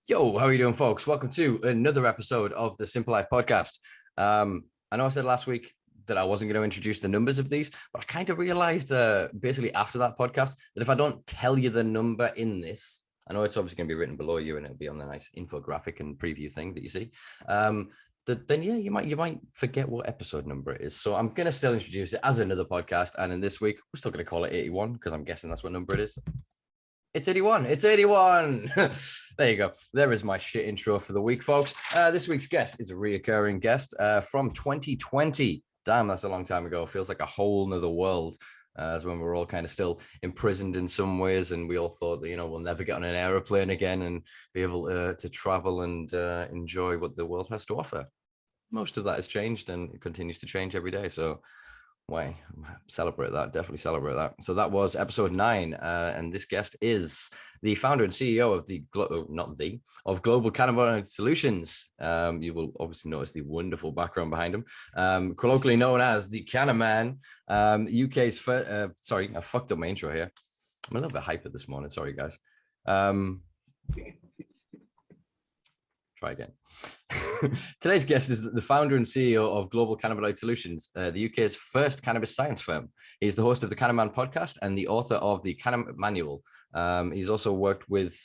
Yo, how are you doing, folks? Welcome to another episode of the Simpa Life Podcast. I know I said last week that I wasn't going to introduce the numbers of these, but I kind of realized basically after that podcast that if I don't tell you the number in this, I know it's obviously going to be written below you and it'll be on the nice infographic and preview thing that you see. Then you might forget what episode number it is. So I'm going to still introduce it as another podcast. And in this week, we're still going to call it 81 because I'm guessing that's what number it is. It's 81. It's 81. There you go. There is my shit intro for the week, folks. This week's guest is a reoccurring guest from 2020. Damn, that's a long time ago. Feels like a whole nother world. As when we were all kind of still imprisoned in some ways, and we all thought that, we'll never get on an aeroplane again and be able to travel and enjoy what the world has to offer. Most of that has changed, and it continues to change every day. So, why celebrate that? Definitely celebrate that. So that was episode 9, and this guest is the founder and CEO of Global Cannabinoid Solutions. You will obviously notice the wonderful background behind him, colloquially known as the Cannaman, UK's first. Sorry, I fucked up my intro here. I'm a little bit hyper this morning. Sorry, guys. Try again. Today's guest is the founder and CEO of Global Cannabinoid Solutions, the UK's first cannabis science firm. He's the host of the Cannaman Podcast and the author of the Cannaman Manual. He's also worked with,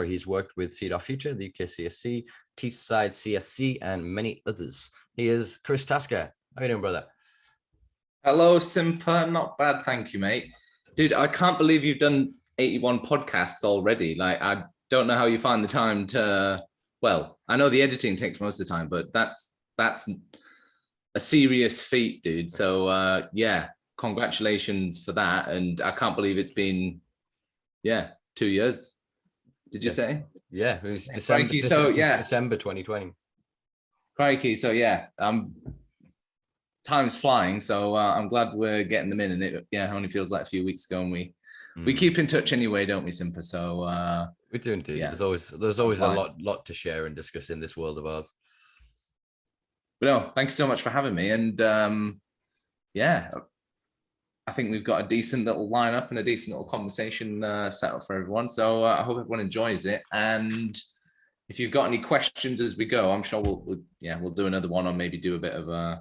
he's worked with Seed Our Future, the UKCSC, Teesside CSC, and many others. He is Chris Tasker. How are you doing, brother? Hello, Simpa. Not bad, thank you, mate. Dude, I can't believe you've done 81 podcasts already. Like, I don't know how you find the time to... Well, I know the editing takes most of the time, but that's a serious feat, dude. So yeah, congratulations for that. And I can't believe it's been 2 years. Did you say? Yeah, it was December. Crikey, December 2020. Crikey, so yeah, time's flying. So I'm glad we're getting them in, and it only feels like a few weeks ago, and we keep in touch anyway, don't we, Simpa? So we do indeed. Yeah. There's always a lot to share and discuss in this world of ours. But no, thank you so much for having me. And I think we've got a decent little lineup and a decent little conversation set up for everyone. So I hope everyone enjoys it. And if you've got any questions as we go, I'm sure we'll do another one, or maybe do a bit of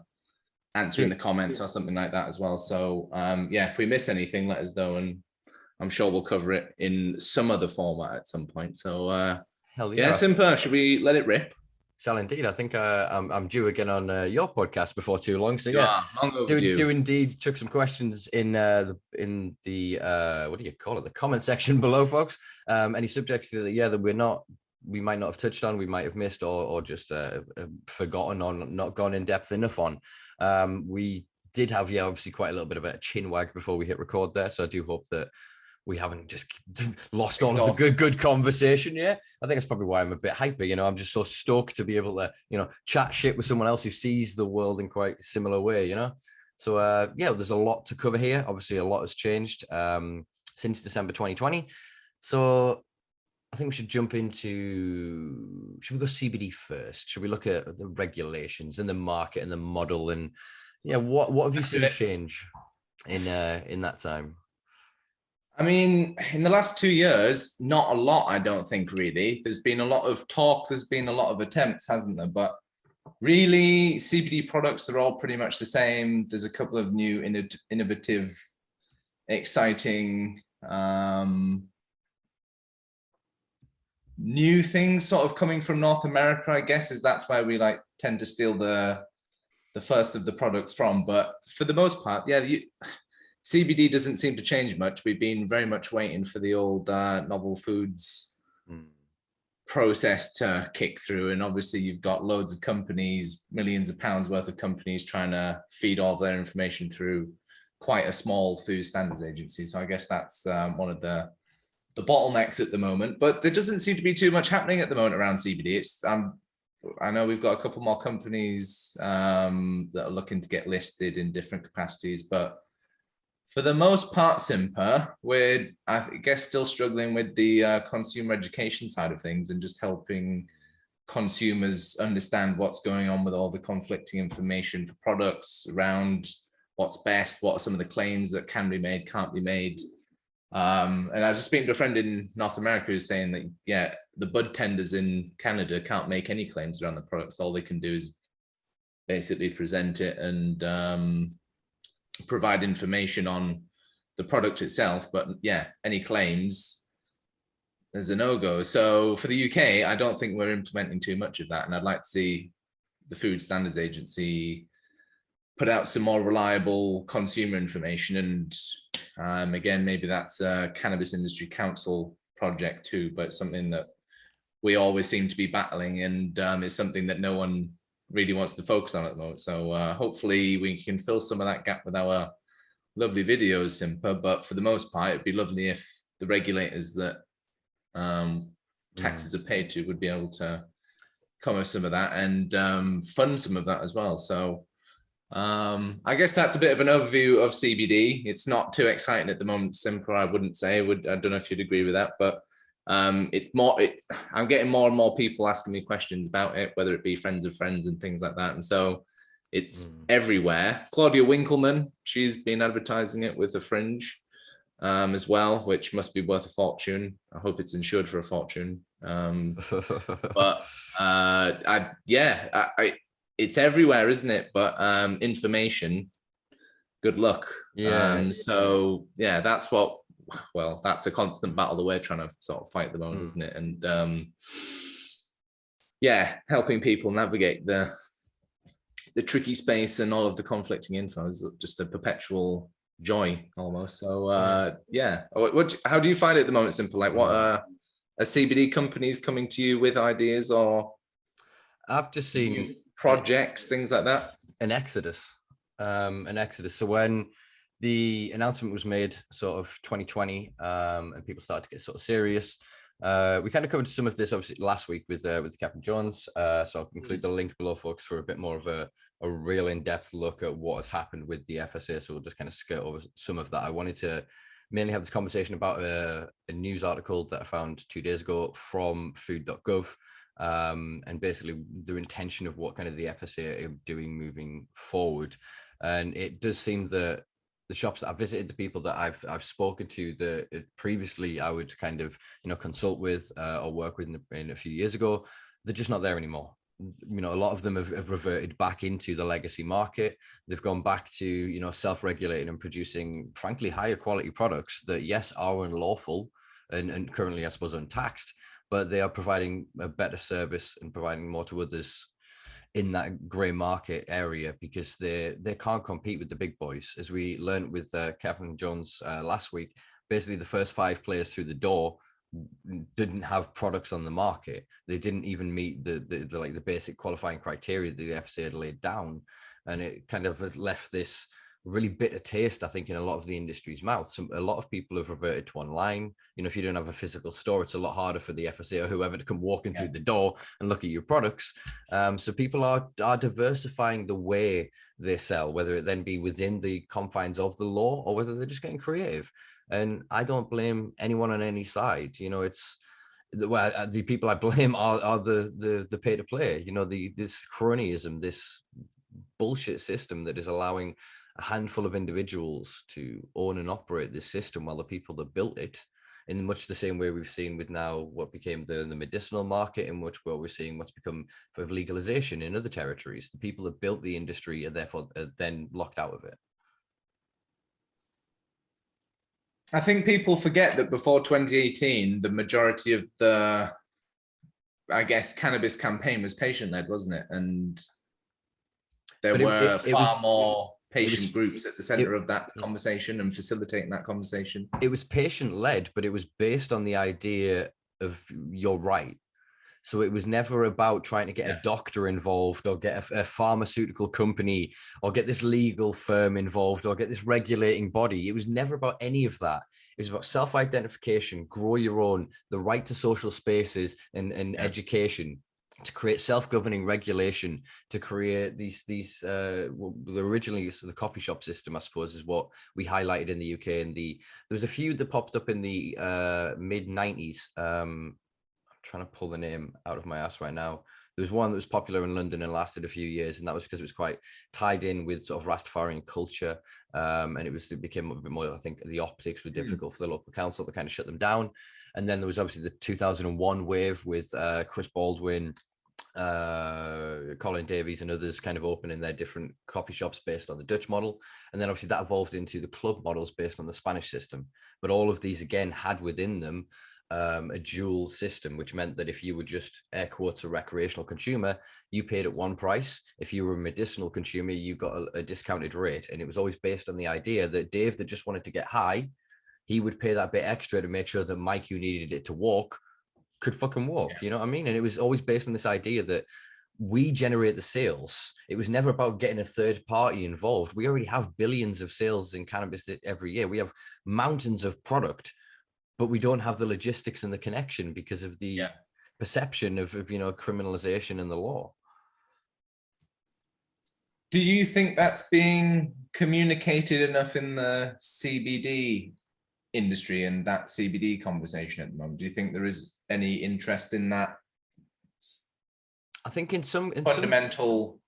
answer in the comments or something like that as well. So if we miss anything, let us know, and I'm sure we'll cover it in some other format at some point. So, hell yeah, Simpa, should we let it rip? Shall indeed. I think I'm due again on your podcast before too long. So do indeed chuck some questions in the what do you call it? The comment section below, folks. Any subjects that we might not have touched on, we might have missed, or just forgotten or not gone in depth enough on. We did have obviously quite a little bit of a chin wag before we hit record there. So I do hope that we haven't just lost all of the good conversation. Yeah, I think that's probably why I'm a bit hyper. I'm just so stoked to be able to, chat shit with someone else who sees the world in quite a similar way, So, there's a lot to cover here. Obviously, a lot has changed since December 2020. So I think we should jump into, should we go CBD first? Should we look at the regulations and the market and the model? And what have you seen change in that time? I mean, in the last 2 years, not a lot, I don't think, really. There's been a lot of talk, there's been a lot of attempts, hasn't there? But really, CBD products are all pretty much the same. There's a couple of new, innovative, exciting, new things sort of coming from North America, I guess, that's where we tend to steal the first of the products from. But for the most part, CBD doesn't seem to change much. We've been very much waiting for the old novel foods process to kick through. And obviously you've got loads of companies, millions of pounds worth of companies trying to feed all their information through quite a small food standards agency. So I guess that's one of the bottlenecks at the moment. But there doesn't seem to be too much happening at the moment around CBD. I know we've got a couple more companies that are looking to get listed in different capacities, but for the most part, Simpa, we're, I guess, still struggling with the consumer education side of things and just helping consumers understand what's going on with all the conflicting information for products around what's best, what are some of the claims that can be made, can't be made. And I was just speaking to a friend in North America who's saying that, the bud tenders in Canada can't make any claims around the products. All they can do is basically present it and provide information on the product itself. But yeah, any claims, there's a no-go. So for the UK, I don't think we're implementing too much of that. And I'd like to see the Food Standards Agency put out some more reliable consumer information. And again, maybe that's a Cannabis Industry Council project too, but something that we always seem to be battling, and it's something that no one really wants to focus on at the moment. So hopefully we can fill some of that gap with our lovely videos, Simpa. But for the most part, it'd be lovely if the regulators that taxes are paid to would be able to cover some of that and fund some of that as well. So I guess that's a bit of an overview of CBD. It's not too exciting at the moment, Simpa, I wouldn't say. I don't know if you'd agree with that, but it's more, I'm getting more and more people asking me questions about it, whether it be friends of friends and things like that. And so it's everywhere. Claudia Winkleman, she's been advertising it with a fringe as well, which must be worth a fortune. I hope it's insured for a fortune. But it's everywhere, isn't it? But information, good luck. So yeah, that's a constant battle that we're trying to sort of fight at the moment, isn't it? And helping people navigate the tricky space and all of the conflicting info is just a perpetual joy almost. So how do you find it at the moment, Simple? Like, what are CBD companies coming to you with ideas, or I've just seen projects, things like that? An exodus. So when the announcement was made sort of 2020 and people started to get sort of serious, we kind of covered some of this obviously last week with Captain Jones. So I'll include the link below, folks, for a bit more of a real in-depth look at what has happened with the FSA. So we'll just kind of skirt over some of that. I wanted to mainly have this conversation about a news article that I found 2 days ago from food.gov. And basically the intention of what kind of the FSA are doing moving forward. And it does seem that the shops that I visited, the people that I've spoken to, that previously I would kind of consult with or work with in a few years ago, they're just not there anymore. A lot of them have reverted back into the legacy market. They've gone back to self-regulating and producing, frankly, higher quality products that, yes, are unlawful and currently, I suppose, untaxed, but they are providing a better service and providing more to others in that grey market area, because they can't compete with the big boys. As we learned with Captain Jones last week, basically the first 5 players through the door didn't have products on the market. They didn't even meet the basic qualifying criteria that the FCA had laid down, and it kind of left this really bitter taste, I think, in a lot of the industry's mouth. A lot of people have reverted to online. If you don't have a physical store, it's a lot harder for the FSA or whoever to come walking through the door and look at your products. So people are diversifying the way they sell, whether it then be within the confines of the law or whether they're just getting creative. And I don't blame anyone on any side. The people I blame are the pay to play. This cronyism, this bullshit system that is allowing a handful of individuals to own and operate this system, while the people that built it, in much the same way we've seen with now what became the medicinal market, in which we're seeing what's become for legalization in other territories. The people that built the industry are therefore then locked out of it. I think people forget that before 2018, the majority of the, cannabis campaign was patient-led, wasn't it? And there were far more patient groups at the center of that conversation and facilitating that conversation. It was patient-led, but it was based on the idea of you're right. So it was never about trying to get a doctor involved or get a pharmaceutical company or get this legal firm involved or get this regulating body. It was never about any of that. It was about self-identification, grow your own, the right to social spaces and education, to create self-governing regulation, to create these originally the coffee shop system, I suppose, is what we highlighted in the UK. And there was a few that popped up in the mid 90s. I'm trying to pull the name out of my ass right now. There was one that was popular in London and lasted a few years, and that was because it was quite tied in with sort of Rastafarian culture. And it became a bit more, I think the optics were difficult for the local council to kind of shut them down. And then there was obviously the 2001 wave with Chris Baldwin, Colin Davies and others kind of opening their different coffee shops based on the Dutch model. And then obviously that evolved into the club models based on the Spanish system. But all of these, again, had within them a dual system, which meant that if you were just air quotes a recreational consumer, you paid at one price. If you were a medicinal consumer, you got a discounted rate. And it was always based on the idea that Dave that just wanted to get high, he would pay that bit extra to make sure that Mike, who needed it to walk, could fucking walk. You know what I mean? And it was always based on this idea that we generate the sales. It was never about getting a third party involved. We already have billions of sales in cannabis every year. We have mountains of product, but we don't have the logistics and the connection because of the perception of criminalization in the law. Do you think that's being communicated enough in the CBD industry and that CBD conversation at the moment? Do you think there is any interest in that? I think in some fundamental,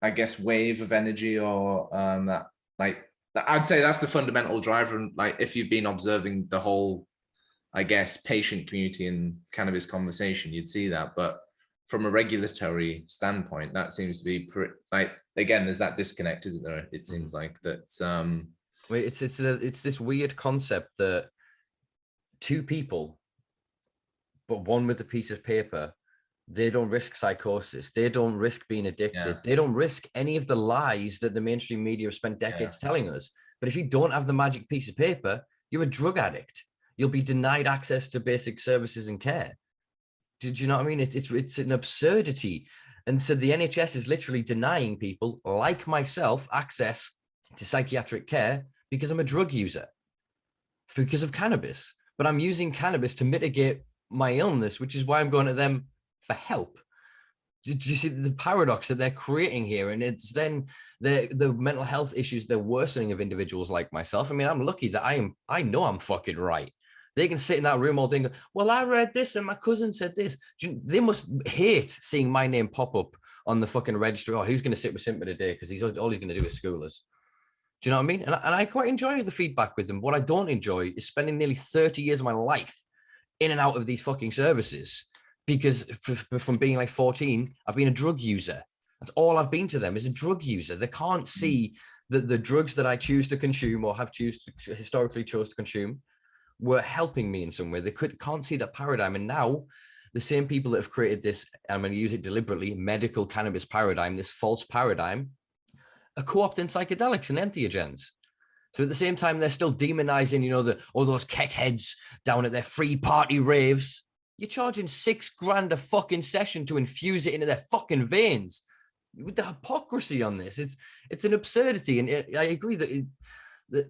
I guess, wave of energy, or that, like, I'd say that's the fundamental driver. And like, if you've been observing the whole, I guess, patient community in cannabis conversation, you'd see that. But from a regulatory standpoint, that seems to be like, again, there's that disconnect, isn't there? It seems like that. It's this weird concept that two people, but one with a piece of paper, they don't risk psychosis. They don't risk being addicted. Yeah. They don't risk any of the lies that the mainstream media have spent decades telling us. But if you don't have the magic piece of paper, you're a drug addict. You'll be denied access to basic services and care. Do you know what I mean? It's an absurdity. And so the NHS is literally denying people like myself access to psychiatric care because I'm a drug user, because of cannabis. But I'm using cannabis to mitigate my illness, which is why I'm going to them for help. Do you see the paradox that they're creating here? And it's then the mental health issues, the worsening of individuals like myself. I mean, I'm lucky that I know I'm fucking right. They can sit in that room all day and go, well, I read this and my cousin said this. They must hate seeing my name pop up on the fucking register. Oh, who's going to sit with Simpa today? Because all he's going to do is school us. Do you know what I mean? And I quite enjoy the feedback with them. What I don't enjoy is spending nearly 30 years of my life in and out of these fucking services. Because from being like 14, I've been a drug user. That's all I've been to them, is a drug user. They can't see that the drugs that I choose to consume or have historically chose to consume were helping me in some way. They can't see that paradigm. And now the same people that have created this, I'm going to use it deliberately, medical cannabis paradigm, this false paradigm, are co-opting psychedelics and entheogens. So at the same time, they're still demonizing, all those ket heads down at their free party raves. You're charging $6,000 a fucking session to infuse it into their fucking veins. With the hypocrisy on this, it's an absurdity. And I agree that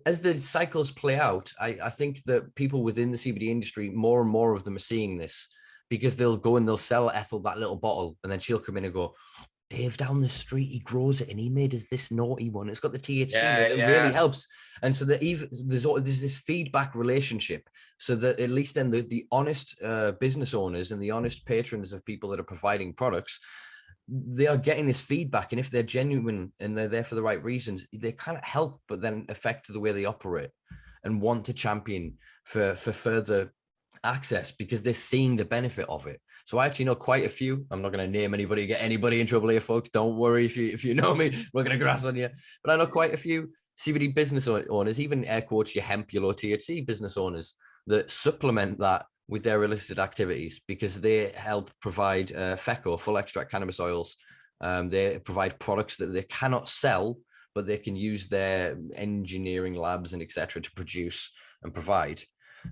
as the cycles play out, I think that people within the CBD industry, more and more of them are seeing this, because they'll go and they'll sell Ethel that little bottle, and then she'll come in and go, Dave down the street, he grows it and he made us this naughty one. It's got the THC that really helps. And so that even there's this feedback relationship, so that at least then the honest business owners and the honest patrons of people that are providing products, they are getting this feedback. And if they're genuine and they're there for the right reasons, they kind of help, but then affect the way they operate and want to champion for further access, because they're seeing the benefit of it. So I actually know quite a few. I'm not going to name anybody, get anybody in trouble here, folks. Don't worry if you know me. We're going to grass on you. But I know quite a few CBD business owners, even air quotes your hemp, your low THC business owners, that supplement that with their illicit activities, because they help provide FECO, full extract cannabis oils. They provide products that they cannot sell, but they can use their engineering labs and etc. to produce and provide.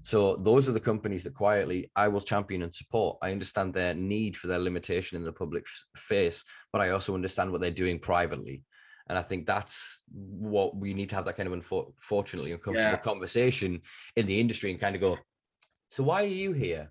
So those are the companies that quietly I will champion and support. I understand their need for their limitation in the public face, but I also understand what they're doing privately. And I think that's what we need to have, that kind of unfortunately uncomfortable conversation in the industry, and kind of go, so why are you here?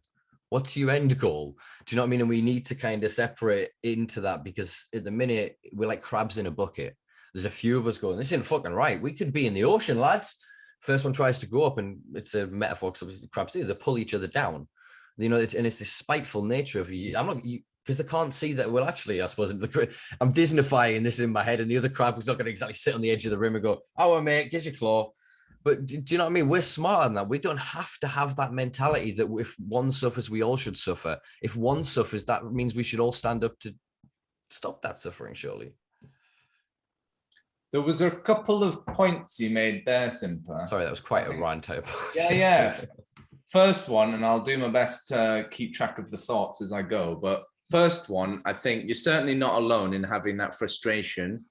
What's your end goal? Do you know what I mean? And we need to kind of separate into that, because at the minute we're like crabs in a bucket. There's a few of us going, this isn't fucking right. We could be in the ocean, lads. First one tries to go up, and it's a metaphor because crabs do, they pull each other down. It's this spiteful nature of you. because they can't see that. Well, actually, I suppose I'm Disneyfying this in my head, and the other crab was not going to exactly sit on the edge of the rim and go, "Oh, mate, get your claw." But do you know what I mean? We're smart on that. We don't have to have that mentality that if one suffers, we all should suffer. If one suffers, that means we should all stand up to stop that suffering, surely. There was a couple of points you made there, Simpa. Sorry, that was quite a rant. Yeah. First one, and I'll do my best to keep track of the thoughts as I go. But first one, I think you're certainly not alone in having that frustration.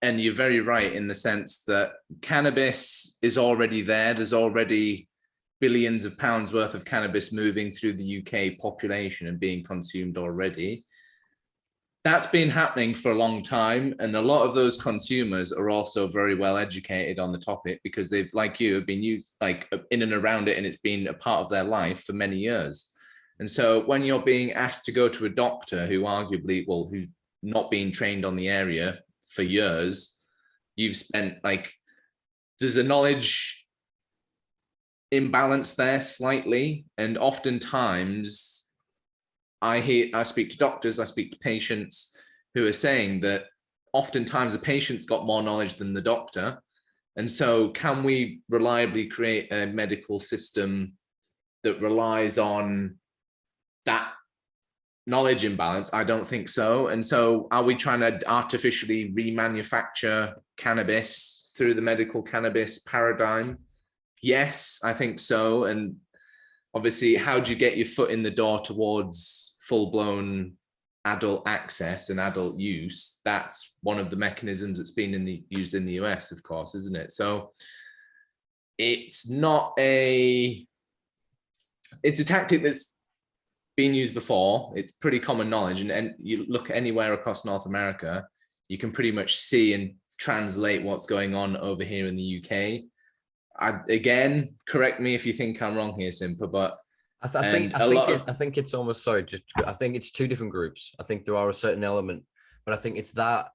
And you're very right in the sense that cannabis is already there. There's already billions of pounds worth of cannabis moving through the UK population and being consumed already. That's been happening for a long time. And a lot of those consumers are also very well educated on the topic because they've, like you, have been used like in and around it, and it's been a part of their life for many years. And so when you're being asked to go to a doctor who arguably, well, who's not been trained on the area for years, you've spent there's a knowledge imbalance there slightly. And oftentimes I speak to doctors, I speak to patients who are saying that oftentimes the patient's got more knowledge than the doctor. And so can we reliably create a medical system that relies on that knowledge imbalance? I don't think so. And so are we trying to artificially remanufacture cannabis through the medical cannabis paradigm? Yes, I think so. And obviously, how do you get your foot in the door towards full-blown adult access and adult use? That's one of the mechanisms that's been used in the US, of course, isn't it? So it's a tactic that's been used before. It's pretty common knowledge, and you look anywhere across North America, you can pretty much see and translate what's going on over here in the UK. Again, correct me if you think I'm wrong here, Simpa, but I think it's almost, sorry, I think it's two different groups. I think there are a certain element, but I think it's that,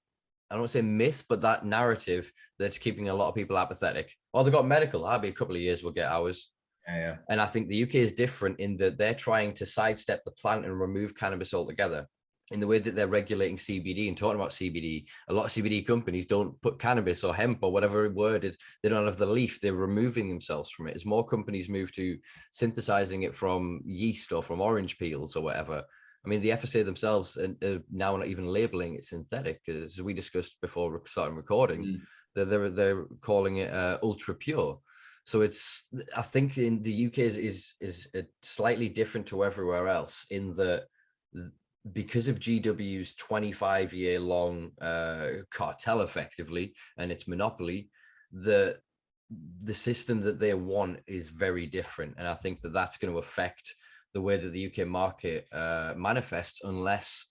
I don't want to say myth, but that narrative that's keeping a lot of people apathetic. Oh, they got medical. I'll be a couple of years, we'll get ours. Yeah. And I think the UK is different in that they're trying to sidestep the plant and remove cannabis altogether. In the way that they're regulating CBD and talking about CBD, a lot of CBD companies don't put cannabis or hemp or whatever word is, they don't have the leaf, they're removing themselves from it. As more companies move to synthesizing it from yeast or from orange peels or whatever. I mean, the FSA themselves are now not even labeling it synthetic, as we discussed before starting recording. They're calling it ultra pure. So I think in the UK is slightly different to everywhere else in that, because of GW's 25-year-long cartel, effectively, and its monopoly, the system that they want is very different. And I think that that's going to affect the way that the UK market manifests, unless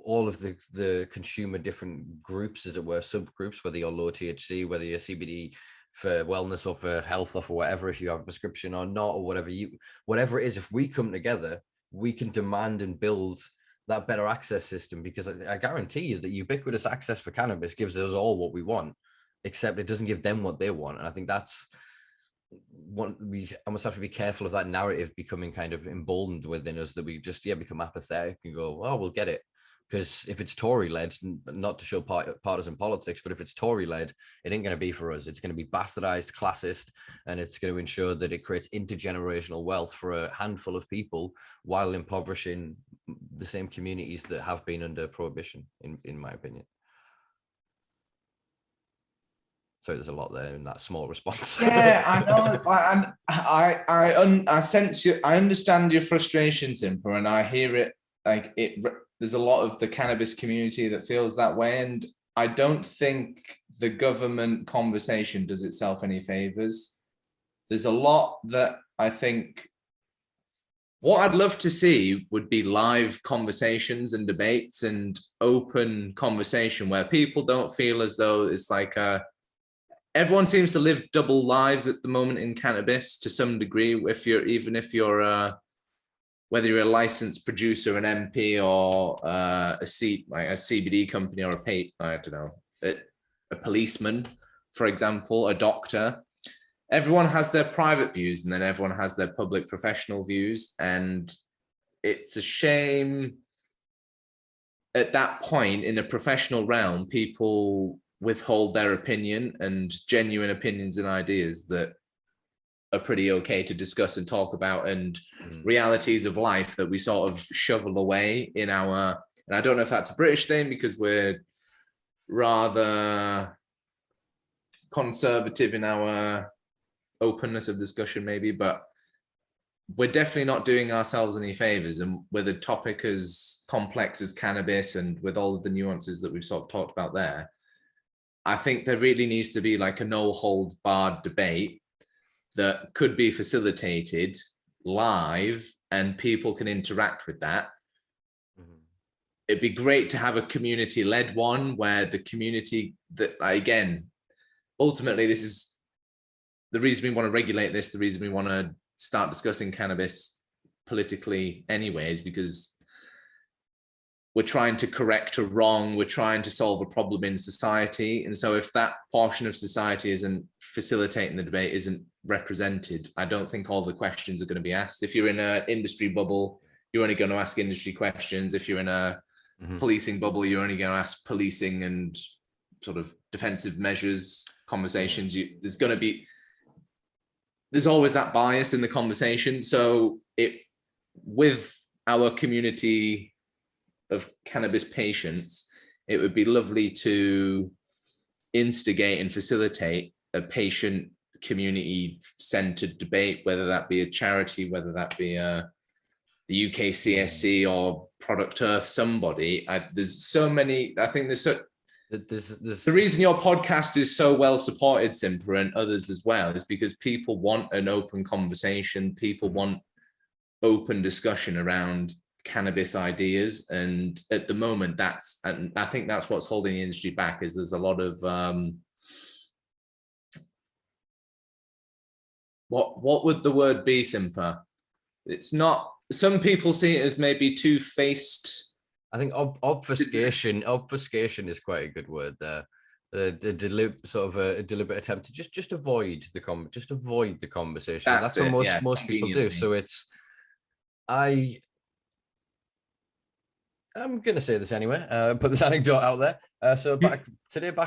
all of the consumer different groups, as it were, subgroups, whether you're low THC, whether you're CBD for wellness or for health or for whatever, if you have a prescription or not, or whatever it is, if we come together, we can demand and build that better access system, because I guarantee you that ubiquitous access for cannabis gives us all what we want, except it doesn't give them what they want. And I think that's one, we almost have to be careful of that narrative becoming kind of emboldened within us, that we just become apathetic and go, oh, we'll get it. Because if it's Tory-led, not to show partisan politics, but if it's Tory-led, it ain't going to be for us. It's going to be bastardized, classist, and it's going to ensure that it creates intergenerational wealth for a handful of people while impoverishing the same communities that have been under prohibition, in my opinion. Sorry, there's a lot there in that small response. Yeah, I know. I sense you. I understand your frustration, Simpa, and I hear it. There's a lot of the cannabis community that feels that way, and I don't think the government conversation does itself any favors. There's a lot that I think what I'd love to see would be live conversations and debates and open conversation where people don't feel as though it's like everyone seems to live double lives at the moment in cannabis to some degree. Whether you're a licensed producer, an MP, or a CBD company, or a policeman, for example, a doctor, everyone has their private views, and then everyone has their public professional views. And it's a shame at that point in a professional realm, people withhold their opinion and genuine opinions and ideas that are pretty okay to discuss and talk about, and realities of life that we sort of shovel away in our, and I don't know if that's a British thing because we're rather conservative in our openness of discussion maybe, but we're definitely not doing ourselves any favors. And with a topic as complex as cannabis and with all of the nuances that we've sort of talked about there, I think there really needs to be like a no holds barred debate that could be facilitated live and people can interact with that. It'd be great to have a community led one where the community, that again, ultimately this is the reason we want to regulate this, the reason we want to start discussing cannabis politically anyways, because we're trying to correct a wrong, we're trying to solve a problem in society. And so if that portion of society isn't facilitating the debate, isn't represented, I don't think all the questions are going to be asked. If you're in an industry bubble, you're only going to ask industry questions. If you're in a policing bubble, you're only going to ask policing and sort of defensive measures conversations. There's always that bias in the conversation. So with our community of cannabis patients, it would be lovely to instigate and facilitate a patient community centered debate, whether that be a charity, whether that be the UKCSC or Product Earth, somebody. There's so many, I think there's the reason your podcast is so well supported, Simpa, and others as well, is because people want an open conversation. People want open discussion around cannabis ideas. And at the moment, and I think that's what's holding the industry back, is there's a lot of, what would the word be, Simpa? It's not, some people see it as maybe two-faced. I think obfuscation is quite a good word there. A deliberate attempt to just avoid the conversation. That's what most people do. So I'm going to say this anyway. Put this anecdote out there. So back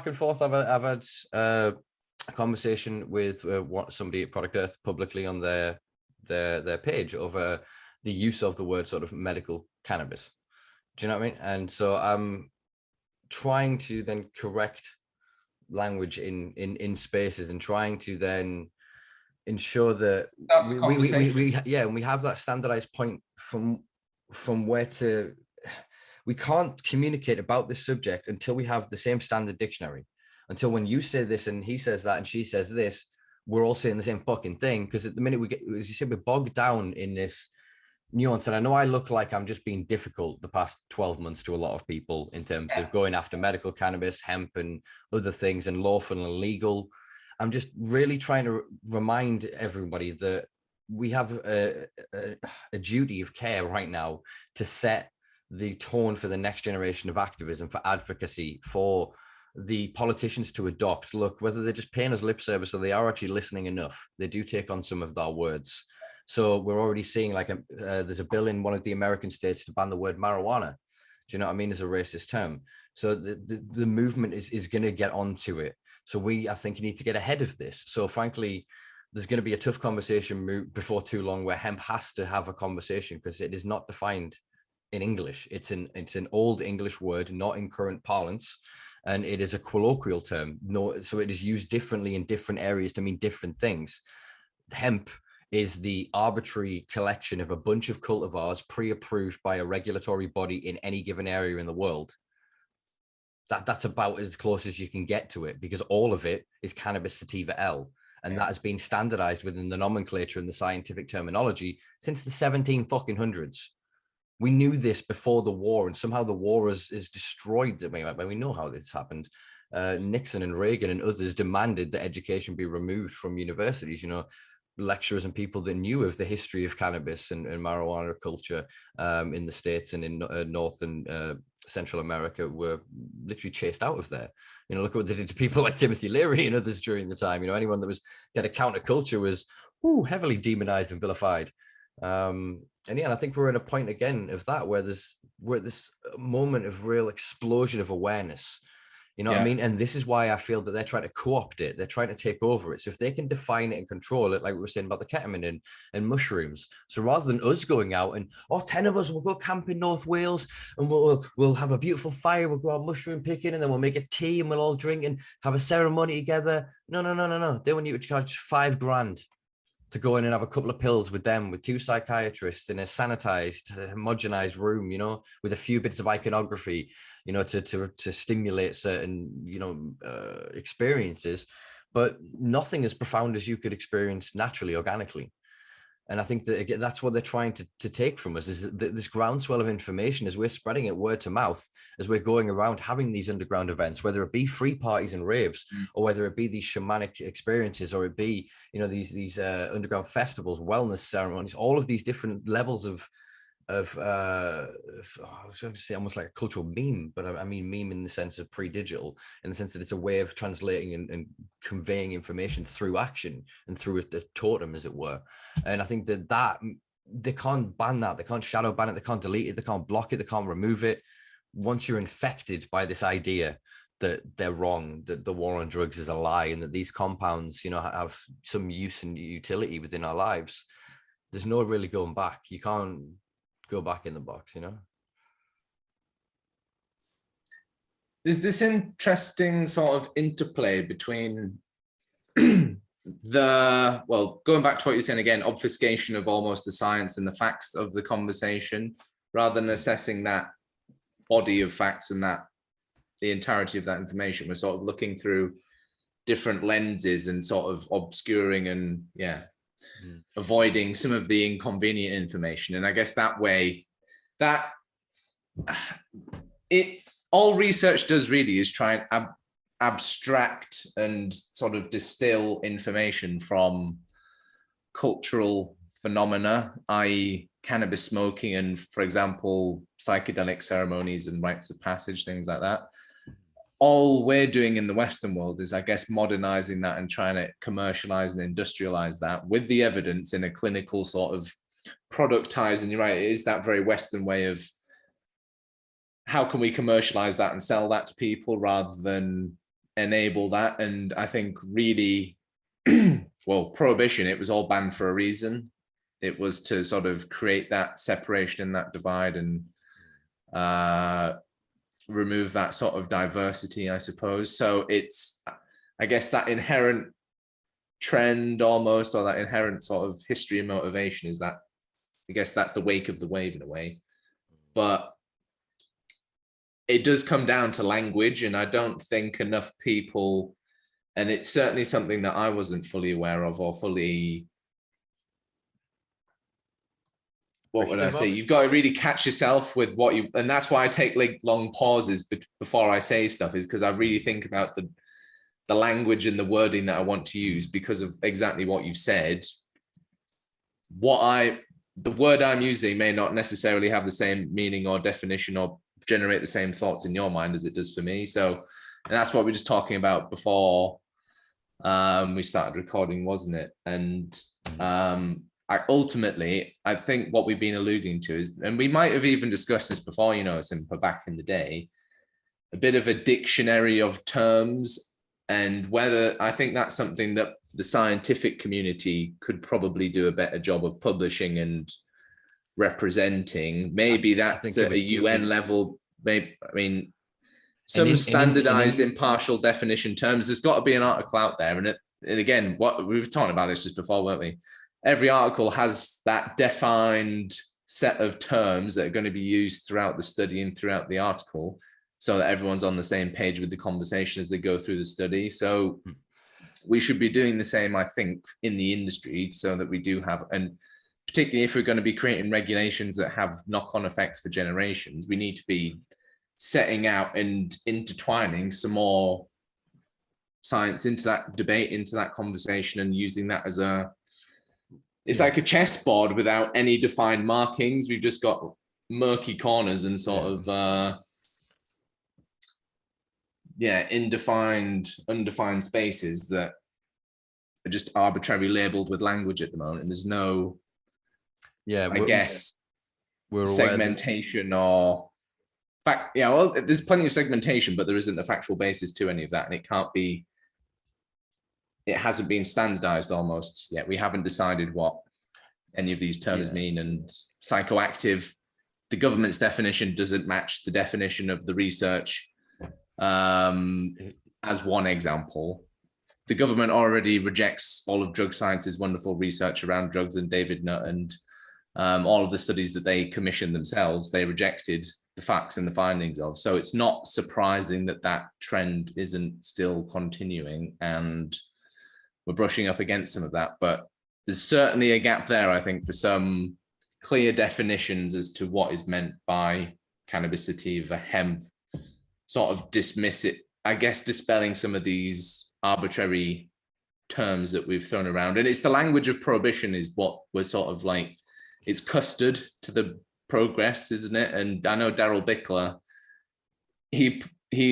and forth, I've had a conversation with somebody at Product Earth publicly on their page over the use of the word sort of medical cannabis. Do you know what I mean? And so I'm trying to then correct language in spaces and trying to then ensure that we have that standardized point from where to. We can't communicate about this subject until we have the same standard dictionary. Until when you say this and he says that and she says this, we're all saying the same fucking thing. Because at the minute we get, as you said, we're bogged down in this nuance. And I know I look like I'm just being difficult the past 12 months to a lot of people in terms of going after medical cannabis, hemp and other things and lawful and illegal. I'm just really trying to remind everybody that we have a duty of care right now to set the tone for the next generation of activism, for advocacy, for the politicians to adopt. Look, whether they're just paying us lip service or they are actually listening enough, they do take on some of our words. So we're already seeing there's a bill in one of the American states to ban the word marijuana. Do you know what I mean? As a racist term. So the movement is going to get onto it. So I think you need to get ahead of this. So frankly, there's going to be a tough conversation before too long where hemp has to have a conversation because it is not defined in English. It's an old English word, not in current parlance. And it is a colloquial term. So it is used differently in different areas to mean different things. Hemp is the arbitrary collection of a bunch of cultivars pre-approved by a regulatory body in any given area in the world. That's about as close as you can get to it, because all of it is cannabis sativa L. And that has been standardized within the nomenclature and the scientific terminology since the 1700s. We knew this before the war, and somehow the war is destroyed. We know how this happened. Nixon and Reagan and others demanded that education be removed from universities. Lecturers and people that knew of the history of cannabis and marijuana culture in the States and in North and Central America were literally chased out of there. Look at what they did to people like Timothy Leary and others during the time. Anyone that was get a counterculture was heavily demonized and vilified. And yeah, and I think we're at a point again of that where we're at this moment of real explosion of awareness. You know what I mean? And this is why I feel that they're trying to co-opt it. They're trying to take over it. So if they can define it and control it, like we were saying about the ketamine and mushrooms. So rather than us going out and 10 of us will go camp in North Wales and we'll have a beautiful fire, we'll go out mushroom picking, and then we'll make a tea and we'll all drink and have a ceremony together. No. They want you to charge $5,000 to go in and have a couple of pills with them, with 2 psychiatrists in a sanitized, homogenized room, you know, with a few bits of iconography, you know, to stimulate certain, you know, experiences, but nothing as profound as you could experience naturally, organically. And I think that, again, that's what they're trying to take from us, is this groundswell of information as we're spreading it word to mouth, as we're going around having these underground events, whether it be free parties and raves, or whether it be these shamanic experiences, or it be, you know, these underground festivals, wellness ceremonies, all of these different levels of I was going to say almost like a cultural meme, but I mean meme in the sense of pre-digital, in the sense that it's a way of translating and conveying information through action and through a totem, as it were. And I think that they can't ban that, they can't shadow ban it, they can't delete it, they can't block it, they can't remove it. Once you're infected by this idea that they're wrong, that the war on drugs is a lie, and that these compounds, you know, have some use and utility within our lives, there's no really going back. You can't go back in the box, you know. There's this interesting sort of interplay between going back to what you're saying again, obfuscation of almost the science and the facts of the conversation, rather than assessing that body of facts and that the entirety of that information. We're sort of looking through different lenses and sort of obscuring and avoiding some of the inconvenient information. And I guess that way, that all research does really is try and abstract and sort of distill information from cultural phenomena, i.e. cannabis smoking and, for example, psychedelic ceremonies and rites of passage, things like that. All we're doing in the Western world is, I guess, modernizing that and trying to commercialize and industrialize that with the evidence in a clinical sort of productize. And you're right, it is that very Western way of how can we commercialize that and sell that to people rather than enable that. And I think really, prohibition, it was all banned for a reason. It was to sort of create that separation and that divide and remove that sort of diversity, I suppose. So it's, I guess, that inherent trend almost, or that inherent sort of history and motivation is that, I guess that's the wake of the wave in a way. But it does come down to language, and I don't think enough people, and it's certainly something that I wasn't fully aware of or fully, what would I say? You've got to really catch yourself with what you, and that's why I take like long pauses before I say stuff, is because I really think about the language and the wording that I want to use, because of exactly what you've said. The word I'm using may not necessarily have the same meaning or definition or generate the same thoughts in your mind as it does for me. So, and that's what we were just talking about before we started recording, wasn't it? And I think what we've been alluding to is, and we might have even discussed this before, you know, Simpa, back in the day, a bit of a dictionary of terms, and whether I think that's something that the scientific community could probably do a better job of publishing and representing. Maybe that's at a UN level. Maybe, I mean, some standardized impartial definition terms. There's got to be an article out there. And again, what we were talking about this just before, weren't we? Every article has that defined set of terms that are going to be used throughout the study and throughout the article, so that everyone's on the same page with the conversation as they go through the study. So we should be doing the same, I think, in the industry, so that we do have, and particularly if we're going to be creating regulations that have knock-on effects for generations, we need to be setting out and intertwining some more science into that debate, into that conversation, and using that as it's like a chessboard without any defined markings. We've just got murky corners and sort of undefined spaces that are just arbitrarily labeled with language at the moment, and there's no Yeah, I guess, we're segmentation or fact. Yeah, well, there's plenty of segmentation, but there isn't a factual basis to any of that, and it hasn't been standardized almost yet. We haven't decided what any of these terms mean, and psychoactive, the government's definition doesn't match the definition of the research. As one example, the government already rejects all of drug science's wonderful research around drugs, and David Nutt and all of the studies that they commissioned themselves, they rejected the facts and the findings of. So it's not surprising that that trend isn't still continuing, and we're brushing up against some of that. But there's certainly a gap there, I think, for some clear definitions as to what is meant by cannabis sativa, hemp, sort of dismiss it, I guess, dispelling some of these arbitrary terms that we've thrown around. And it's the language of prohibition is what we're sort of like, it's custard to the progress, isn't it? And I know Daryl Bickler, he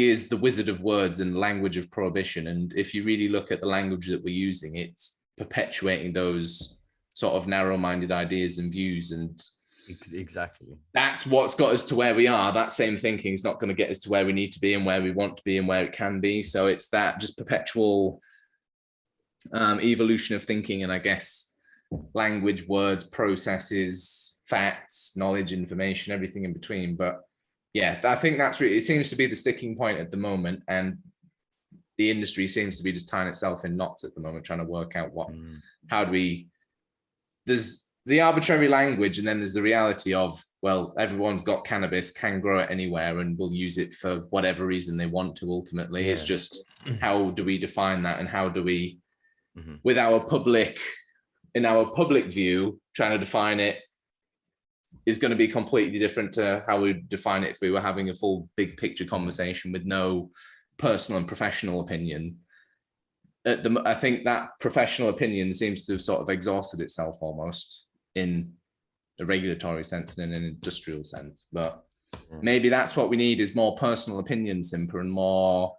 is the wizard of words and language of prohibition. And if you really look at the language that we're using, it's perpetuating those sort of narrow-minded ideas and views. And exactly, that's what's got us to where we are. That same thinking is not going to get us to where we need to be and where we want to be and where it can be. So it's that just perpetual evolution of thinking, and I guess language, words, processes, facts, knowledge, information, everything in between. But yeah, I think that's really, it seems to be the sticking point at the moment, and the industry seems to be just tying itself in knots at the moment, trying to work out how do we, there's the arbitrary language, and then there's the reality of, well, everyone's got cannabis, can grow it anywhere, and will use it for whatever reason they want to ultimately. It's just, how do we define that, and how do we, with our public, in our public view, trying to define it is going to be completely different to how we define it if we were having a full big picture conversation with no personal and professional opinion. I think that professional opinion seems to have sort of exhausted itself almost in a regulatory sense and in an industrial sense. But maybe that's what we need, is more personal opinion, Simpa, and more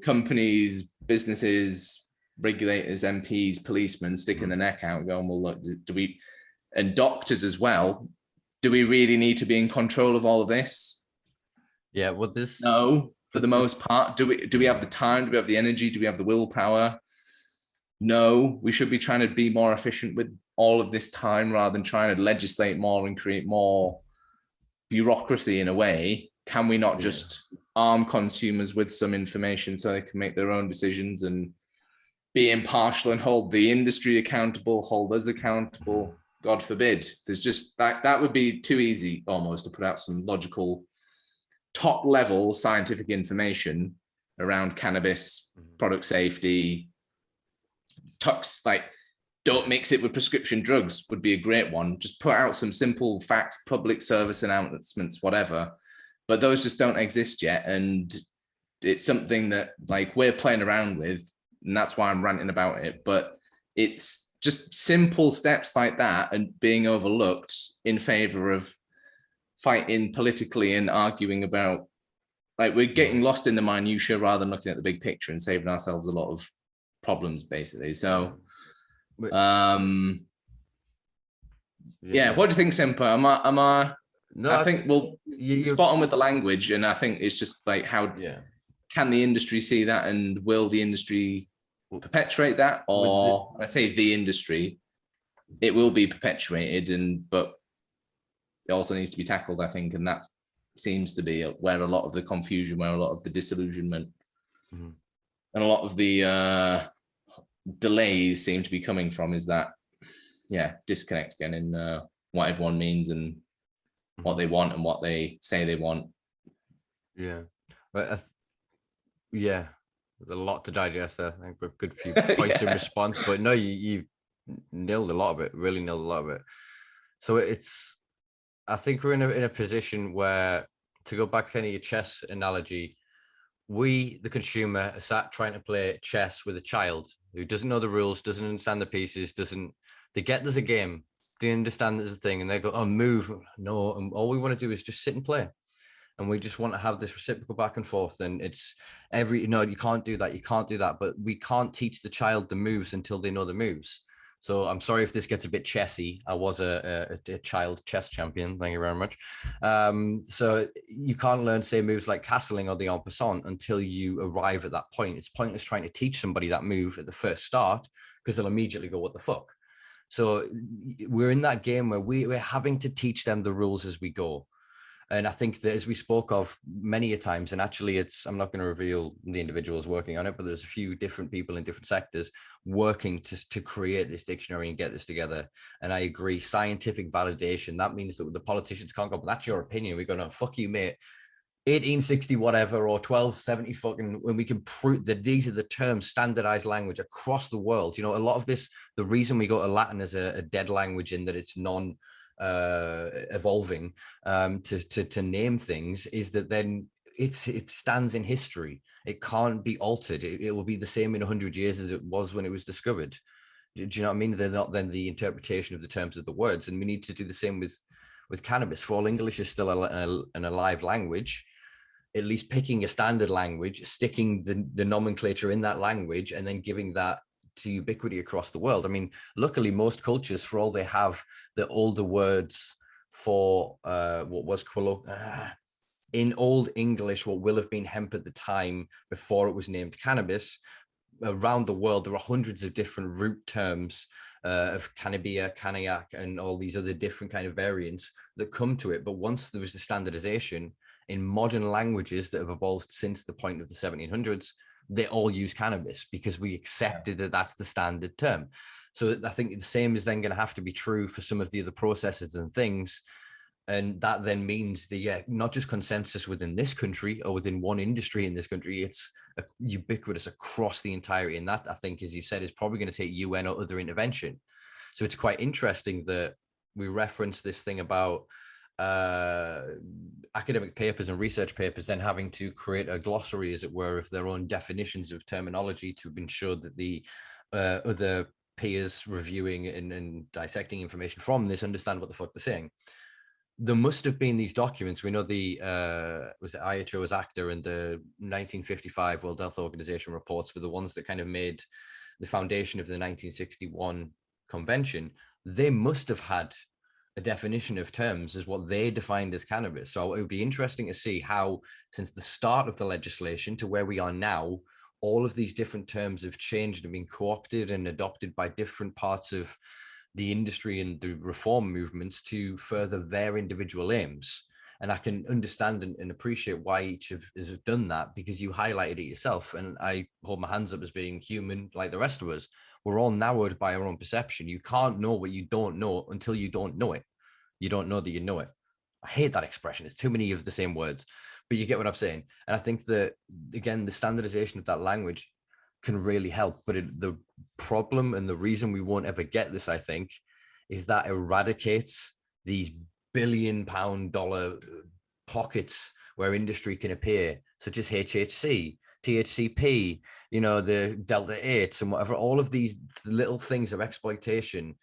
companies, businesses, regulators, MPs, policemen sticking their neck out and going, well, look, do we, and doctors as well, do we really need to be in control of all of this? Yeah, well, no, for the most part. Do we have the time? Do we have the energy? Do we have the willpower? No, we should be trying to be more efficient with all of this time rather than trying to legislate more and create more bureaucracy in a way. Can we not just arm consumers with some information so they can make their own decisions and be impartial and hold the industry accountable, hold us accountable? God forbid. There's just that would be too easy almost to put out some logical, top level scientific information around cannabis, product safety, like don't mix it with prescription drugs would be a great one. Just put out some simple facts, public service announcements, whatever. But those just don't exist yet. And it's something that like we're playing around with, and that's why I'm ranting about it. But it's just simple steps like that and being overlooked in favor of fighting politically and arguing about, like, we're getting lost in the minutiae rather than looking at the big picture and saving ourselves a lot of problems, basically. So, yeah, what do you think, Simpa? No, I think you're spot on with the language, and I think it's just like, how can the industry see that, and will the industry perpetuate that? Or I say the industry, it will be perpetuated, but it also needs to be tackled, I think, and that seems to be where a lot of the confusion, where a lot of the disillusionment, and a lot of the delays seem to be coming from, is that disconnect again in what everyone means and what they want and what they say they want. But a lot to digest there. I think a good few points in response, but no, you nailed a lot of it, really nailed a lot of it. So I think we're in a position where, to go back to your chess analogy, we, the consumer, are sat trying to play chess with a child who doesn't know the rules, doesn't understand the pieces, they get there's a game, they understand there's a thing, and they go, oh, move. No, and all we want to do is just sit and play. And we just want to have this reciprocal back and forth. And it's you can't do that. You can't do that. But we can't teach the child the moves until they know the moves. So I'm sorry if this gets a bit chessy. I was a child chess champion. Thank you very much. So you can't learn, say, moves like castling or the en passant until you arrive at that point. It's pointless trying to teach somebody that move at the first start because they'll immediately go, what the fuck? So we're in that game where we're having to teach them the rules as we go. And I think that, as we spoke of many a times, and actually I'm not going to reveal the individuals working on it, but there's a few different people in different sectors working to create this dictionary and get this together. And I agree, scientific validation, that means that the politicians can't go, but that's your opinion. We're going to, fuck you, mate. 1860 whatever or 1270 fucking, when we can prove that these are the terms, standardized language across the world. You know, a lot of this, the reason we go to Latin as a dead language in that it's evolving to name things, is that then it stands in history. It can't be altered. It will be the same in 100 years as it was when it was discovered. Do you know what I mean? They're not then the interpretation of the terms of the words, and we need to do the same with cannabis. For all English is still an alive language, at least picking a standard language, sticking the nomenclature in that language, and then giving that to ubiquity across the world. I mean, luckily, most cultures, for all they have the older words for what was in Old English, what will have been hemp at the time before it was named cannabis, around the world, there are hundreds of different root terms of cannabia, cannayak, and all these other different kind of variants that come to it. But once there was the standardization in modern languages that have evolved since the point of the 1700s, they all use cannabis because we accepted that that's the standard term. So I think the same is then going to have to be true for some of the other processes and things. And that then means not just consensus within this country or within one industry in this country, it's ubiquitous across the entirety. And that, I think, as you said, is probably going to take UN or other intervention. So it's quite interesting that we reference this thing about academic papers and research papers then having to create a glossary, as it were, of their own definitions of terminology to ensure that the other peers reviewing and dissecting information from this understand what the fuck they're saying. There must have been these documents. We know the was it IHO's ACTA and the 1955 World Health Organization reports were the ones that kind of made the foundation of the 1961 convention. They must have had a definition of terms as what they defined as cannabis. So it would be interesting to see how, since the start of the legislation to where we are now, all of these different terms have changed and been co-opted and adopted by different parts of the industry and the reform movements to further their individual aims. And I can understand and appreciate why each has done that, because you highlighted it yourself. And I hold my hands up as being human like the rest of us. We're all narrowed by our own perception. You can't know what you don't know until you don't know it. You don't know that you know it. I hate that expression. It's too many of the same words, but you get what I'm saying. And I think that, again, the standardization of that language can really help. But the problem and the reason we won't ever get this, I think, is that eradicates these billion-pound-dollar pockets where industry can appear, such as HHC, THCP, the Delta 8s and whatever. All of these little things of exploitation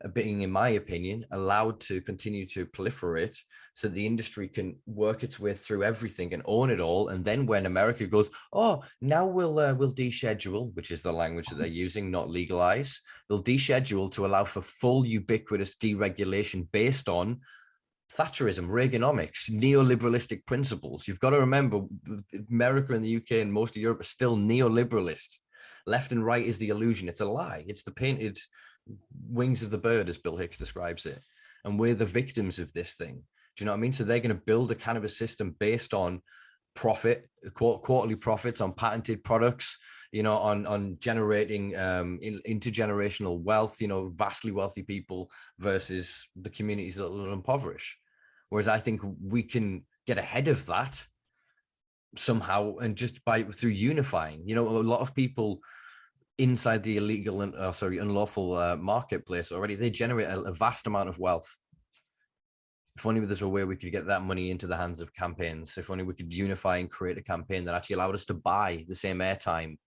are being, in my opinion, allowed to continue to proliferate so the industry can work its way through everything and own it all. And then when America goes, oh, now we'll deschedule, which is the language that they're using, not legalize, they'll deschedule to allow for full ubiquitous deregulation based on Thatcherism, Reaganomics, neoliberalistic principles. You've got to remember, America and the UK and most of Europe are still neoliberalist. Left and right is the illusion. It's a lie. It's the painted wings of the bird, as Bill Hicks describes it. And we're the victims of this thing. Do you know what I mean? So they're going to build a cannabis system based on profit, quarterly profits on patented products, on generating intergenerational wealth, vastly wealthy people versus the communities that will impoverish. Whereas I think we can get ahead of that somehow, and just through unifying. A lot of people inside the illegal and unlawful marketplace already, they generate a vast amount of wealth. If only there's a way we could get that money into the hands of campaigns. If only we could unify and create a campaign that actually allowed us to buy the same airtime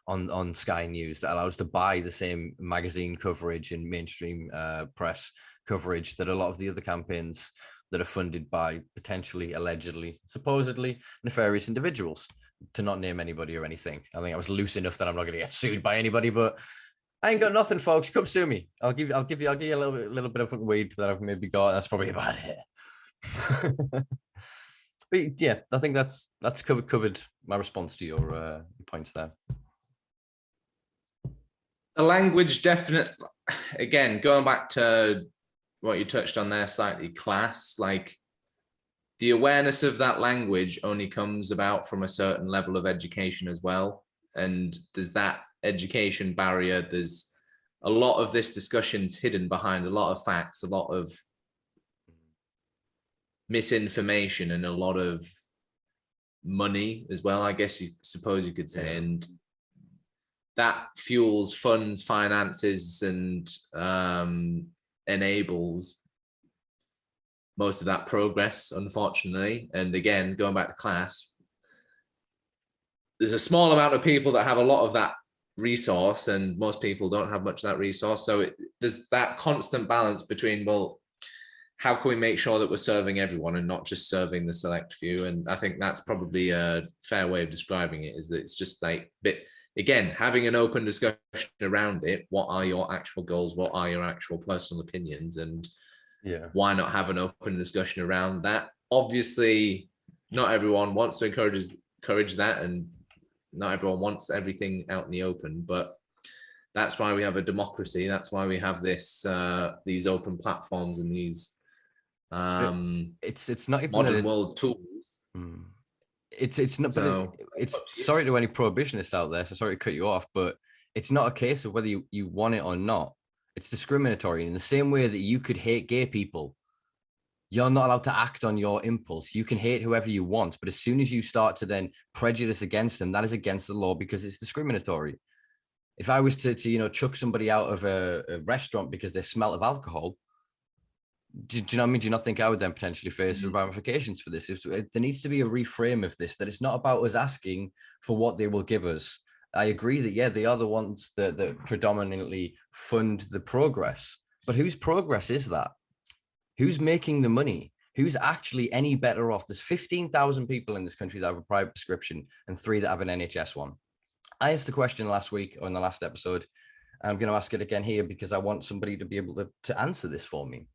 on Sky News, that allowed us to buy the same magazine coverage and mainstream press coverage that a lot of the other campaigns that are funded by potentially, allegedly, supposedly nefarious individuals, to not name anybody or anything. I think I was loose enough that I'm not going to get sued by anybody, but I ain't got nothing, folks. Come sue me. I'll give you a little bit of weed that I've maybe got. That's probably about it. But yeah, I think that's covered my response to your points there. The language, definitely. Again, going back to what you touched on there, slightly class, like the awareness of that language only comes about from a certain level of education as well. And there's that education barrier. There's a lot of this discussion's hidden behind a lot of facts, a lot of misinformation, and a lot of money as well, I guess you suppose you could say. And that fuels funds, finances, and enables most of that progress, unfortunately. And again, going back to class, there's a small amount of people that have a lot of that resource, and most people don't have much of that resource. So there's that constant balance between, well, how can we make sure that we're serving everyone and not just serving the select few? And I think that's probably a fair way of describing it, is that it's just like, again, having an open discussion around it. What are your actual goals? What are your actual personal opinions? And why not have an open discussion around that? Obviously, not everyone wants to encourage that, and not everyone wants everything out in the open, but that's why we have a democracy. That's why we have this these open platforms and these it's not even modern world tools. It's not, but it's sorry to any prohibitionists out there, so sorry to cut you off, but it's not a case of whether you want it or not. It's discriminatory in the same way that you could hate gay people. You're not allowed to act on your impulse. You can hate whoever you want, but as soon as you start to then prejudice against them, that is against the law because it's discriminatory. If I was to chuck somebody out of a restaurant because they smell of alcohol, do you know what I mean? Do you not think I would then potentially face ramifications for this? There needs to be a reframe of this, that it's not about us asking for what they will give us. I agree that, they are the ones that predominantly fund the progress. But whose progress is that? Who's making the money? Who's actually any better off? There's 15,000 people in this country that have a private prescription and 3 that have an NHS one. I asked the question last week or in the last episode. I'm going to ask it again here because I want somebody to be able to answer this for me.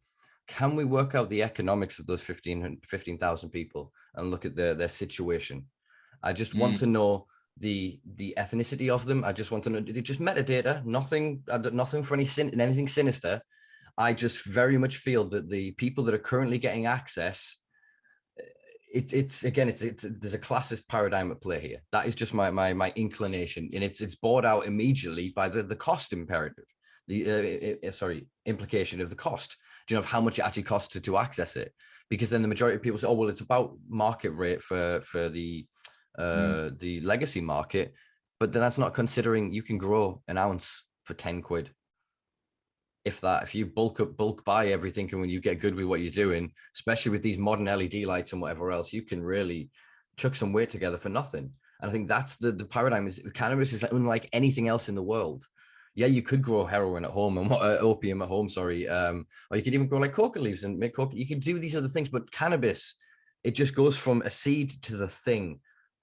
Can we work out the economics of those 15,000 people and look at their situation? I just want to know the ethnicity of them. I just want to know, just metadata, nothing for anything sinister. I just very much feel that the people that are currently getting access, there's a classist paradigm at play here. That is just my inclination, and it's brought out immediately by the cost imperative, implication of the cost. Do you know of how much it actually costs to access it? Because then the majority of people say, oh, well, it's about market rate for the legacy market, but then that's not considering you can grow an ounce for 10 quid. If you bulk buy everything, and when you get good with what you're doing, especially with these modern LED lights and whatever else, you can really chuck some weight together for nothing. And I think that's the paradigm. Is cannabis is unlike anything else in the world. Yeah, you could grow heroin at home and opium at home, or you could even grow like coca leaves and make coca. You can do these other things, but cannabis, it just goes from a seed to the thing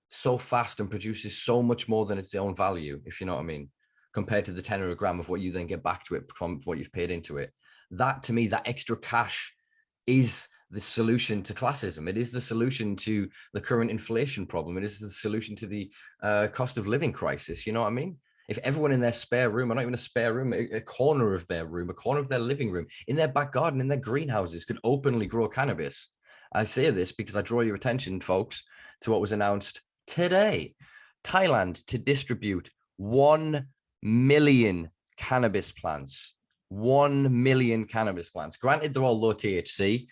so fast and produces so much more than its own value, if you know what I mean, compared to the 10 or a gram of what you then get back to it from what you've paid into it. That, to me, that extra cash is the solution to classism. It is the solution to the current inflation problem. It is the solution to the cost of living crisis. You know what I mean? If everyone in their spare room, or not even a spare room, a corner of their room, a corner of their living room, in their back garden, in their greenhouses, could openly grow cannabis. I say this because I draw your attention, folks, to what was announced today. Thailand to distribute 1 million cannabis plants. 1 million cannabis plants. Granted, they're all low THC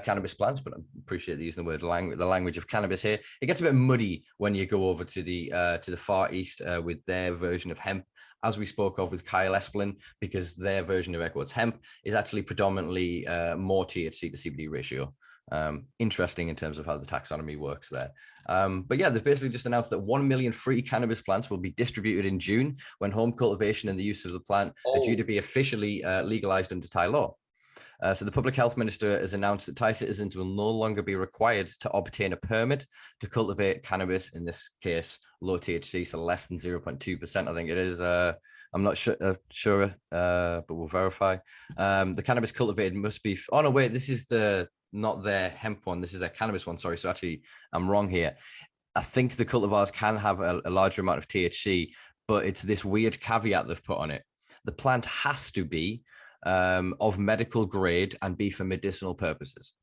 cannabis plants, but I appreciate using the language of cannabis here. It gets a bit muddy when you go over to the Far East with their version of hemp, as we spoke of with Kyle Esplin, because their version of Equots hemp is actually predominantly more THC to CBD ratio. Interesting in terms of how the taxonomy works there. But yeah, they've basically just announced that 1 million free cannabis plants will be distributed in June when home cultivation and the use of the plant are due to be officially legalized under Thai law. So the public health minister has announced that Thai citizens will no longer be required to obtain a permit to cultivate cannabis, in this case, low THC, so less than 0.2%. I think it is I'm not sure, but we'll verify. The cannabis cultivated must be. Oh no, wait, this is not their hemp one. This is their cannabis one. Sorry, so actually, I'm wrong here. I think the cultivars can have a larger amount of THC, but it's this weird caveat they've put on it. The plant has to be of medical grade and be for medicinal purposes.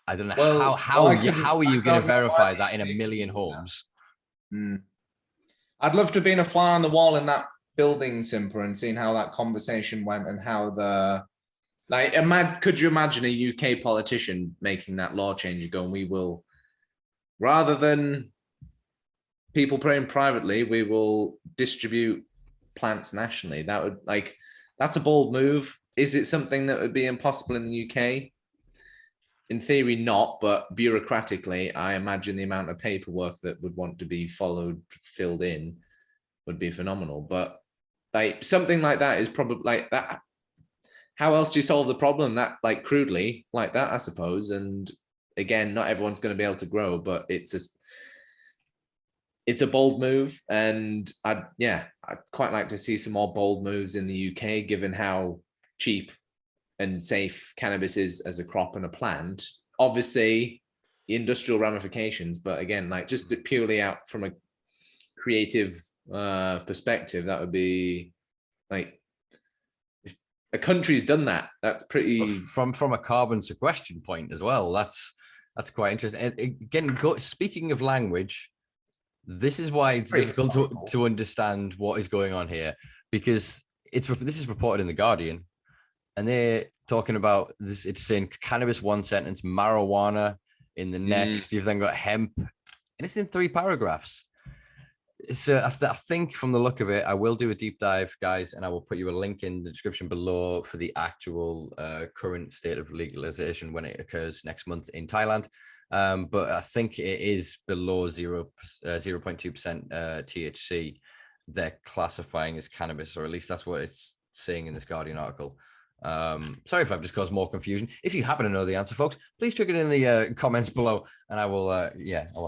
I don't know how are you going to verify that in a million homes? I'd love to have been a fly on the wall in that building, Simpa, and seen how that conversation went and how could you imagine a UK politician making that law change and going, we will, rather than people praying privately, we will distribute plants nationally. That's a bold move. Is it something that would be impossible in the UK? In theory, not, but bureaucratically, I imagine the amount of paperwork that would want to be filled in would be phenomenal. But something like that is probably like that. How else do you solve the problem? That crudely like that, I suppose. And again, not everyone's going to be able to grow, but it's a bold move. And I'd quite like to see some more bold moves in the UK, given how cheap and safe cannabis is as a crop and a plant. Obviously, industrial ramifications, but again, just purely out from a creative perspective, that would be if a country's done that, that's pretty. From a carbon sequestration point as well, that's quite interesting. And again, speaking of language, this is why it's difficult to understand what is going on here, because this is reported in The Guardian. And they're talking about this. It's saying cannabis one sentence, marijuana in the next. You've then got hemp, and it's in 3 paragraphs. So I think from the look of it, I will do a deep dive, guys, and I will put you a link in the description below for the actual current state of legalization when it occurs next month in Thailand. But I think it is below 0.2% THC. They're classifying as cannabis, or at least that's what it's saying in this Guardian article. Sorry if I've just caused more confusion. If you happen to know the answer, folks, please chuck it in the comments below, and I will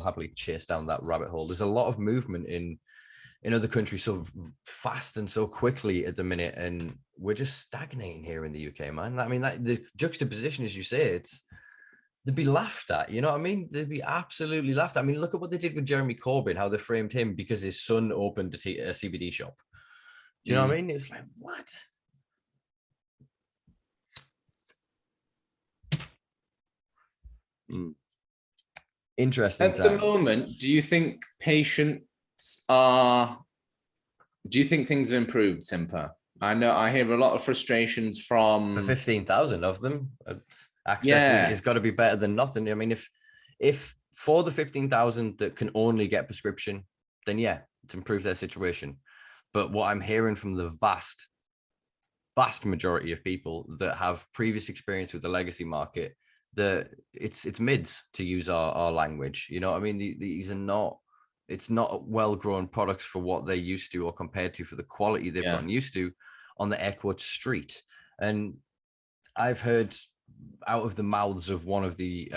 happily chase down that rabbit hole. There's a lot of movement in other countries so fast and so quickly at the minute, and we're just stagnating here in the UK, man. I mean, the juxtaposition, as you say, they'd be laughed at, you know what I mean? They'd be absolutely laughed at. I mean, look at what they did with Jeremy Corbyn, how they framed him because his son opened a CBD shop. Do you know what I mean? It's like, what? Interesting. At the moment, do you think things have improved, Simpa? I hear a lot of frustrations from for 15,000 of them. Access has got to be better than nothing. I mean, if for the 15,000 that can only get prescription, then it's improved their situation. But what I'm hearing from the vast majority of people that have previous experience with the legacy market, it's mids, to use our language. You know what I mean? These are not. It's not well-grown products for what they're used to or compared to for the quality they've gotten used to on the air quotes street. And I've heard out of the mouths of one of the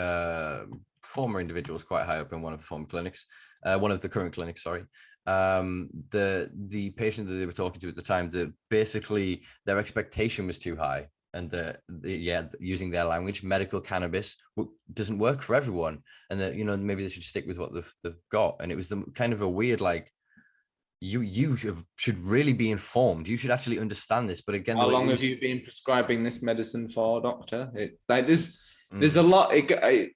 former individuals quite high up in one of the former clinics, one of the current clinics, sorry, the patient that they were talking to at the time, that basically their expectation was too high. And using their language, medical cannabis doesn't work for everyone, and that maybe they should stick with what they've got. And it was the kind of a weird, like, you should really be informed. You should actually understand this. But again, how long have you been prescribing this medicine for, doctor? There's a lot.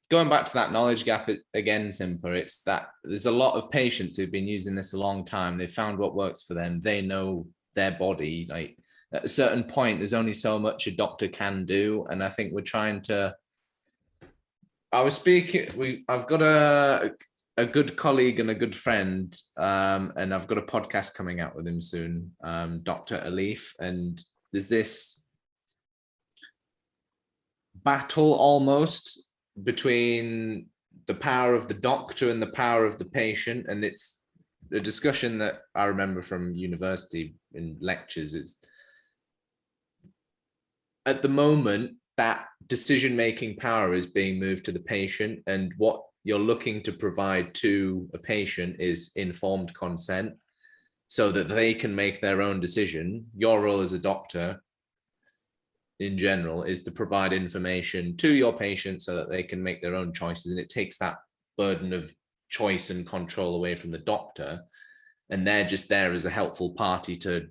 Going back to that knowledge gap again, Simpa. It's that there's a lot of patients who've been using this a long time. They found what works for them. They know their body, like. At a certain point, there's only so much a doctor can do, and I think we're trying to. I've got a good colleague and a good friend, and I've got a podcast coming out with him soon, Dr. Alif, and there's this battle almost between the power of the doctor and the power of the patient, and it's a discussion that I remember from university in lectures. It's at the moment that decision-making power is being moved to the patient, and what you're looking to provide to a patient is informed consent. so that they can make their own decision. Your role as a doctor in general is to provide information to your patients so that they can make their own choices. And it takes that burden of choice and control away from the doctor. And they're just there as a helpful party to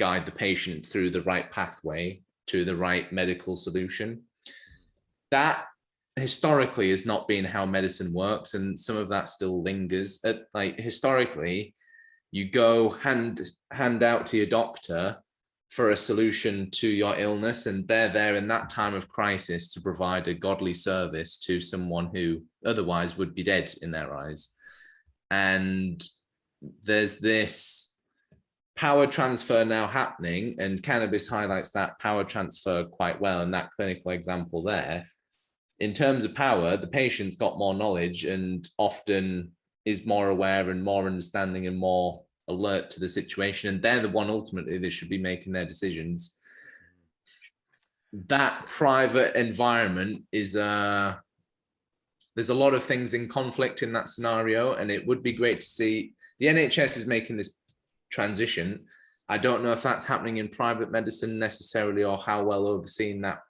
guide the patient through the right pathway to the right medical solution. That historically has not been how medicine works, and some of that still lingers. Like historically, you go hand out to your doctor for a solution to your illness, and they're there in that time of crisis to provide a godly service to someone who otherwise would be dead in their eyes. And there's this power transfer now happening, and cannabis highlights that power transfer quite well in that clinical example there. In terms of power, the patient's got more knowledge and often is more aware and more understanding and more alert to the situation, and they're the one ultimately that should be making their decisions. That private environment is there's a lot of things in conflict in that scenario, and it would be great to see the NHS is making this transition. I don't know if that's happening in private medicine necessarily, or how well overseen that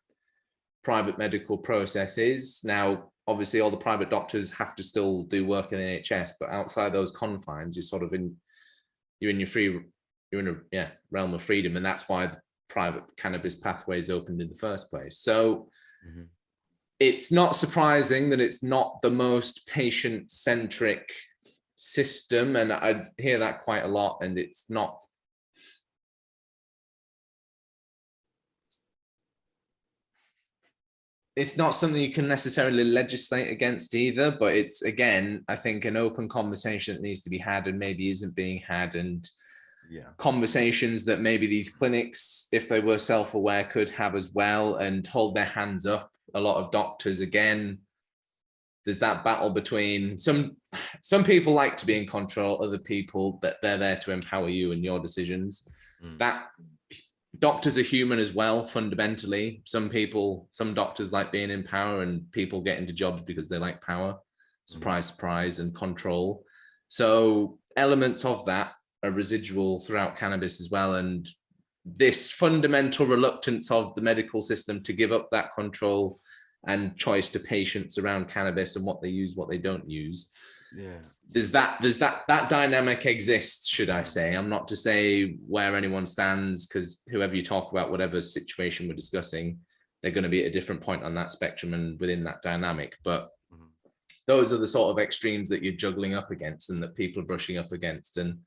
private medical process is. Now, obviously, all the private doctors have to still do work in the NHS, but outside those confines, you're sort of you're in a realm of freedom, and that's why the private cannabis pathways opened in the first place. So it's not surprising that it's not the most patient-centric system, and I hear that quite a lot, and it's not something you can necessarily legislate against either, but it's, again, I think an open conversation that needs to be had and maybe isn't being had, and conversations that maybe these clinics, if they were self-aware, could have as well, and hold their hands up. A lot of doctors, again, there's that battle between some people like to be in control, other people that they're there to empower you and your decisions. That doctors are human as well, fundamentally. Some doctors like being in power, and people get into jobs because they like power, surprise, surprise, and control. So elements of that are residual throughout cannabis as well. And this fundamental reluctance of the medical system to give up that control and choice to patients around cannabis and what they use, what they don't use. There's that dynamic exists, should I say. I'm not to say where anyone stands, because whoever you talk about, whatever situation we're discussing, they're going to be at a different point on that spectrum and within that dynamic. But those are the sort of extremes that you're juggling up against and that people are brushing up against. And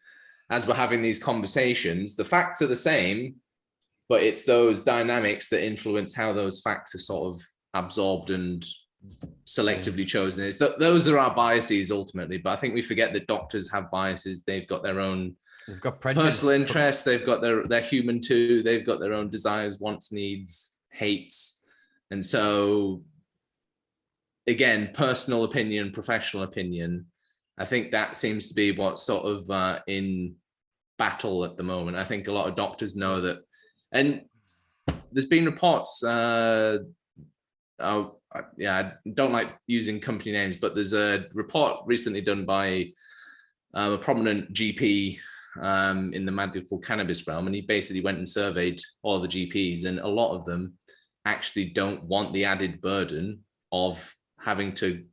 as we're having these conversations, the facts are the same, but it's those dynamics that influence how those facts are sort of absorbed and selectively chosen. Those are our biases ultimately, but I think we forget that doctors have biases. They've got their own, they've got personal interests, they've got they're human too, they've got their own desires, wants, needs, hates. And so again, personal opinion, professional opinion, I think that seems to be what's sort of in battle at the moment. I think a lot of doctors know that, and there's been reports, I don't like using company names, but there's a report recently done by a prominent GP in the medical cannabis realm, and he basically went and surveyed all the GPs, and a lot of them actually don't want the added burden of having to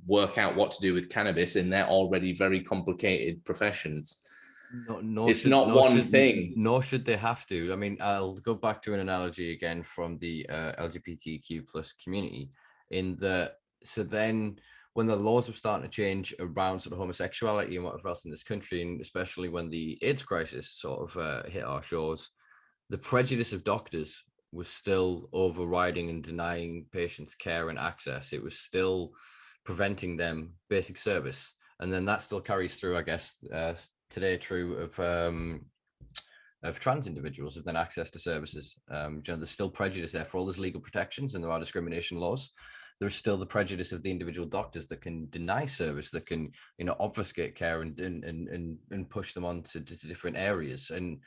work out what to do with cannabis in their already very complicated professions. It's not one thing. Nor should they have to. I mean, I'll go back to an analogy again from the LGBTQ plus community, in the, so then when the laws were starting to change around sort of homosexuality and whatever else in this country, and especially when the AIDS crisis sort of hit our shores, the prejudice of doctors was still overriding and denying patients care and access. It was still preventing them basic service. And then that still carries through, I guess, today, true of trans individuals, of then access to services. There's still prejudice there. For all those legal protections and there are discrimination laws, there's still the prejudice of the individual doctors that can deny service, that can, obfuscate care and push them on to different areas. And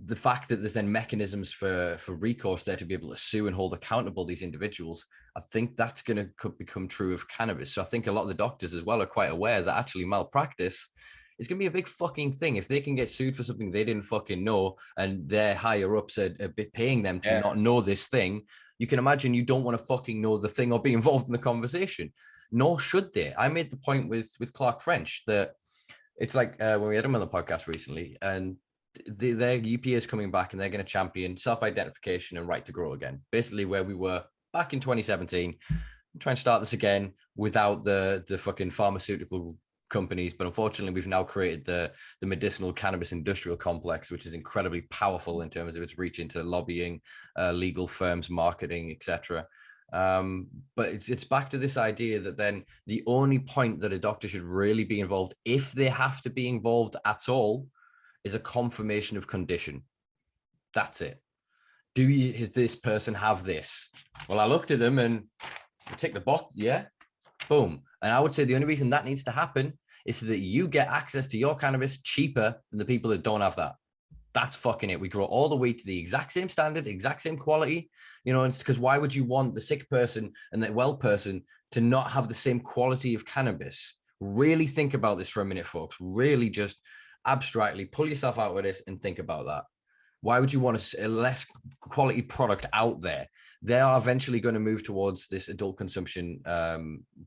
the fact that there's then mechanisms for recourse there to be able to sue and hold accountable these individuals, I think that's could become true of cannabis. So I think a lot of the doctors as well are quite aware that actually malpractice It's going to be a big fucking thing. If they can get sued for something they didn't fucking know and their higher ups are paying them to not know this thing, you can imagine you don't want to fucking know the thing or be involved in the conversation. Nor should they. I made the point with Clark French that it's like when we had him on the podcast recently, and their UPA is coming back and they're going to champion self-identification and right to grow again. Basically where we were back in 2017, try and start this again without the fucking pharmaceutical companies. But unfortunately, we've now created the medicinal cannabis industrial complex, which is incredibly powerful in terms of its reach into lobbying, legal firms, marketing, etc. But it's back to this idea that then the only point that a doctor should really be involved, if they have to be involved at all, is a confirmation of condition. That's it. Does this person have this? Well, I looked at them and tick the box, yeah, boom. And I would say the only reason that needs to happen is so that you get access to your cannabis cheaper than the people that don't have that. That's fucking it. We grow all the way to the exact same standard, exact same quality, you know, because why would you want the sick person and the well person to not have the same quality of cannabis? Really think about this for a minute, folks. Really just abstractly pull yourself out of this and think about that. Why would you want a less quality product out there? They are eventually going to move towards this adult consumption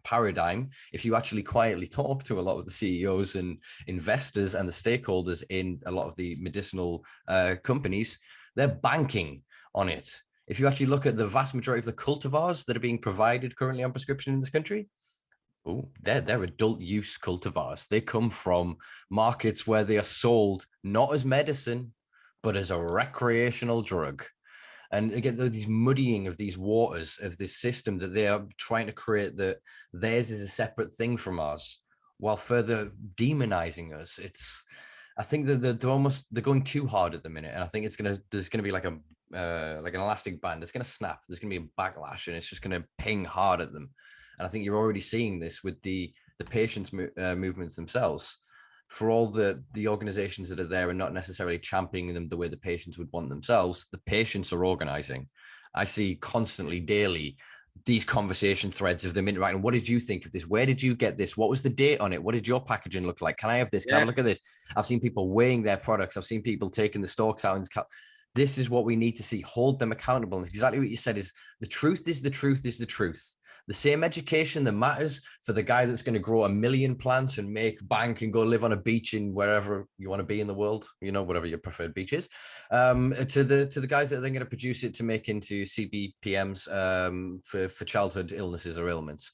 paradigm. If you actually quietly talk to a lot of the CEOs and investors and the stakeholders in a lot of the medicinal companies, they're banking on it. If you actually look at the vast majority of the cultivars that are being provided currently on prescription in this country, they're adult use cultivars. They come from markets where they are sold not as medicine, but as a recreational drug. And again, these muddying of these waters of this system that they are trying to create, that theirs is a separate thing from ours, while further demonizing us. I think that they're going too hard at the minute, and I think there's gonna be like an elastic band. It's gonna snap. There's gonna be a backlash, and it's just gonna ping hard at them. And I think you're already seeing this with the patients movements themselves. For all the organizations that are there and not necessarily championing them the way the patients would want themselves, the patients are organizing. I see constantly, daily, these conversation threads of them interacting. What did you think of this? Where did you get this? What was the date on it? What did your packaging look like? Can I have this? Can I look at this? I've seen people weighing their products. I've seen people taking the stalks out. This is what we need to see. Hold them accountable. And exactly what you said is the truth is the truth is the truth. The same education that matters for the guy that's going to grow 1 million plants and make bank and go live on a beach in wherever you want to be in the world, you know, whatever your preferred beach is, to the guys that are then going to produce it to make into CBPMs for childhood illnesses or ailments.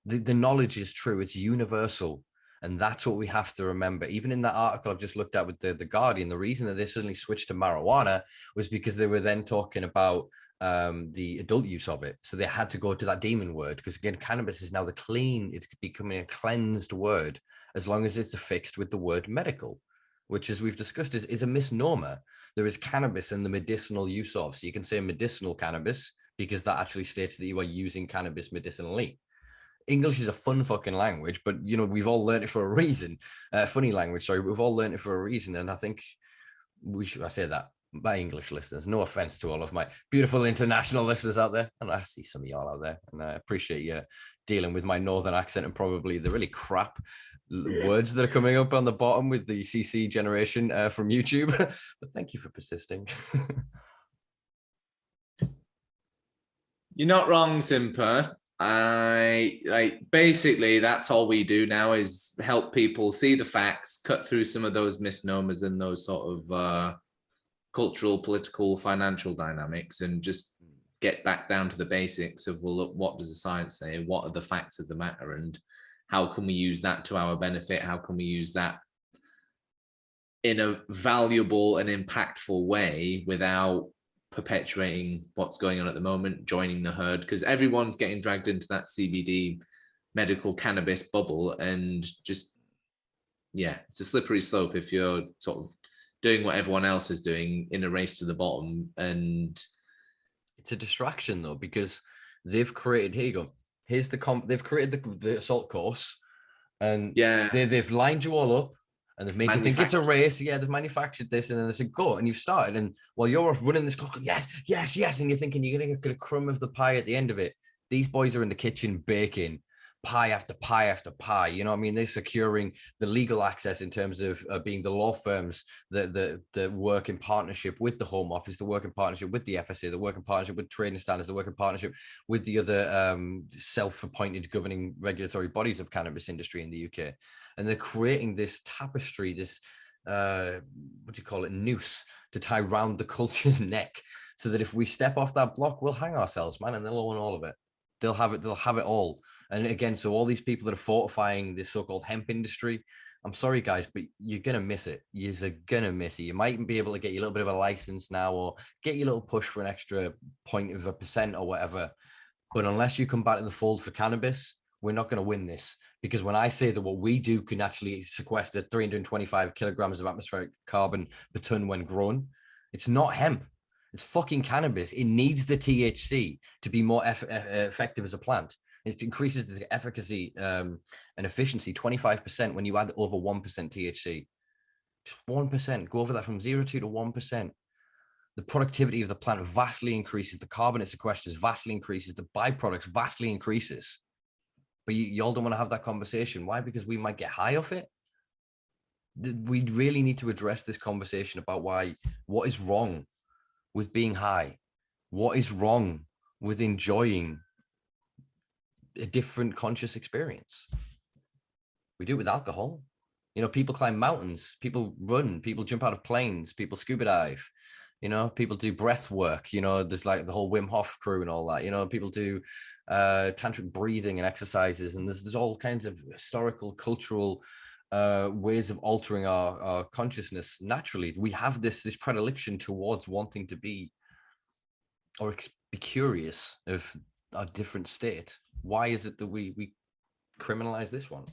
The knowledge is true. It's universal. And that's what we have to remember. Even in that article I've just looked at with the Guardian, the reason that they suddenly switched to marijuana was because they were then talking about the adult use of it. So they had to go to that demon word, because again, cannabis is now it's becoming a cleansed word, as long as it's affixed with the word medical, which, as we've discussed, is a misnomer. There is cannabis and the medicinal use of. So you can say medicinal cannabis because that actually states that you are using cannabis medicinally. English is a fun fucking language, but you know, we've all learned it for a reason. Funny language, sorry, we've all learned it for a reason. And I think I say that, my English listeners, no offense to all of my beautiful international listeners out there. And I see some of y'all out there, and I appreciate you dealing with my northern accent and probably the really crap words that are coming up on the bottom with the CC generation from YouTube. But thank you for persisting. You're not wrong, Simpa. Basically that's all we do now is help people see the facts, cut through some of those misnomers and those sort of cultural, political, financial dynamics, and just get back down to the basics of, well, look, what does the science say? What are the facts of the matter? And how can we use that to our benefit? How can we use that in a valuable and impactful way without perpetuating what's going on at the moment, joining the herd? Because everyone's getting dragged into that CBD medical cannabis bubble, and just, yeah, it's a slippery slope if you're sort of doing what everyone else is doing in a race to the bottom. And it's a distraction though, because they've created, here you go, here's they've created the assault course, and they've lined you all up and they've made you think it's a race. Yeah, they've manufactured this, and then they said go, and you've started, and while you're off running this clock, yes, and you're thinking you're gonna get a crumb of the pie at the end of it. These boys are in the kitchen baking, pie after pie after pie. You know what I mean? They're securing the legal access in terms of being the law firms that work in partnership with the Home Office, the work in partnership with the FSA, the work in partnership with trading standards, the work in partnership with the other self-appointed governing regulatory bodies of cannabis industry in the UK. And they're creating this tapestry, this noose to tie around the culture's neck, so that if we step off that block, we'll hang ourselves, man, and they'll own all of it. They'll have it all. And again, so all these people that are fortifying this so-called hemp industry, I'm sorry, guys, but you're going to miss it. You're going to miss it. You might be able to get you a little bit of a license now, or get you a little push for an extra 0.1% or whatever. But unless you come back to the fold for cannabis, we're not going to win this. Because when I say that what we do can actually sequester 325 kilograms of atmospheric carbon per ton when grown, it's not hemp. It's fucking cannabis. It needs the THC to be more effective as a plant. It increases the efficacy and efficiency 25% when you add over 1% THC. Just 1%. Go over that from 0 to 1%. The productivity of the plant vastly increases. The carbon it sequesters vastly increases. The byproducts vastly increases. But you all don't want to have that conversation. Why? Because we might get high off it. We really need to address this conversation about what is wrong with being high? What is wrong with enjoying a different conscious experience? We do it with alcohol. You know, people climb mountains, people run, people jump out of planes, people scuba dive, you know, people do breath work. You know, there's like the whole Wim Hof crew and all that. You know, people do tantric breathing and exercises, and there's all kinds of historical, cultural ways of altering our consciousness naturally. We have this predilection towards wanting to be or be curious of a different state. Why is it that we criminalize this one?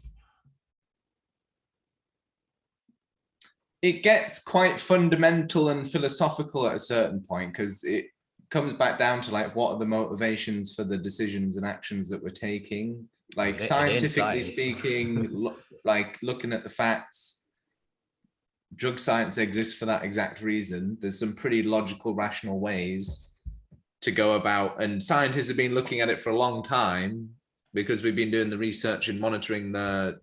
It gets quite fundamental and philosophical at a certain point, because it comes back down to like, what are the motivations for the decisions and actions that we're taking? Like, scientifically speaking, like looking at the facts, drug science exists for that exact reason. There's some pretty logical, rational ways to go about, and scientists have been looking at it for a long time, because we've been doing the research and monitoring the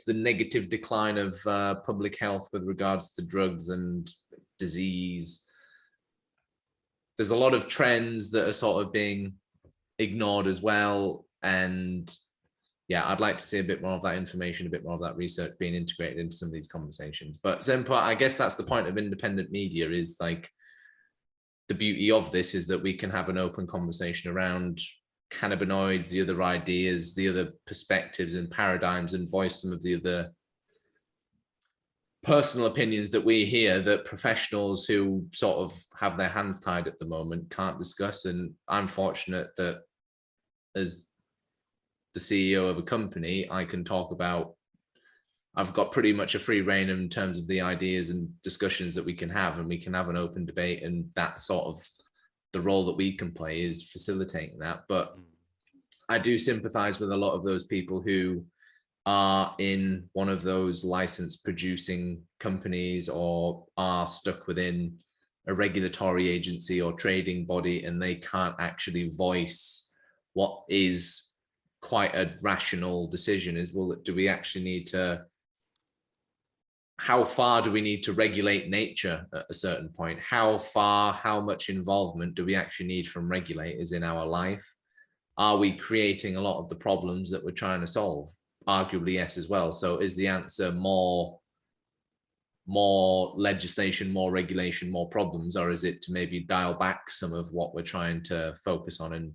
negative decline of public health with regards to drugs and disease. There's a lot of trends that are sort of being ignored as well. And yeah, I'd like to see a bit more of that information, a bit more of that research being integrated into some of these conversations. But Simpa, I guess that's the point of independent media, is like, the beauty of this is that we can have an open conversation around cannabinoids, the other ideas, the other perspectives and paradigms, and voice some of the other personal opinions that we hear that professionals who sort of have their hands tied at the moment can't discuss. And I'm fortunate that as the CEO of a company, I can talk about, I've got pretty much a free rein in terms of the ideas and discussions that we can have, and we can have an open debate, and that sort of the role that we can play is facilitating that. But I do sympathize with a lot of those people who are in one of those license producing companies, or are stuck within a regulatory agency or trading body, and they can't actually voice what is quite a rational decision. Is, well, do we actually need to, how far do we need to regulate nature at a certain point? How far, how much involvement do we actually need from regulators in our life? Are we creating a lot of the problems that we're trying to solve? Arguably, yes, as well. So is the answer more legislation, more regulation, more problems, or is it to maybe dial back some of what we're trying to focus on and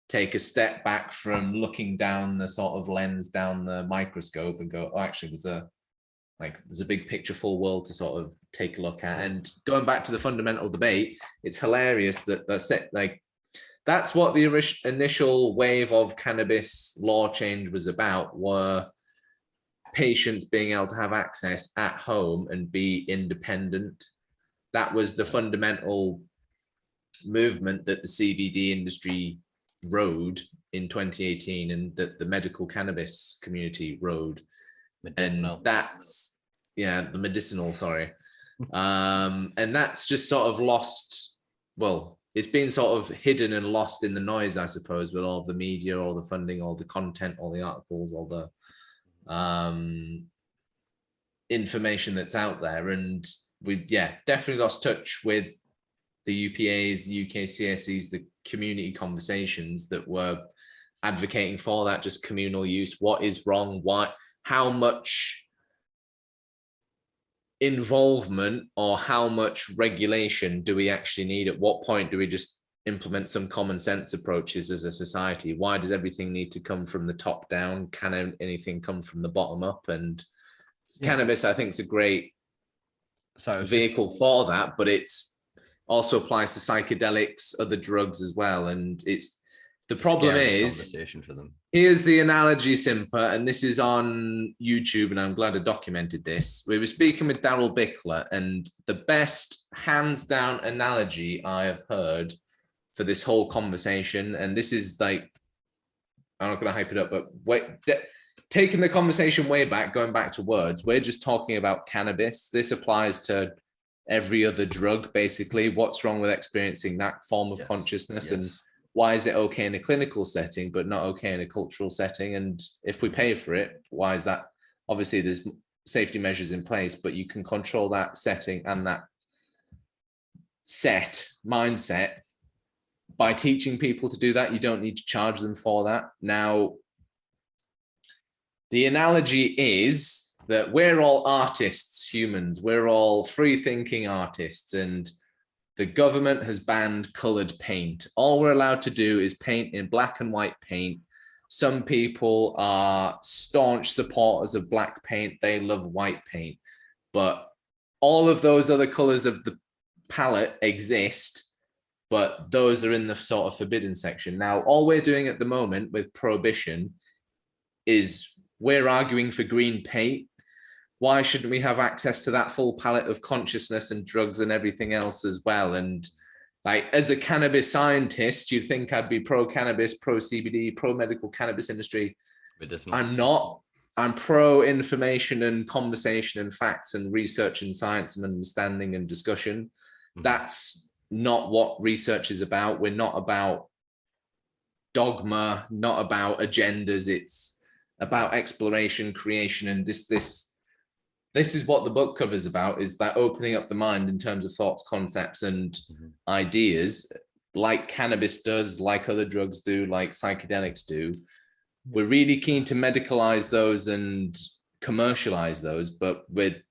take a step back from looking down the sort of lens, down the microscope, and go, oh, actually, there's a big picture, full world to sort of take a look at. And going back to the fundamental debate, it's hilarious that that's what the initial wave of cannabis law change was about, were patients being able to have access at home and be independent. That was the fundamental movement that the CBD industry rode in 2018, and that the medical cannabis community rode. Medicinal. And that's, yeah, the medicinal, sorry. And that's just sort of lost, well, it's been sort of hidden and lost in the noise, I suppose, with all the media, all the funding, all the content, all the articles, all the information that's out there. And we, definitely lost touch with the UPAs, the UKCSCs, the community conversations that were advocating for that just communal use. What is wrong? Why? How much involvement or how much regulation do we actually need? At what point do we just implement some common sense approaches as a society? Why does everything need to come from the top down? Can anything come from the bottom up? And cannabis, I think, is a great vehicle for that, but it's also applies to psychedelics, other drugs as well. And it's the problem is, for them. Here's the analogy, Simpa, and this is on YouTube, and I'm glad I documented this. We were speaking with Daryl Bickler, and the best hands down analogy I have heard for this whole conversation, and this is like, I'm not going to hype it up, but taking the conversation way back, going back to words, we're just talking about cannabis. This applies to every other drug, basically. What's wrong with experiencing that form of consciousness, and why is it okay in a clinical setting but not okay in a cultural setting? And if we pay for it, why is that? Obviously there's safety measures in place, but you can control that setting and that mindset by teaching people to do that. You don't need to charge them for that. Now, the analogy is that we're all artists, humans. We're all free-thinking artists, and the government has banned colored paint. All we're allowed to do is paint in black and white paint. Some people are staunch supporters of black paint. They love white paint. But all of those other colors of the palette exist, but those are in the sort of forbidden section. Now, all we're doing at the moment with prohibition is we're arguing for green paint. Why shouldn't we have access to that full palette of consciousness and drugs and everything else as well? And like, as a cannabis scientist, you'd think I'd be pro-cannabis, pro-CBD, pro-medical cannabis industry. Medicinal. I'm not. I'm pro-information and conversation and facts and research and science and understanding and discussion. Mm-hmm. That's not what research is about. We're not about dogma, not about agendas. It's about exploration, creation, and this is what the book cover is about, is that opening up the mind in terms of thoughts, concepts, and ideas, like cannabis does, like other drugs do, like psychedelics do. We're really keen to medicalize those and commercialize those, but we're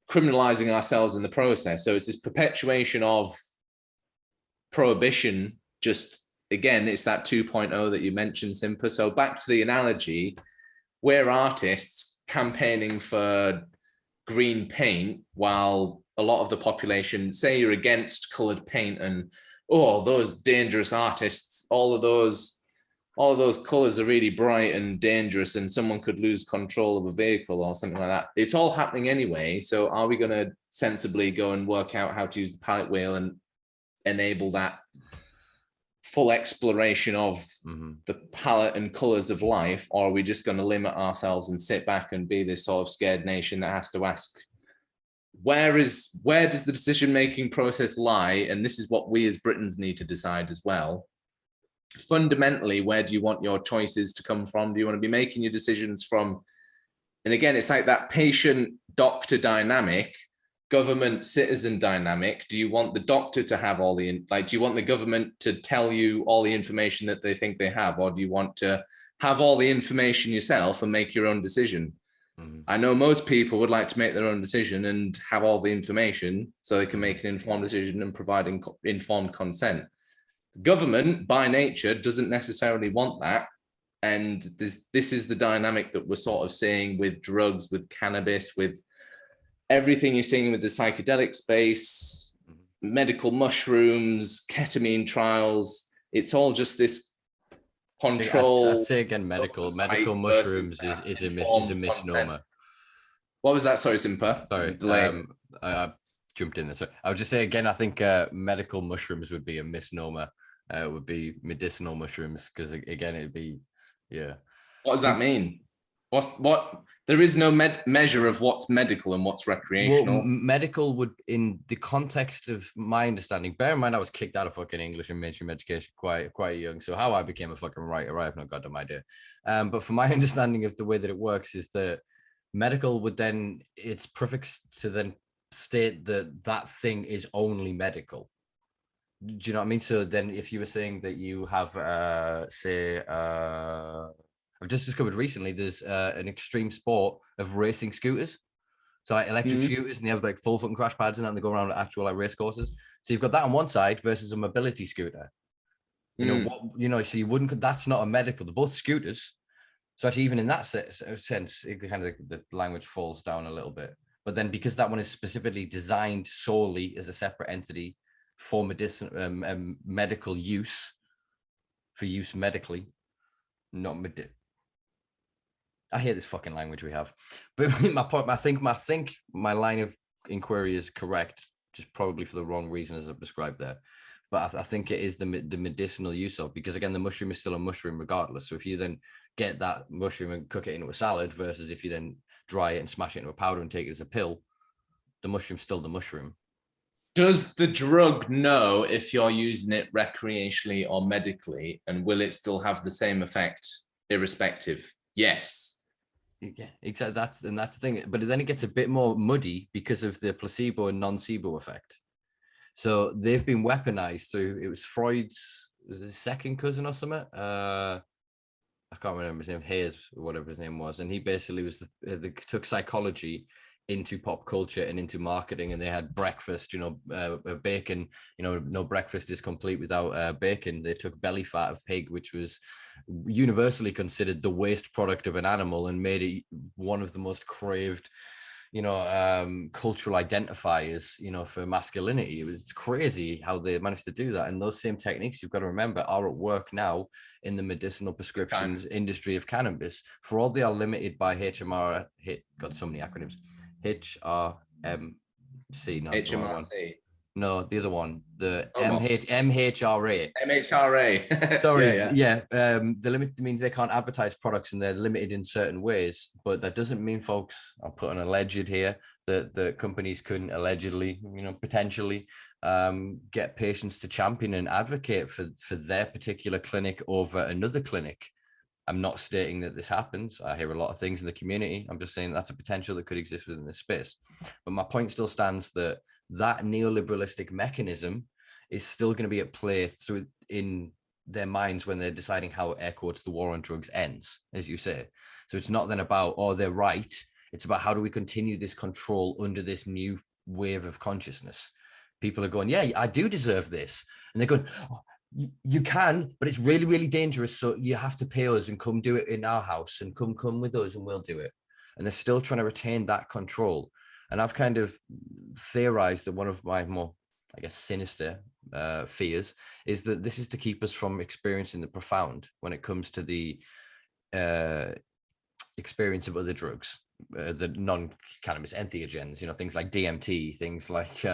criminalizing ourselves in the process. So it's this perpetuation of prohibition. Just, again, it's that 2.0 that you mentioned, Simpa. So back to the analogy, we're artists campaigning for green paint, while a lot of the population, say you're against colored paint and, oh, those dangerous artists, all of those colors are really bright and dangerous and someone could lose control of a vehicle or something like that. It's all happening anyway. So are we going to sensibly go and work out how to use the palette wheel and enable that full exploration of the palette and colors of life? Or are we just going to limit ourselves and sit back and be this sort of scared nation that has to ask, where does the decision-making process lie? And this is what we as Britons need to decide as well. Fundamentally, where do you want your choices to come from? Do you want to be making your decisions from, and again, it's like that patient-doctor dynamic, government-citizen dynamic. Do you want the doctor to have all the, do you want the government to tell you all the information that they think they have, or do you want to have all the information yourself and make your own decision? I know most people would like to make their own decision and have all the information so they can make an informed decision and provide informed consent. Government, by nature, doesn't necessarily want that. And this is the dynamic that we're sort of seeing with drugs, with cannabis, with everything you're seeing with the psychedelic space, medical mushrooms, ketamine trials. It's all just this control. I'd say again, medical mushrooms is a misnomer. Consent. What was that? Sorry, Simpa. Sorry, I jumped in there. So I would just say again, I think medical mushrooms would be a misnomer. It would be medicinal mushrooms, because again, it'd be, yeah. What does that mean? There is no measure of what's medical and what's recreational. Well, medical would, in the context of my understanding, bear in mind I was kicked out of fucking English and mainstream education quite young. So how I became a fucking writer, I have no goddamn idea. But from my understanding of the way that it works is that medical would then, it's prefix to then state that that thing is only medical. Do you know what I mean? So then if you were saying that you have, I've just discovered recently there's an extreme sport of racing scooters. So like electric scooters, and they have like full foot and crash pads and that, and they go around actual like race courses. So you've got that on one side versus a mobility scooter. So you wouldn't, that's not a medical, they're both scooters. So actually, even in that sense, it kind of, the language falls down a little bit. But then because that one is specifically designed solely as a separate entity for medical use, for use medically, not I hate this fucking language we have. But my point, I think my line of inquiry is correct, just probably for the wrong reason as I've described there. But I think it is the medicinal use of, because again, the mushroom is still a mushroom regardless. So if you then get that mushroom and cook it into a salad versus if you then dry it and smash it into a powder and take it as a pill, the mushroom's still the mushroom. Does the drug know if you're using it recreationally or medically, and will it still have the same effect irrespective? Yes. Yeah, exactly. That's the thing. But then it gets a bit more muddy because of the placebo and non-placebo effect. So they've been weaponized through, it was Freud's, was his second cousin or something? I can't remember his name, Hayes, or whatever his name was. And he basically was they took psychology into pop culture and into marketing, and they had breakfast, bacon, no breakfast is complete without bacon. They took belly fat of pig, which was universally considered the waste product of an animal, and made it one of the most craved cultural identifiers, for masculinity. It's crazy how they managed to do that. And those same techniques, you've got to remember, are at work now in the medicinal prescriptions industry of cannabis. For all they are limited by HMR, got so many acronyms, HRMC, not HMRC. No, the other one, the MHRA. MHRA. Sorry, yeah. The limit means they can't advertise products and they're limited in certain ways, but that doesn't mean, folks, I'll put an alleged here, that the companies couldn't allegedly, potentially get patients to champion and advocate for their particular clinic over another clinic. I'm not stating that this happens. I hear a lot of things in the community. I'm just saying that's a potential that could exist within this space. But my point still stands that neoliberalistic mechanism is still going to be at play through in their minds when they're deciding how, air quotes, the war on drugs ends, as you say. So it's not then about, they're right. It's about, how do we continue this control under this new wave of consciousness? People are going, yeah, I do deserve this. And they're going, you can, but it's really, really dangerous. So you have to pay us and come do it in our house and come with us and we'll do it. And they're still trying to retain that control. And I've kind of theorized that one of my more, sinister fears is that this is to keep us from experiencing the profound when it comes to the experience of other drugs, the non-cannabis entheogens, things like DMT, things like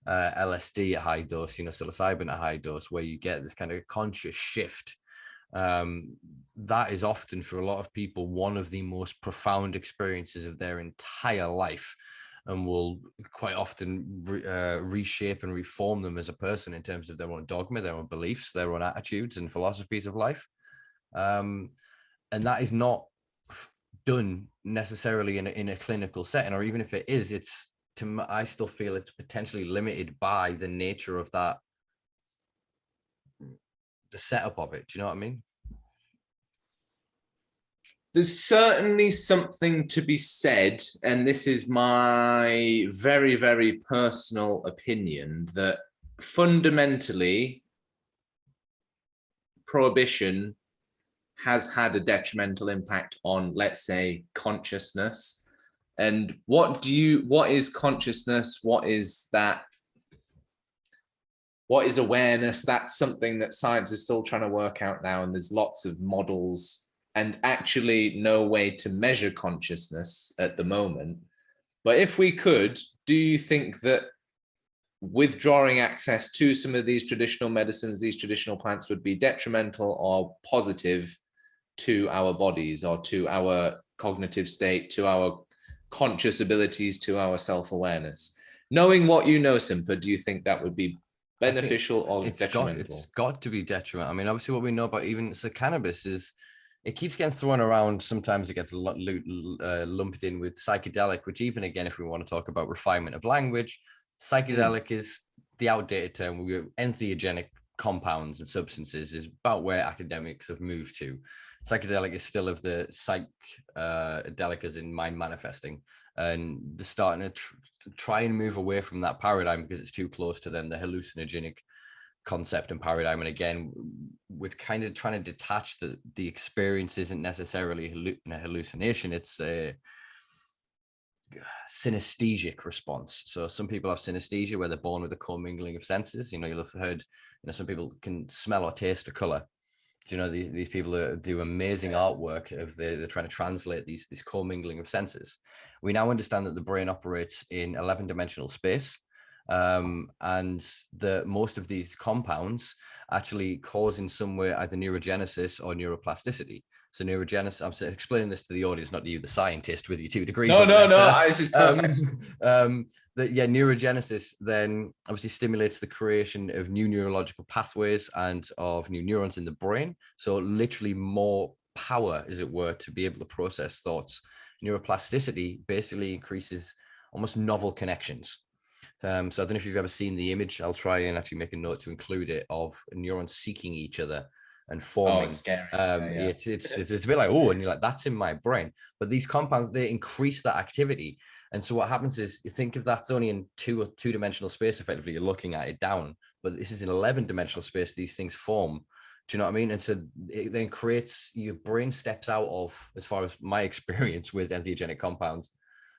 LSD at high dose, psilocybin at high dose, where you get this kind of conscious shift. That is often, for a lot of people, one of the most profound experiences of their entire life, and will quite often reshape and reform them as a person in terms of their own dogma, their own beliefs, their own attitudes and philosophies of life. And that is not done necessarily in a clinical setting, or even if it is, I still feel it's potentially limited by the nature of that, the setup of it. Do you know what I mean? There's certainly something to be said, and this is my very, very personal opinion, that fundamentally prohibition has had a detrimental impact on, let's say, consciousness. And what is consciousness? What is that? What is awareness? That's something that science is still trying to work out now. And there's lots of models and actually no way to measure consciousness at the moment. But if we could, do you think that withdrawing access to some of these traditional medicines, these traditional plants, would be detrimental or positive to our bodies or to our cognitive state, to our conscious abilities, to our self-awareness. Knowing what you know, Simpa, do you think that would be beneficial or detrimental? It's got to be detrimental. I mean, obviously, what we know about even cannabis is it keeps getting thrown around. Sometimes it gets lumped in with psychedelic, which even again, if we want to talk about refinement of language, psychedelic is the outdated term. Entheogenic compounds and substances is about where academics have moved to. Psychedelic is still of the psychedelic as in mind manifesting, and they're starting to try and move away from that paradigm because it's too close to then the hallucinogenic concept and paradigm. And again, we're kind of trying to detach the experience isn't necessarily a hallucination, it's a synesthesic response. So some people have synesthesia where they're born with a commingling of senses. You'll have heard, some people can smell or taste a color. These people do amazing artwork of they're trying to translate these commingling of senses. We now understand that the brain operates in 11-dimensional space, and most of these compounds actually cause in some way either neurogenesis or neuroplasticity. So neurogenesis, I'm explaining this to the audience, not to you, the scientist with your 2 degrees. No, this is perfect. Neurogenesis then obviously stimulates the creation of new neurological pathways and of new neurons in the brain. So literally more power, as it were, to be able to process thoughts. Neuroplasticity basically increases almost novel connections. So I don't know if you've ever seen the image. I'll try and actually make a note to include it, of neurons seeking each other and forming. Oh, it's scary. It's a bit like, oh, and you're like, that's in my brain. But these compounds, they increase that activity. And so what happens is, you think of that's only in two-dimensional space, effectively, you're looking at it down. But this is in 11-dimensional space, these things form. Do you know what I mean? And so it then creates, your brain steps out of, as far as my experience with entheogenic compounds,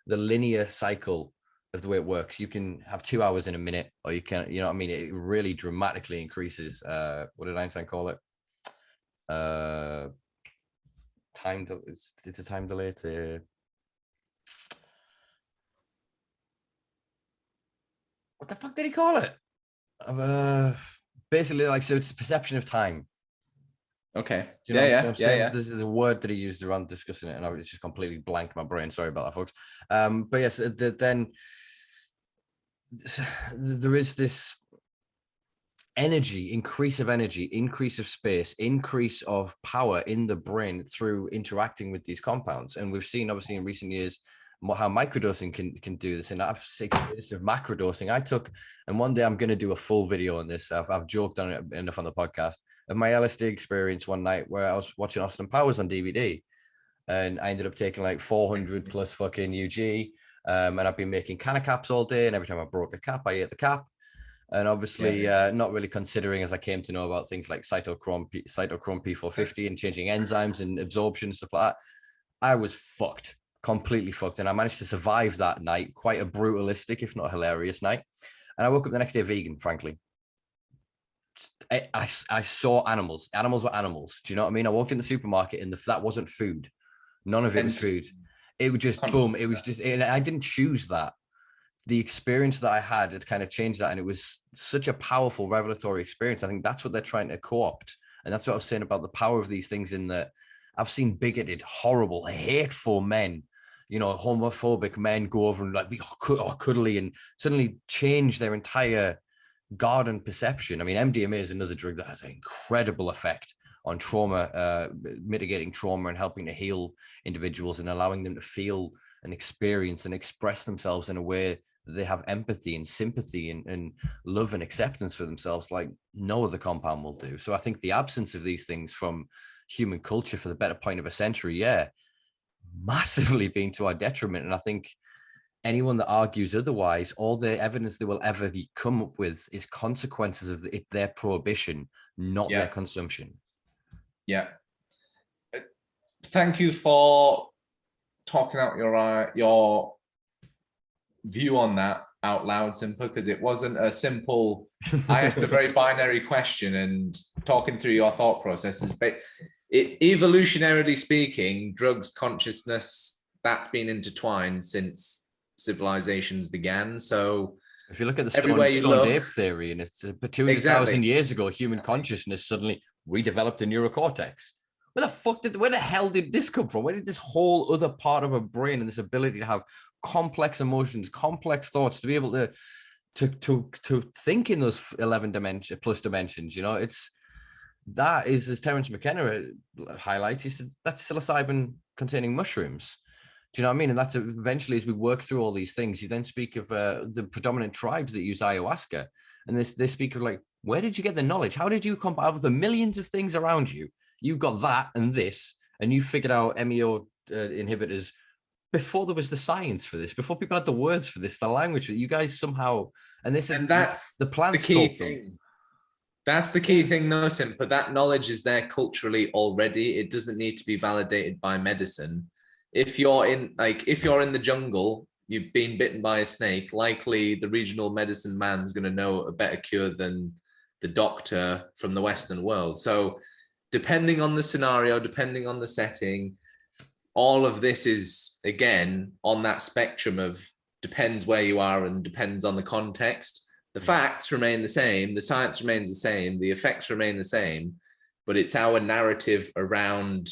the linear cycle of the way it works. You can have 2 hours in a minute, or you can, it really dramatically increases, what did Einstein call it? It's a time delay to what the fuck did he call it? Basically, like, so it's perception of time. Okay. There's a word that he used around discussing it, and it's just completely blanked my brain. Sorry about that, folks. But yes, then there is this increase of space, increase of power in the brain through interacting with these compounds. And we've seen, obviously, in recent years how microdosing can do this. And I've experienced of macrodosing. I took, and one day I'm going to do a full video on this. I've joked on it enough on the podcast, of my LSD experience one night where I was watching Austin Powers on DVD, and I ended up taking like 400 plus fucking UG. And I've been making canna caps all day, and every time I broke a cap, I ate the cap. And obviously, not really considering, as I came to know about things like cytochrome P450 and changing enzymes and absorption and stuff like that, I was completely fucked. And I managed to survive that night, quite a brutalistic, if not hilarious night. And I woke up the next day vegan, frankly. I saw animals. Animals were animals. Do you know what I mean? I walked in the supermarket, and that wasn't food. None of it was food. It was just boom. It was just, and I didn't choose that. The experience that I had kind of changed that. And it was such a powerful revelatory experience. I think that's what they're trying to co-opt. And that's what I was saying about the power of these things, in that I've seen bigoted, horrible, hateful men, homophobic men go over and like be cuddly and suddenly change their entire garden perception. I mean, MDMA is another drug that has an incredible effect on trauma, mitigating trauma and helping to heal individuals and allowing them to feel and experience and express themselves in a way that they have empathy and sympathy and love and acceptance for themselves like no other compound will do. So I think the absence of these things from human culture for the better part of a century, massively been to our detriment. And I think anyone that argues otherwise, all the evidence they will ever come up with is consequences of their prohibition, not their consumption. Yeah. Thank you for talking out your view on that out loud, Simpa, because it wasn't a simple, I asked a very binary question, and talking through your thought processes. But evolutionarily speaking, drugs, consciousness, that's been intertwined since civilizations began. So if you look at the stone ape theory, and it's 200,000 years ago, human consciousness suddenly, we developed a neurocortex. where the hell did this come from? Where did this whole other part of a brain and this ability to have complex emotions, complex thoughts, to be able to think in those 11 dimensions, that is, as Terence McKenna highlights, he said that's psilocybin containing mushrooms. Do you know what I mean? And that's eventually, as we work through all these things, you then speak of the predominant tribes that use ayahuasca, and they speak of like, where did you get the knowledge? How did you come out of the millions of things around you? You got that and this, and you figured out MEO inhibitors before there was the science for this, before people had the words for this, the language for it. You guys somehow, and that's the plants. The key thing. That's the key thing, though, Simpa. That knowledge is there culturally already. It doesn't need to be validated by medicine. If you're in the jungle, you've been bitten by a snake, likely the regional medicine man's going to know a better cure than the doctor from the Western world. So depending on the scenario, depending on the setting, all of this is, again, on that spectrum of depends where you are and depends on the context. The facts remain the same, the science remains the same, the effects remain the same, but it's our narrative around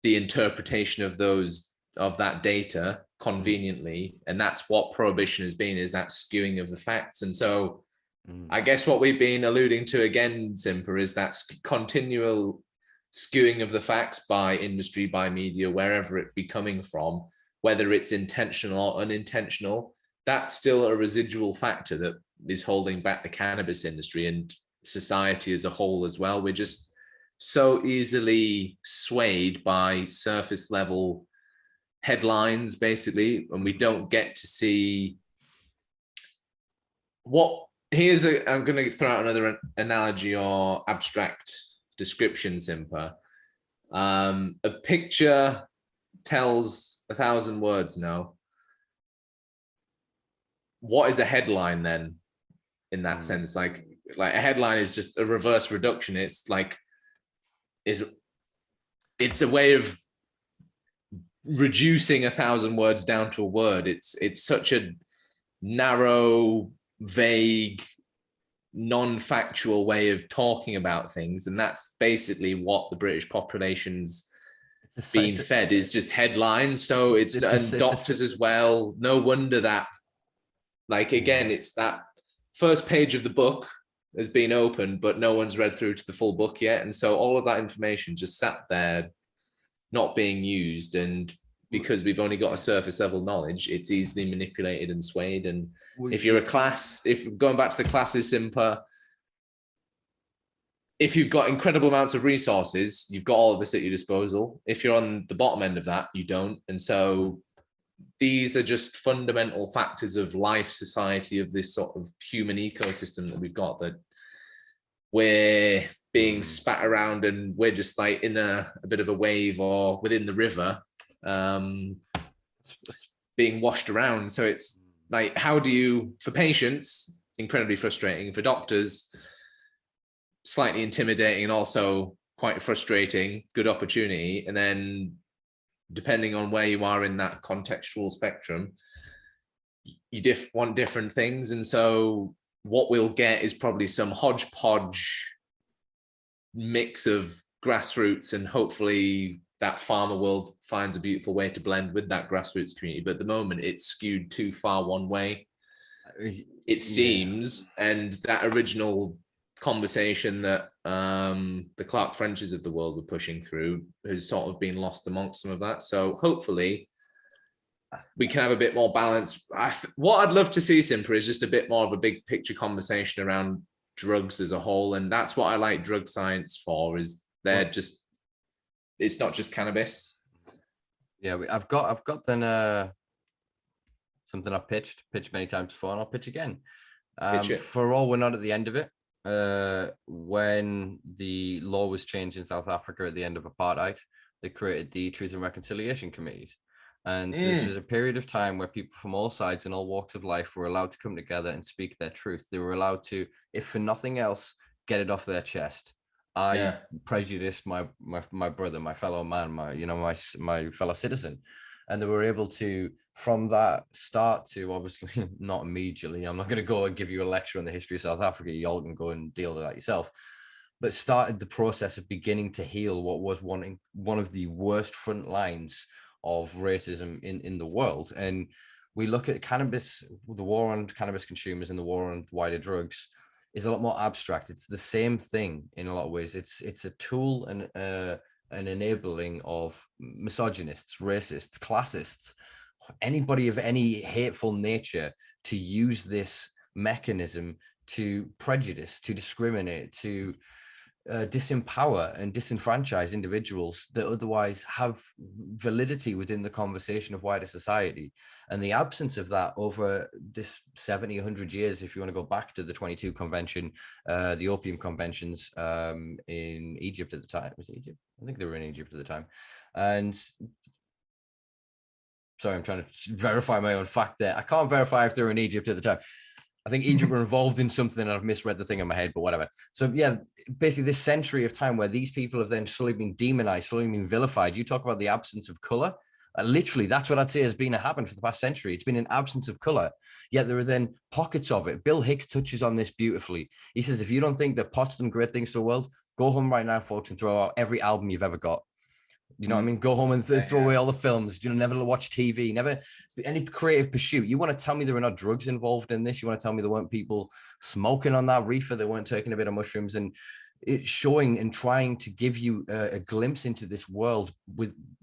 the interpretation of that data conveniently. And that's what prohibition has been, is that skewing of the facts. And so I guess what we've been alluding to again, Simpa, is that continual skewing of the facts by industry, by media, wherever it be coming from, whether it's intentional or unintentional. That's still a residual factor that is holding back the cannabis industry and society as a whole as well. We're just so easily swayed by surface level headlines, basically, and we don't get to see I'm going to throw out another analogy or abstract description, Simpa. A picture tells 1,000 words now. What is a headline then, in that sense? Like a headline is just a reverse reduction. It's a way of reducing 1,000 words down to a word. It's such a narrow, vague, non-factual way of talking about things, and that's basically what the British population's being fed, is just headlines. So it's doctors as well. No wonder that. Like, again, it's that first page of the book has been opened, but no one's read through to the full book yet. And so all of that information just sat there, not being used. And because we've only got a surface level knowledge, it's easily manipulated and swayed. And if you're going back to the classes, Simpa, if you've got incredible amounts of resources, you've got all of this at your disposal. If you're on the bottom end of that, you don't. And so these are just fundamental factors of life, society, of this sort of human ecosystem that we've got, that we're being spat around and we're just like in a bit of a wave or within the river, being washed around. So it's like, how do you, for patients, incredibly frustrating, for doctors, slightly intimidating and also quite frustrating, good opportunity. And then depending on where you are in that contextual spectrum, you want different things. And so what we'll get is probably some hodgepodge mix of grassroots, and hopefully that farmer world finds a beautiful way to blend with that grassroots community. But at the moment, it's skewed too far one way, it seems. And that original conversation that the Clark Frenches of the world were pushing through has sort of been lost amongst some of that. So hopefully we can have a bit more balance. What I'd love to see, Simpa, is just a bit more of a big picture conversation around drugs as a whole. And that's what I like drug science for, is it's not just cannabis. Yeah, I've got then something I've pitched many times before, and I'll pitch again. For all we're not at the end of it. When the law was changed in South Africa at the end of apartheid, they created the Truth and Reconciliation Committees. And so this was a period of time where people from all sides and all walks of life were allowed to come together and speak their truth. They were allowed to, if for nothing else, get it off their chest. I prejudiced my brother, my fellow man, my fellow citizen. And they were able to, from that, start to, obviously not immediately, I'm not going to go and give you a lecture on the history of South Africa. You all can go and deal with that yourself. but started the process of beginning to heal what was one of the worst front lines of racism in the world. And we look at cannabis, the war on cannabis consumers and the war on wider drugs is a lot more abstract. It's the same thing in a lot of ways. It's a tool and an enabling of misogynists, racists, classists, anybody of any hateful nature to use this mechanism to prejudice, to discriminate, to disempower and disenfranchise individuals that otherwise have validity within the conversation of wider society. And the absence of that over this 70, 100 years, if you want to go back to the 22 convention, the opium conventions in Egypt at the time. Was it Egypt? I think they were in Egypt at the time. And sorry, I'm trying to verify my own fact there. I can't verify if they were in Egypt at the time. I think Egypt were involved in something and I've misread the thing in my head, but whatever. So yeah, basically this century of time where these people have then slowly been demonized, slowly been vilified. You talk about the absence of color. Literally, that's what I'd say has been happened for the past century. It's been an absence of color, yet there are then pockets of it. Bill Hicks touches on this beautifully. He says, if you don't think that pot's done great things to the world, go home right now, folks, and throw out every album you've ever got. You know what I mean? Go home and throw away all the films. You know, never watch TV, never any creative pursuit. You want to tell me there were not drugs involved in this? You want to tell me there weren't people smoking on that reefer, they weren't taking a bit of mushrooms, and it's showing and trying to give you a glimpse into this world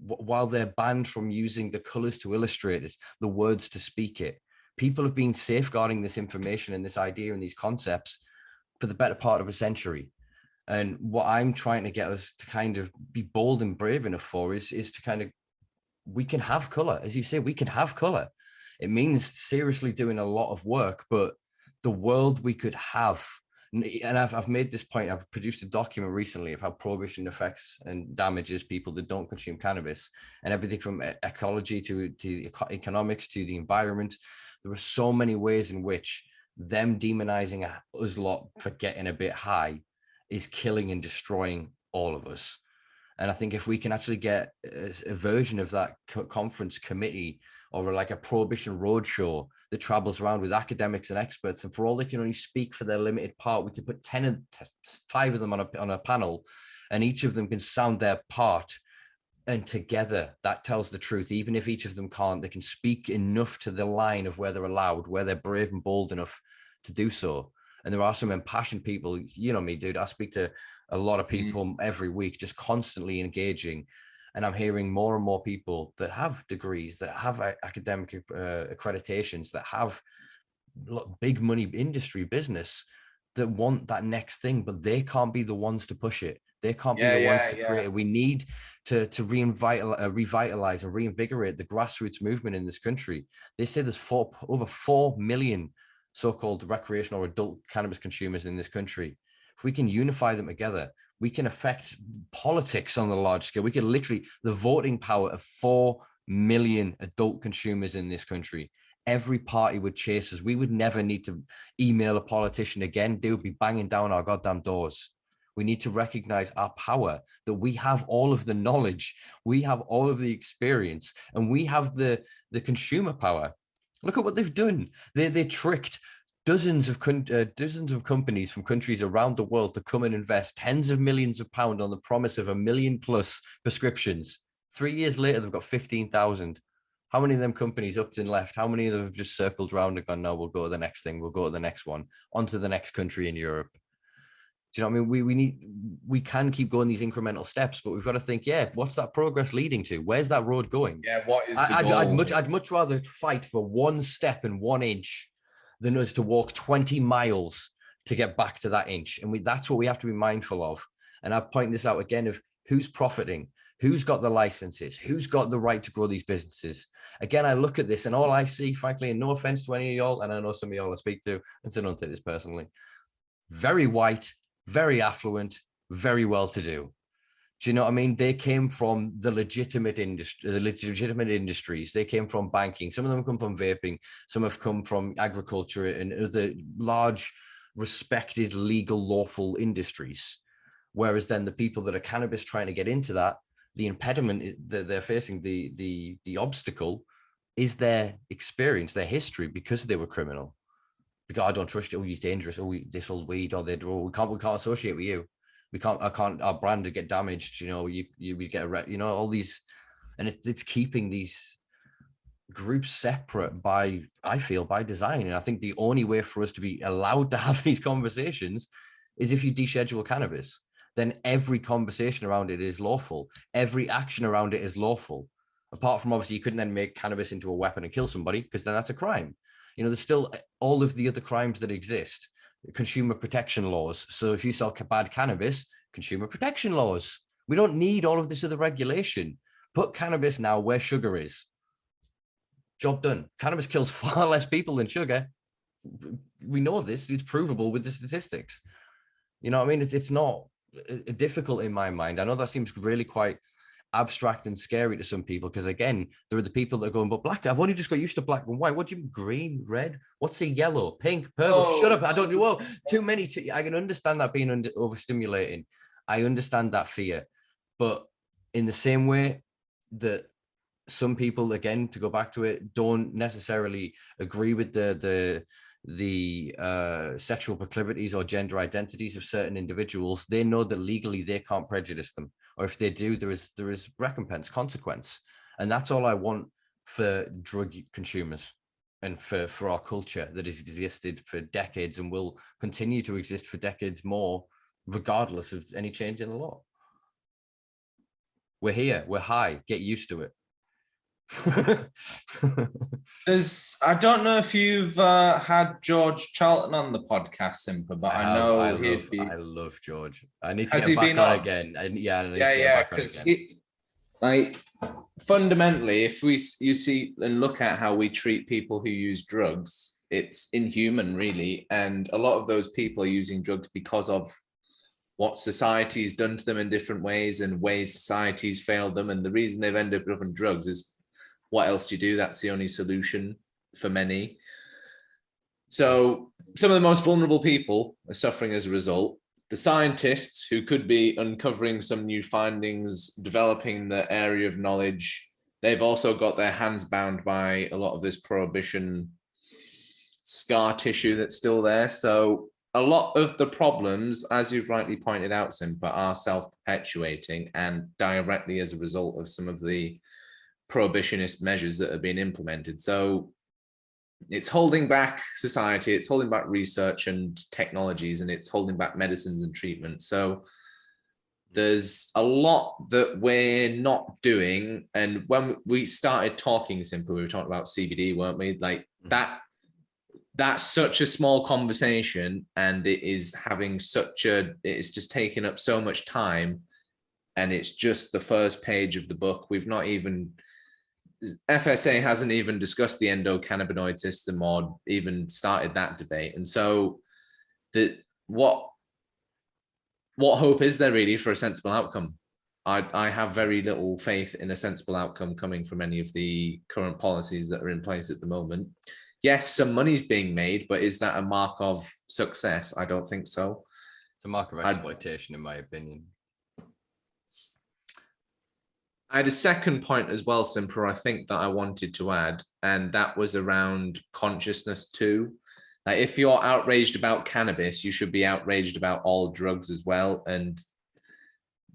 while they're banned from using the colors to illustrate it, the words to speak it. People have been safeguarding this information and this idea and these concepts for the better part of a century. And what I'm trying to get us to kind of be bold and brave enough for is to kind of, we can have color. As you say, we can have color. It means seriously doing a lot of work, but the world we could have, and I've made this point, I've produced a document recently of how prohibition affects and damages people that don't consume cannabis, and everything from ecology to economics to the environment. There are so many ways in which them demonizing us lot for getting a bit high is killing and destroying all of us. And I think if we can actually get a version of that conference committee or like a prohibition roadshow that travels around with academics and experts, and for all they can only speak for their limited part, we can put 5 of them on a panel, and each of them can sound their part. And together that tells the truth. Even if each of them can't, they can speak enough to the line of where they're allowed, where they're brave and bold enough to do so. And there are some impassioned people, you know me, dude, I speak to a lot of people every week, just constantly engaging. And I'm hearing more and more people that have degrees, that have academic accreditations, that have big money industry business, that want that next thing, but they can't be the ones to push it. They can't be the ones to create it. We need to revitalize and reinvigorate the grassroots movement in this country. They say there's over 4 million so-called recreational or adult cannabis consumers in this country. If we can unify them together, we can affect politics on the large scale. We can literally, the voting power of 4 million adult consumers in this country. Every party would chase us. We would never need to email a politician again. They would be banging down our goddamn doors. We need to recognize our power, that we have all of the knowledge, we have all of the experience, and we have the consumer power. Look at what they've done. They tricked dozens of companies from countries around the world to come and invest tens of millions of pounds on the promise of 1 million plus prescriptions. 3 years later, they've got 15,000. How many of them companies upped and left? How many of them have just circled around and gone, no, we'll go to the next thing. We'll go to the next one, on to the next country in Europe. Do you know what I mean? We can keep going these incremental steps, but we've got to think, what's that progress leading to? Where's that road going? Yeah, what is the goal? I'd much rather fight for 1 step and 1 inch than us to walk 20 miles to get back to that inch. And that's what we have to be mindful of. And I point this out again of who's profiting, who's got the licenses, who's got the right to grow these businesses. Again, I look at this and all I see, frankly, and no offense to any of y'all, and I know some of y'all I speak to, and so don't take this personally, very white, very affluent, very well-to-do. Do you know what I mean? They came from the legitimate industries. They came from banking. Some of them come from vaping. Some have come from agriculture and other large, respected, legal, lawful industries. Whereas then the people that are cannabis trying to get into that, the impediment that they're facing, the obstacle is their experience, their history, because they were criminal. Because I don't trust you. Oh, he's dangerous. Oh, this old weed. Or we can't associate with you. our brand to get damaged. We get all these, and it's keeping these groups separate I feel by design. And I think the only way for us to be allowed to have these conversations is if you deschedule cannabis. Then every conversation around it is lawful. Every action around it is lawful. Apart from, obviously, you couldn't then make cannabis into a weapon and kill somebody, because then that's a crime. There's still all of the other crimes that exist. Consumer protection laws. So if you sell bad cannabis, consumer protection laws. We don't need all of this other regulation. Put cannabis now where sugar is. Job done. Cannabis kills far less people than sugar. We know this. It's provable with the statistics. You know what I mean? It's not difficult in my mind. I know that seems really quite abstract and scary to some people, because again, there are the people that are going, but black, I've only just got used to black and white. What do you mean? Green, red? What's a yellow, pink, purple? Shut up. I don't do well. Too many. I can understand that being overstimulating. I understand that fear. But in the same way that some people, again, to go back to it, don't necessarily agree with the sexual proclivities or gender identities of certain individuals, they know that legally they can't prejudice them, or if they do, there is recompense, consequence. And that's all I want for drug consumers and for our culture that has existed for decades and will continue to exist for decades more, regardless of any change in the law. We're here, we're high, get used to it. I don't know if you've had George Charlton on the podcast, Simpa, but I love George. I need to get him back on again. Because fundamentally, if you see and look at how we treat people who use drugs, it's inhuman, really. And a lot of those people are using drugs because of what society's done to them in different ways and ways society's failed them. And the reason they've ended up on drugs is, what else do you do? That's the only solution for many. So some of the most vulnerable people are suffering as a result. The scientists who could be uncovering some new findings, developing the area of knowledge, they've also got their hands bound by a lot of this prohibition scar tissue that's still there. So a lot of the problems, as you've rightly pointed out, Simpa, are self-perpetuating and directly as a result of some of the prohibitionist measures that have been implemented. So it's holding back society, it's holding back research and technologies, and it's holding back medicines and treatment. So there's a lot that we're not doing. And when we started talking, Simpa, we were talking about CBD, weren't we? Like that's such a small conversation, and it is having it's just taking up so much time, and it's just the first page of the book. FSA hasn't even discussed the endocannabinoid system or even started that debate. And so what hope is there really for a sensible outcome? I have very little faith in a sensible outcome coming from any of the current policies that are in place at the moment. Yes, some money's being made, but is that a mark of success? I don't think so. It's a mark of exploitation, in my opinion. I had a second point as well, Simpa, I think that I wanted to add, and that was around consciousness too. Like, if you're outraged about cannabis, you should be outraged about all drugs as well. And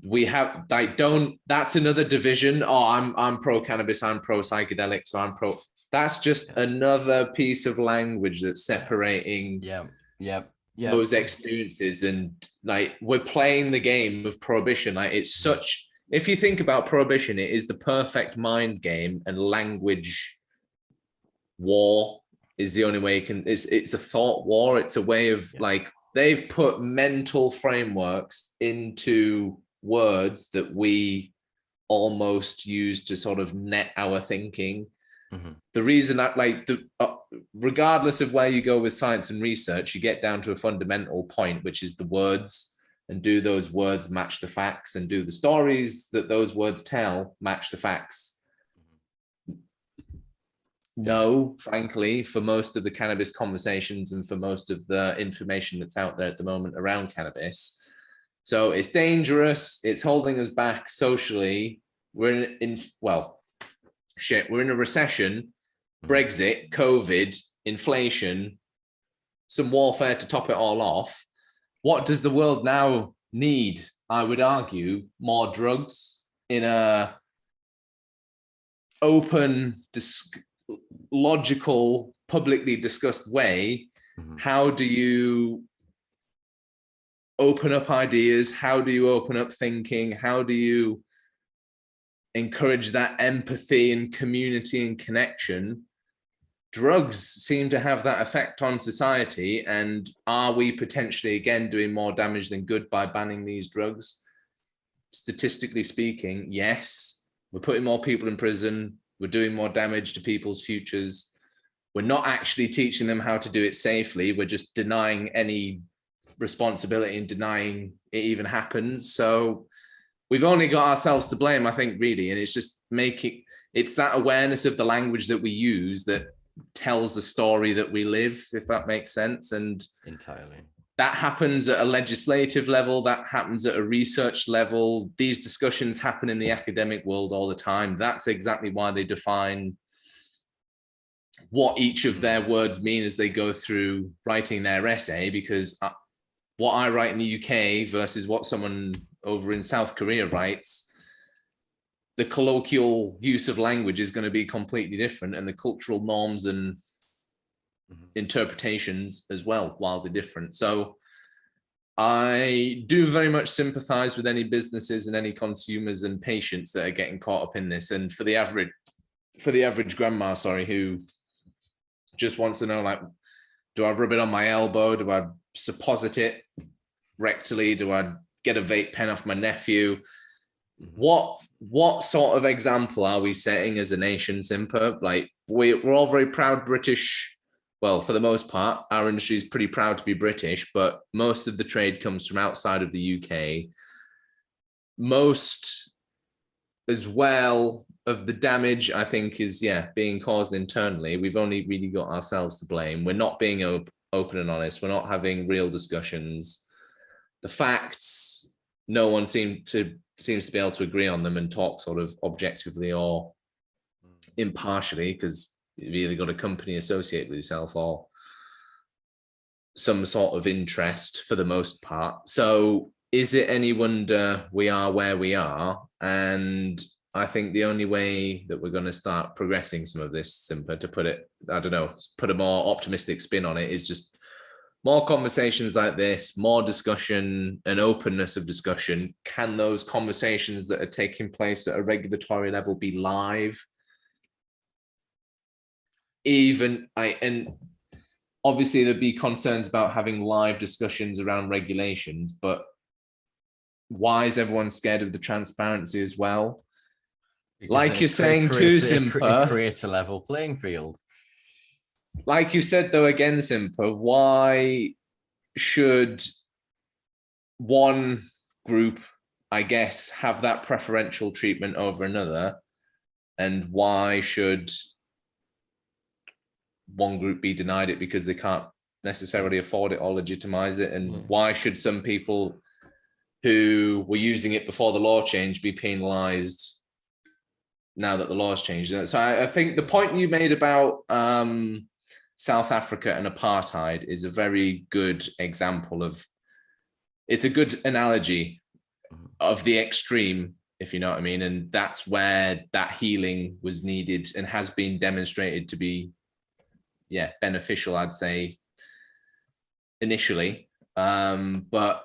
we have that's another division. Oh, I'm pro cannabis, I'm pro psychedelics, so I'm pro. That's just another piece of language that's separating those experiences. And like, we're playing the game of prohibition. Like, it's such. If you think about prohibition, it is the perfect mind game, and language war is the only way you can. It's a thought war. It's a way of like, they've put mental frameworks into words that we almost use to sort of net our thinking. Mm-hmm. The reason that regardless of where you go with science and research, you get down to a fundamental point, which is the words. And do those words match the facts? And do the stories that those words tell match the facts? No, frankly, for most of the cannabis conversations and for most of the information that's out there at the moment around cannabis. So it's dangerous. It's holding us back socially. We're we're in a recession, Brexit, COVID, inflation, some warfare to top it all off. What does the world now need, I would argue, more drugs in a open, logical, publicly discussed way. How do you open up ideas? How do you open up thinking? How do you encourage that empathy and community and connection? Drugs seem to have that effect on society. And are we potentially, again, doing more damage than good by banning these drugs? Statistically speaking, yes. We're putting more people in prison. We're doing more damage to people's futures. We're not actually teaching them how to do it safely. We're just denying any responsibility and denying it even happens. So we've only got ourselves to blame, I think, really. And it's just it's that awareness of the language that we use that tells the story that we live, if that makes sense. And entirely. That happens at a legislative level, that happens at a research level. These discussions happen in the academic world all the time. That's exactly why they define what each of their words mean as they go through writing their essay, because what I write in the UK versus what someone over in South Korea writes, the colloquial use of language is going to be completely different, and the cultural norms and interpretations as well, wildly different. So I do very much sympathize with any businesses and any consumers and patients that are getting caught up in this. And for the average grandma, who just wants to know, like, do I rub it on my elbow? Do I supposite it rectally? Do I get a vape pen off my nephew? What sort of example are we setting as a nation, Simpa? Like, we're all very proud British. Well, for the most part, our industry is pretty proud to be British, but most of the trade comes from outside of the UK. Most as well of the damage, I think, is being caused internally. We've only really got ourselves to blame. We're not being open and honest. We're not having real discussions. The facts, no one seems to be able to agree on them and talk sort of objectively or impartially, because you've either got a company associated with yourself or some sort of interest for the most part. So is it any wonder we are where we are? And I think the only way that we're going to start progressing some of this, Simpa, to put it, I don't know, put a more optimistic spin on it, is just more conversations like this, more discussion and openness of discussion. Can those conversations that are taking place at a regulatory level be live? And obviously there'd be concerns about having live discussions around regulations, but why is everyone scared of the transparency as well? Because like you're saying too, Simpa, it creates a level playing field. Like you said, though, again, Simpa, why should one group, I guess, have that preferential treatment over another? And why should one group be denied it because they can't necessarily afford it or legitimize it? And why should some people who were using it before the law change be penalized now that the law's changed? So I think the point you made about South Africa and apartheid is a very good example of, it's a good analogy of the extreme, if you know what I mean. And that's where that healing was needed and has been demonstrated to be, beneficial, I'd say, initially. But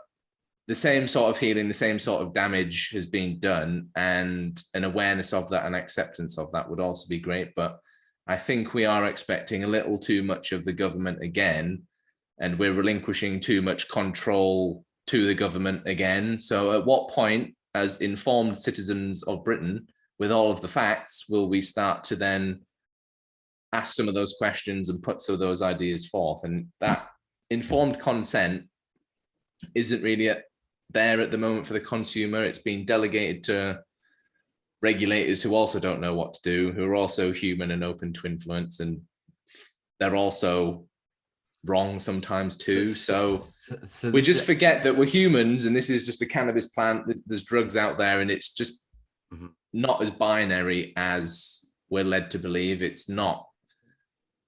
the same sort of healing, the same sort of damage has been done, and an awareness of that and acceptance of that would also be great. But I think we are expecting a little too much of the government again, and we're relinquishing too much control to the government again. So at what point, as informed citizens of Britain, with all of the facts, will we start to then ask some of those questions and put some of those ideas forth? And that informed consent isn't really there at the moment for the consumer. It's been delegated to regulators who also don't know what to do, who are also human and open to influence, and they're also wrong sometimes too. So we just forget that we're humans, and this is just a cannabis plant. There's drugs out there, and it's just not as binary as we're led to believe. It's not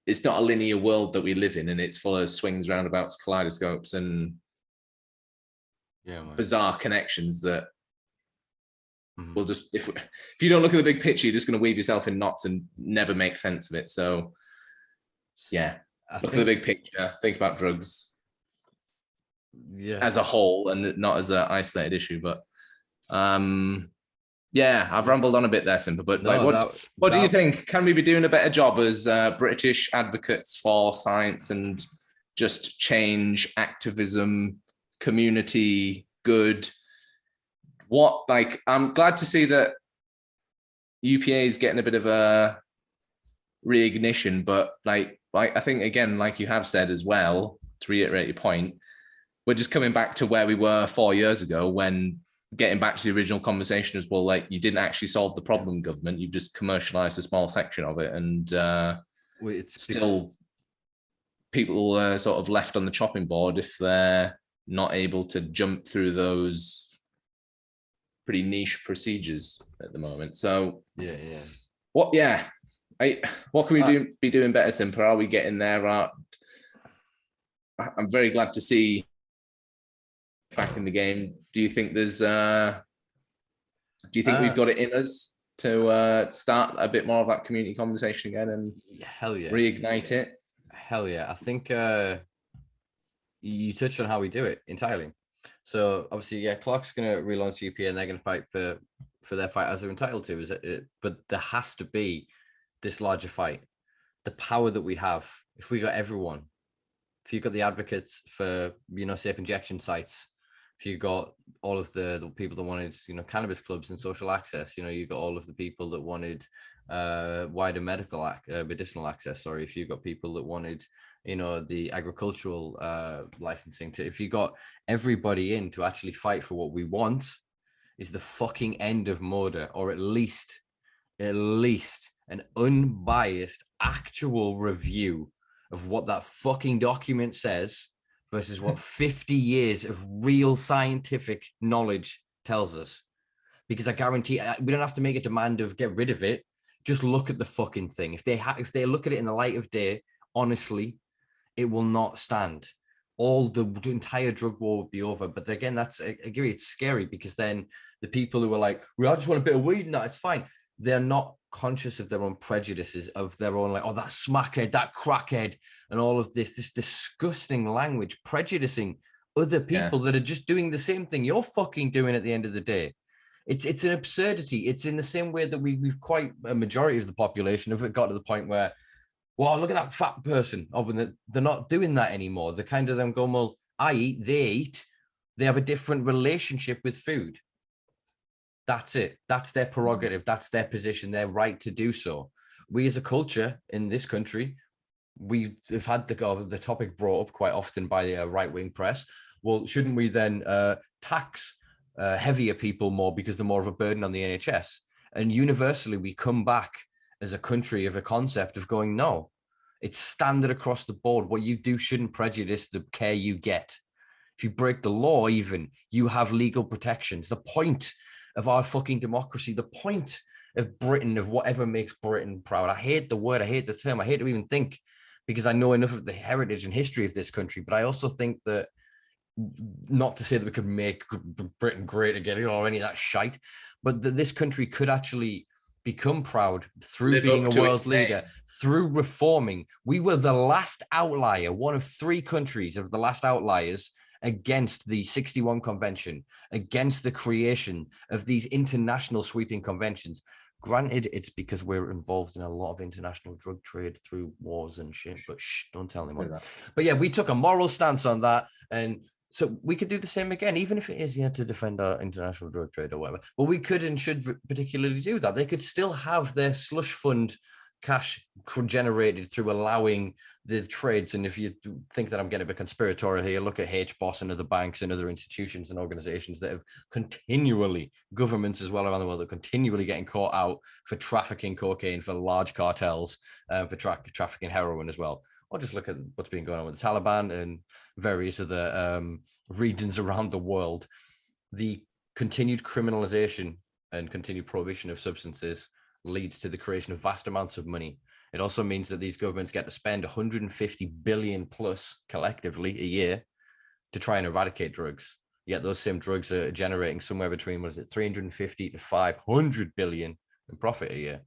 a linear world that we live in, and it's full of swings, roundabouts, kaleidoscopes, and bizarre connections that will just, if you don't look at the big picture, you're just going to weave yourself in knots and never make sense of it. So yeah, look at the big picture, think about drugs as a whole and not as an isolated issue. But I've rambled on a bit there, Simpa, but what do you think? Can we be doing a better job as British advocates for science and just change, activism, community good? I'm glad to see that UPA is getting a bit of a reignition, but I think, again, like you have said as well, to reiterate your point, we're just coming back to where we were 4 years ago, when getting back to the original conversation as well, like, you didn't actually solve the problem, government, you've just commercialized a small section of it, and it's still people are sort of left on the chopping board if they're not able to jump through those pretty niche procedures at the moment. So what can we be doing better, Simpa? Are we getting there? I'm very glad to see back in the game. Do you think we've got it in us to start a bit more of that community conversation again and reignite it? Hell yeah. I think you touched on how we do it entirely. So obviously, Clark's going to relaunch UPA and they're going to fight for their fight as they're entitled to. But there has to be this larger fight. The power that we have, if we got everyone, if you got the advocates for, safe injection sites, if you got all of the people that wanted, cannabis clubs and social access, you got all of the people that wanted wider medicinal access. Sorry, if you got people that wanted, the agricultural licensing, if you got everybody in to actually fight for what we want, is the fucking end of murder, or at least an unbiased actual review of what that fucking document says versus what 50 years of real scientific knowledge tells us. Because I guarantee we don't have to make a demand of get rid of it. Just look at the fucking thing. If they look at it in the light of day, honestly, it will not stand. The entire drug war would be over. But again, I agree, it's scary, because then the people who are like, I just want a bit of weed, no, it's fine. They're not conscious of their own prejudices, of their own, like, oh, that smackhead, that crackhead, and all of this disgusting language, prejudicing other people that are just doing the same thing you're fucking doing at the end of the day. It's an absurdity. It's in the same way that we've quite a majority of the population have got to the point where, well, look at that fat person. Oh, they're not doing that anymore. They're kind of them going, well, I eat, they eat. They have a different relationship with food. That's it. That's their prerogative. That's their position, their right to do so. We as a culture in this country, we've had the topic brought up quite often by the right-wing press. Well, shouldn't we then tax heavier people more because they're more of a burden on the NHS? And universally, we come back as a country of a concept of going, no, it's standard across the board. What you do shouldn't prejudice the care you get. If you break the law, even, you have legal protections. The point of our fucking democracy, the point of Britain, of whatever makes Britain proud. I hate the word, I hate the term, I hate to even think, because I know enough of the heritage and history of this country, but I also think that, not to say that we could make Britain great again or any of that shite, but that this country could actually become proud through being a world's leader, through reforming. We were the last outlier, one of 3 countries of the last outliers against the 61 convention, against the creation of these international sweeping conventions. Granted, it's because we're involved in a lot of international drug trade through wars and shit, but don't tell anyone. But yeah, we took a moral stance on that, and so we could do the same again, even if it is to defend our international drug trade or whatever. Well, we could and should particularly do that. They could still have their slush fund cash generated through allowing the trades. And if you think that I'm getting a bit conspiratorial here, look at HBOS and other banks and other institutions and organizations that have continually, governments as well around the world, are continually getting caught out for trafficking cocaine, for large cartels, for trafficking heroin as well. Or just look at what's been going on with the Taliban and various other regions around the world. The continued criminalization and continued prohibition of substances leads to the creation of vast amounts of money. It also means that these governments get to spend 150 billion plus collectively a year to try and eradicate drugs. Yet those same drugs are generating somewhere between, 350 to 500 billion in profit a year.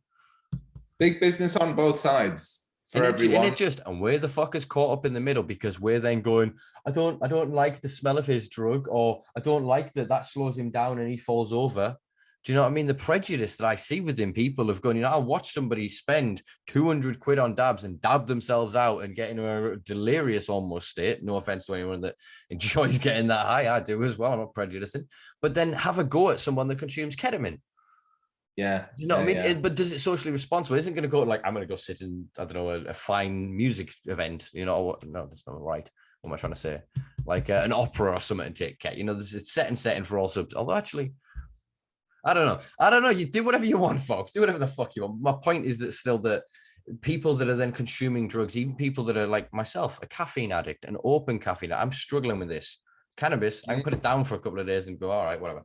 Big business on both sides for everyone. And we're the fuckers caught up in the middle, because we're then going, I don't like the smell of his drug, or I don't like that slows him down and he falls over. Do you know what I mean? The prejudice that I see within people of going, I'll watch somebody spend 200 quid on dabs and dab themselves out and get into a delirious almost state. No offense to anyone that enjoys getting that high. I do as well. I'm not prejudicing. But then have a go at someone that consumes ketamine. Yeah. You know what I mean? Yeah. But does it socially responsible? It isn't going to go like, I'm going to go sit in, I don't know, a fine music event, no, that's not right. What am I trying to say? Like an opera or something and take care. There's a setting for all subs. Although actually, I don't know. You do whatever you want, folks. Do whatever the fuck you want. My point is that still that people that are then consuming drugs, even people that are like myself, a caffeine addict, an open caffeine addict, I'm struggling with this. Cannabis, I can put it down for a couple of days and go, all right, whatever.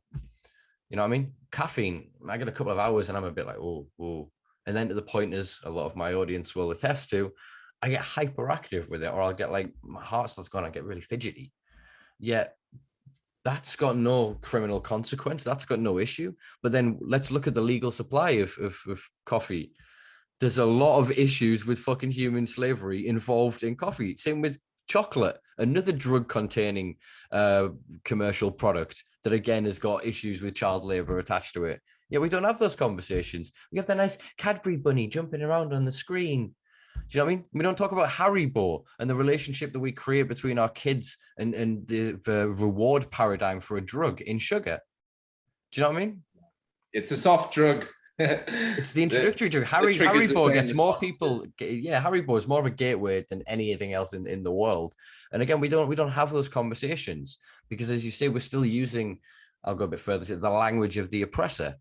You know what I mean? Caffeine, I get a couple of hours and I'm a bit like, oh. And then to the point is, a lot of my audience will attest to, I get hyperactive with it, or I'll get like, my heart starts going, I get really fidgety. Yet that's got no criminal consequence. That's got no issue. But then let's look at the legal supply of coffee. There's a lot of issues with fucking human slavery involved in coffee. Same with chocolate, another drug-containing commercial product that again has got issues with child labor attached to it. Yeah, we don't have those conversations. We have the nice Cadbury bunny jumping around on the screen. Do you know what I mean? We don't talk about Haribo and the relationship that we create between our kids and the reward paradigm for a drug in sugar. Do you know what I mean? It's a soft drug. It's the introductory drug. Haribo gets more people. Yeah, Haribo is more of a gateway than anything else in the world. And again, we don't have those conversations because, as you say, we're still using, I'll go a bit further, the language of the oppressor.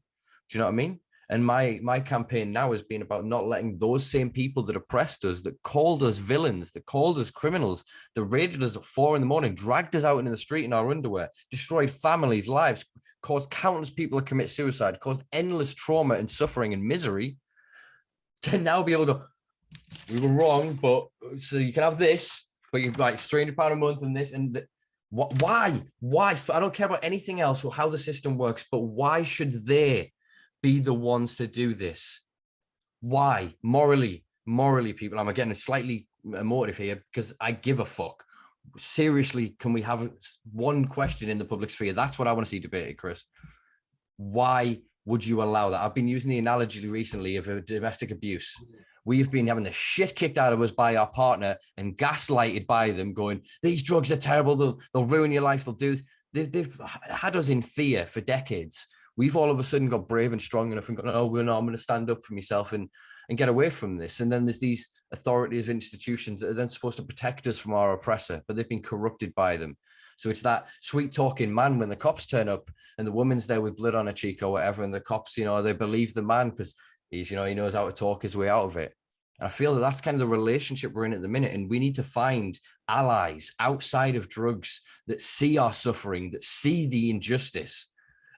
Do you know what I mean? And my campaign now has been about not letting those same people that oppressed us, that called us villains, that called us criminals, that raided us at 4 a.m, dragged us out in the street in our underwear, destroyed families' lives, caused countless people to commit suicide, caused endless trauma and suffering and misery, to now be able to go, we were wrong, but so you can have this, but you're like £300 a month and this and why? I don't care about anything else or how the system works, but why should they be the ones to do this? Why? Morally, people, I'm getting slightly emotive here because I give a fuck. Seriously, can we have one question in the public sphere? That's what I want to see debated, Chris. Why would you allow that? I've been using the analogy recently of a domestic abuse. We've been having the shit kicked out of us by our partner and gaslighted by them going, these drugs are terrible. They'll ruin your life. They'll do this. They've had us in fear for decades. We've all of a sudden got brave and strong enough and gone, oh, well, no, I'm going to stand up for myself and get away from this. And then there's these authorities, institutions that are then supposed to protect us from our oppressor, but they've been corrupted by them. So it's that sweet talking man when the cops turn up and the woman's there with blood on her cheek or whatever. And the cops, they believe the man because he's, he knows how to talk his way out of it. And I feel that that's kind of the relationship we're in at the minute. And we need to find allies outside of drugs that see our suffering, that see the injustice,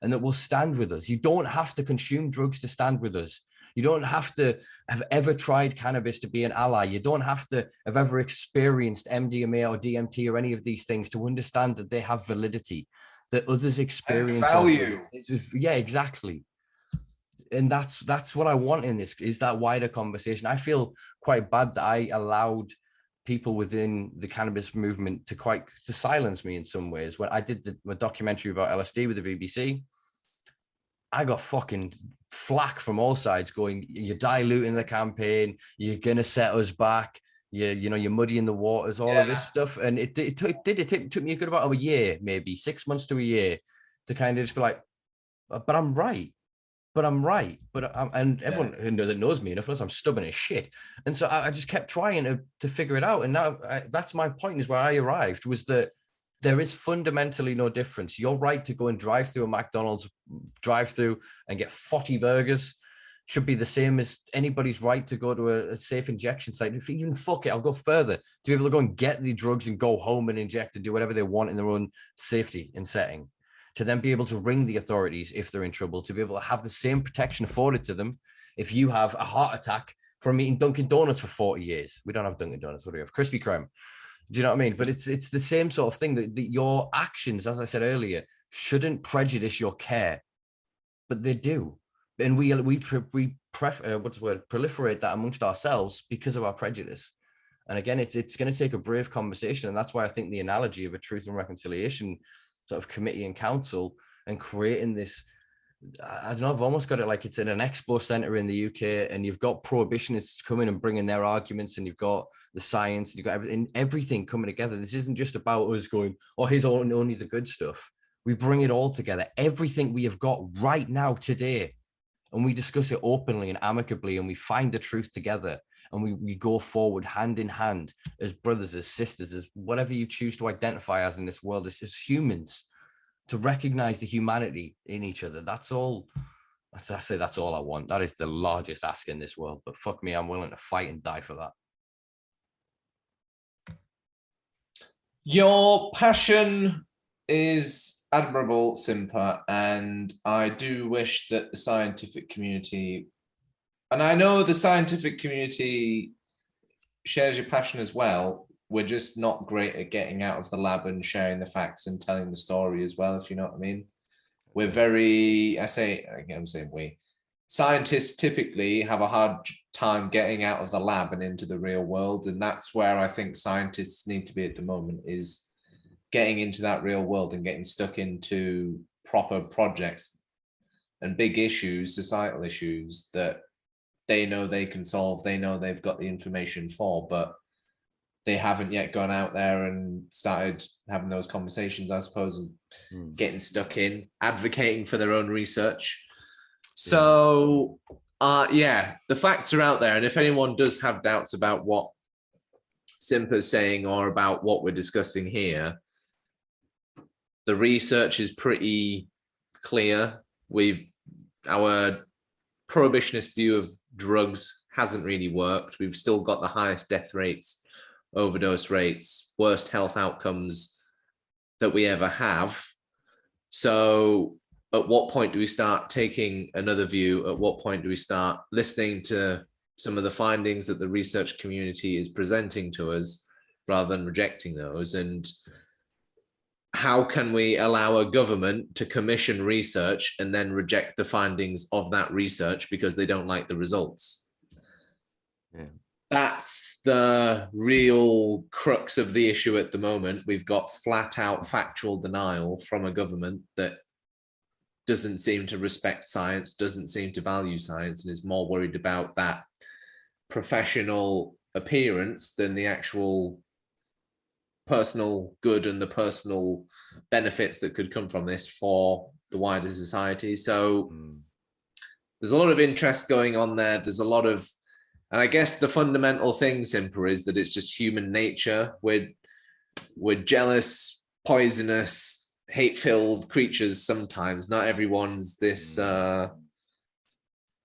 and that will stand with us. You don't have to consume drugs to stand with us. You don't have to have ever tried cannabis to be an ally. You don't have to have ever experienced MDMA or DMT or any of these things to understand that they have validity, that others experience value. Yeah, exactly. And that's what I want in this, is that wider conversation. I feel quite bad that I allowed people within the cannabis movement to silence me in some ways. When I did the documentary about LSD with the BBC, I got fucking flack from all sides going, you're diluting the campaign, you're going to set us back, you're muddying the waters, all of this stuff. And it took me a good about a year, maybe 6 months to a year to kind of just be like, but I'm right. And everyone that knows me enough knows I'm stubborn as shit. And so I just kept trying to figure it out. And now that's my point, is where I arrived, was that there is fundamentally no difference. You're right to go and drive through a McDonald's drive-through and get 40 burgers. Should be the same as anybody's right to go to a safe injection site. If even I'll go further, to be able to go and get the drugs and go home and inject and do whatever they want in their own safety and setting. To then be able to ring the authorities if they're in trouble, to be able to have the same protection afforded to them if you have a heart attack from eating Dunkin' Donuts for 40 years. We don't have Dunkin' Donuts. What do we have? Krispy Kreme. Do you know what I mean? But it's the same sort of thing that your actions, as I said earlier, shouldn't prejudice your care, but they do. And we proliferate that amongst ourselves because of our prejudice. And again, it's going to take a brave conversation. And that's why I think the analogy of a truth and reconciliation sort of committee and council and creating this, I don't know, I've almost got it like it's in an expo center in the UK, and you've got prohibitionists coming and bringing their arguments, and you've got the science, and you've got everything coming together. This isn't just about us going, oh, here's only the good stuff. We bring it all together, everything we have got right now today, and we discuss it openly and amicably, and we find the truth together, and we go forward hand in hand as brothers, as sisters, as whatever you choose to identify as in this world, as humans, to recognize the humanity in each other. That's all. That's all I want. That is the largest ask in this world. But fuck me, I'm willing to fight and die for that. Your passion is admirable, Simpa, and I do wish that the scientific community, and I know the scientific community shares your passion as well. We're just not great at getting out of the lab and sharing the facts and telling the story as well, if you know what I mean. We're very, I'm saying we, scientists typically have a hard time getting out of the lab and into the real world. And that's where I think scientists need to be at the moment, is getting into that real world and getting stuck into proper projects and big issues, societal issues that they know they can solve, they know they've got the information for, but they haven't yet gone out there and started having those conversations, I suppose, and getting stuck in, advocating for their own research. So, the facts are out there. And if anyone does have doubts about what Simpa's saying or about what we're discussing here, the research is pretty clear. Our prohibitionist view of drugs hasn't really worked. We've still got the highest death rates, overdose rates, worst health outcomes that we ever have. So at what point do we start taking another view? At what point do we start listening to some of the findings that the research community is presenting to us rather than rejecting those? And how can we allow a government to commission research and then reject the findings of that research because they don't like the results? Yeah. That's the real crux of the issue at the moment. We've got flat out factual denial from a government that doesn't seem to respect science, doesn't seem to value science, and is more worried about that professional appearance than the actual personal good and the personal benefits that could come from this for the wider society. So there's a lot of interest going on there. There's a lot of, and I guess the fundamental thing, Simpa, is that it's just human nature. We're jealous, poisonous, hate-filled creatures sometimes. Not everyone's this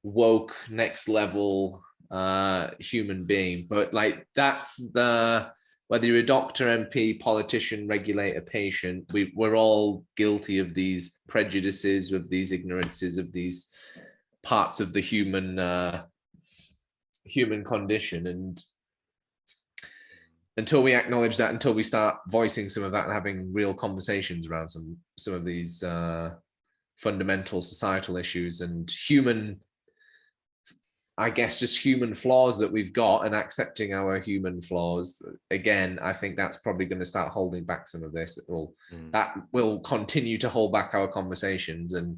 woke, next level human being. But like, that's whether you're a doctor, MP, politician, regulator, patient, we're all guilty of these prejudices, of these ignorances, of these parts of the human condition. And until we acknowledge that, until we start voicing some of that and having real conversations around some of these fundamental societal issues and human flaws that we've got, and accepting our human flaws, again, I think that's probably going to start holding back some of this. That will continue to hold back our conversations. And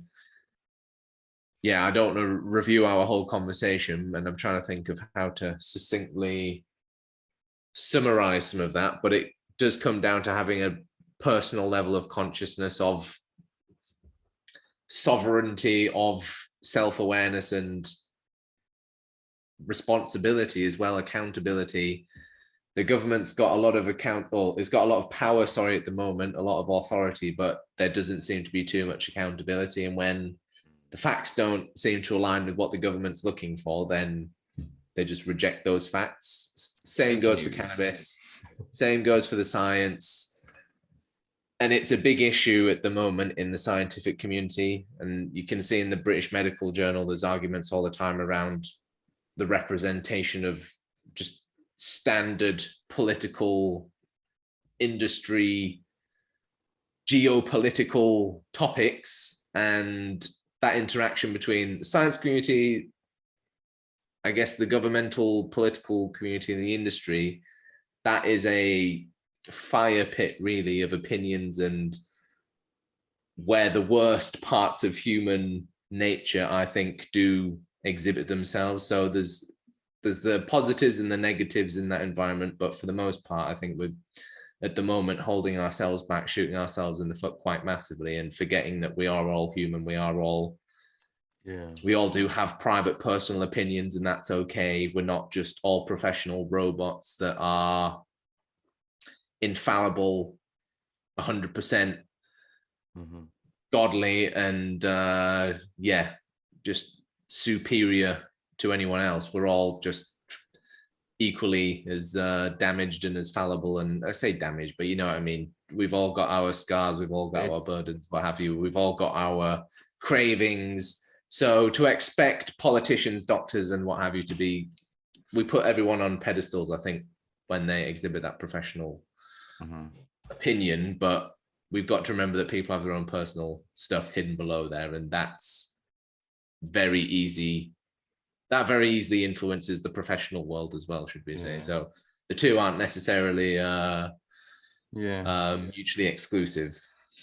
I don't want to review our whole conversation, and I'm trying to think of how to succinctly summarize some of that, but it does come down to having a personal level of consciousness, of sovereignty, of self-awareness and responsibility as well, accountability. The government's got a lot of it's got a lot of power, at the moment, a lot of authority, but there doesn't seem to be too much accountability. And when the facts don't seem to align with what the government's looking for, then they just reject those facts. Same goes for cannabis, same goes for the science. And it's a big issue at the moment in the scientific community. And you can see in the British Medical Journal, there's arguments all the time around the representation of just standard political industry, geopolitical topics, and that interaction between the science community, I guess the governmental, political community, and the industry, that is a fire pit, really, of opinions, and where the worst parts of human nature, I think, do exhibit themselves. So there's the positives and the negatives in that environment, but for the most part, I think we're at the moment holding ourselves back, shooting ourselves in the foot quite massively, and forgetting that we are all human. We all do have private personal opinions, and that's okay. We're not just all professional robots that are infallible, 100% godly, and just superior to anyone else. We're all just equally as damaged and as fallible, and I say damaged, but you know what I mean. We've all got our scars, we've all got our burdens, what have you. We've all got our cravings. So to expect politicians, doctors, and what have you to be, we put everyone on pedestals, I think, when they exhibit that professional opinion, but we've got to remember that people have their own personal stuff hidden below there, and that's very easy. That very easily influences the professional world as well, should we say. So the two aren't necessarily mutually exclusive.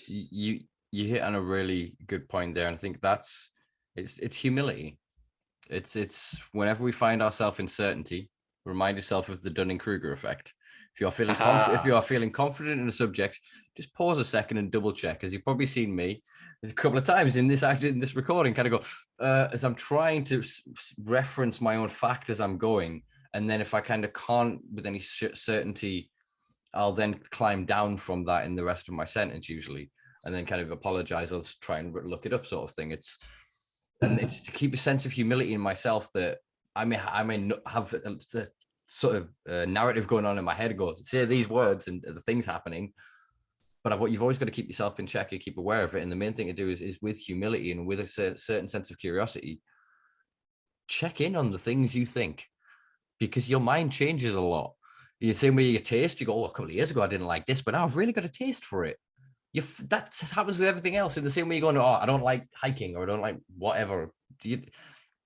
You hit on a really good point there, and I think it's humility. It's whenever we find ourselves in certainty, remind yourself of the Dunning-Kruger effect. If you are feeling confident in a subject, just pause a second and double check. As you've probably seen me a couple of times in this recording, kind of go as I'm trying to reference my own fact as I'm going, and then if I kind of can't with any certainty, I'll then climb down from that in the rest of my sentence usually, and then kind of apologize or try and look it up, sort of thing. It's to keep a sense of humility in myself that I may have a sort of narrative going on in my head, say these words and the things happening, but what you've always got to keep yourself in check and keep aware of it. And the main thing to do is with humility and with a certain sense of curiosity, check in on the things you think, because your mind changes a lot. The same way you taste, you go, a couple of years ago I didn't like this, but now I've really got a taste for it. That happens with everything else. In the same way you're going, I don't like hiking, or I don't like whatever.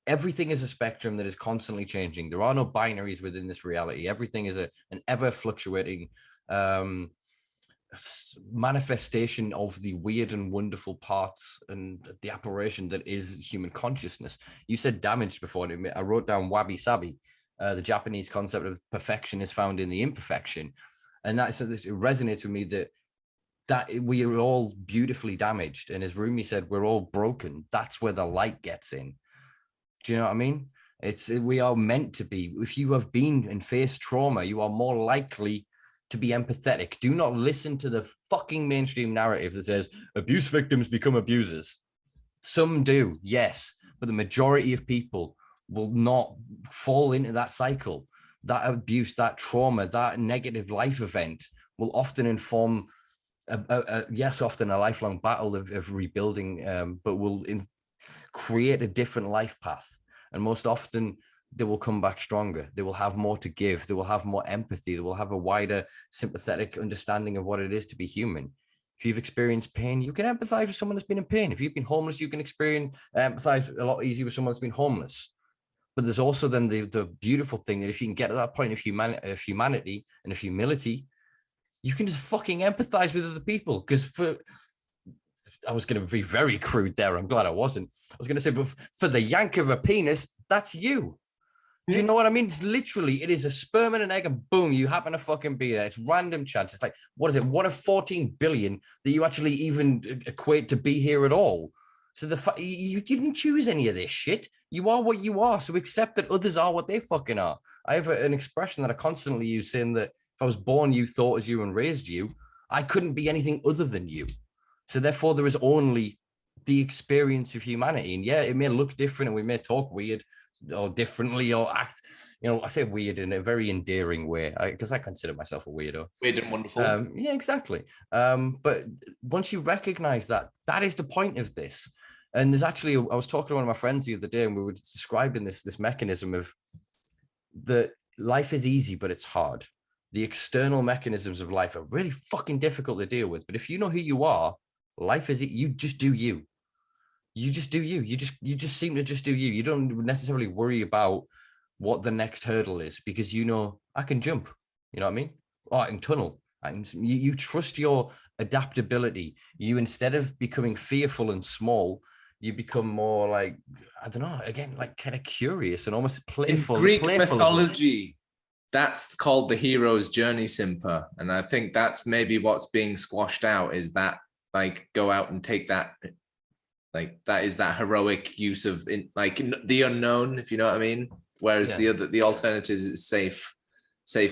Everything is a spectrum that is constantly changing. There are no binaries within this reality. Everything is an ever fluctuating manifestation of the weird and wonderful parts and the apparition that is human consciousness. You said damaged before. I wrote down wabi sabi. The Japanese concept of perfection is found in the imperfection. And it resonates with me that we are all beautifully damaged. And as Rumi said, we're all broken. That's where the light gets in. Do you know what I mean? We are meant to be. If you have been and faced trauma, you are more likely to be empathetic. Do not listen to the fucking mainstream narrative that says abuse victims become abusers. Some do, yes, but the majority of people will not fall into that cycle. That abuse, that trauma, that negative life event will often inform, often a lifelong battle of rebuilding, but will create a different life path. And most often they will come back stronger. They will have more to give. They will have more empathy. They will have a wider sympathetic understanding of what it is to be human. If you've experienced pain, you can empathize with someone that's been in pain. If you've been homeless, you can empathize a lot easier with someone that's been homeless. But there's also then the beautiful thing that if you can get to that point of humanity and of humility, you can just fucking empathize with other people. Because I was going to be very crude there. I'm glad I wasn't. I was going to say, but for the yank of a penis, that's you. Do you know what I mean? It's literally, it is a sperm and an egg, and boom, you happen to fucking be there. It's random chance. It's like, what is it? 1 of 14 billion that you actually even equate to be here at all. So you didn't choose any of this shit. You are what you are. So accept that others are what they fucking are. I have an expression that I constantly use, saying that if I was born you, thought as you, and raised you, I couldn't be anything other than you. So therefore, there is only the experience of humanity. And yeah, it may look different, and we may talk weird or differently or act, I say weird in a very endearing way, because I consider myself a weirdo. Weird and wonderful. Yeah, exactly. But once you recognize that is the point of this. And there's actually, I was talking to one of my friends the other day, and we were describing this mechanism of that life is easy, but it's hard. the external mechanisms of life are really fucking difficult to deal with. But if you know who you are, life is, you just do you. You just do you. You just seem to just do you. You don't necessarily worry about what the next hurdle is, because you know, I can jump. You know what I mean? Or I can tunnel. You trust your adaptability. You, instead of becoming fearful and small, you become more like, I don't know, again, like kind of curious and almost playful. In Greek playful mythology, that's called the hero's journey, Simpa. And I think that's maybe what's being squashed out, is that, like, go out and take that, like, that is that heroic use of the unknown, if you know what I mean. Whereas the alternatives is safe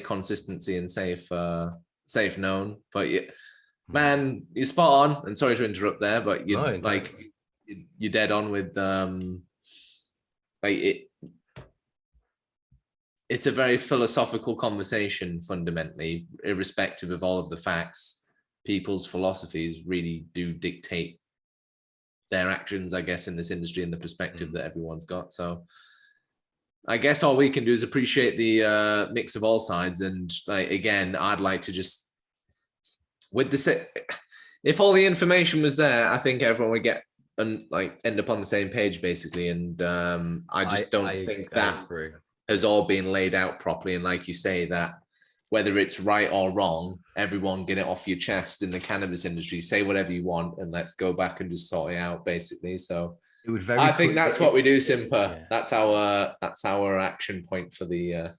consistency and safe known. But yeah, man, you're spot on. And sorry to interrupt there, but you're dead on with it's a very philosophical conversation fundamentally, irrespective of all of the facts. People's philosophies really do dictate their actions, I guess, in this industry and the perspective that everyone's got. So I guess all we can do is appreciate the mix of all sides. And again, I'd like to just, if all the information was there, I think everyone would get and end up on the same page, basically. And I just don't think that has all been laid out properly. And like you say, that whether it's right or wrong, everyone get it off your chest in the cannabis industry, say whatever you want, and let's go back and just sort it out, basically. So I think that's what we do, Simpa. Yeah. That's our action point for the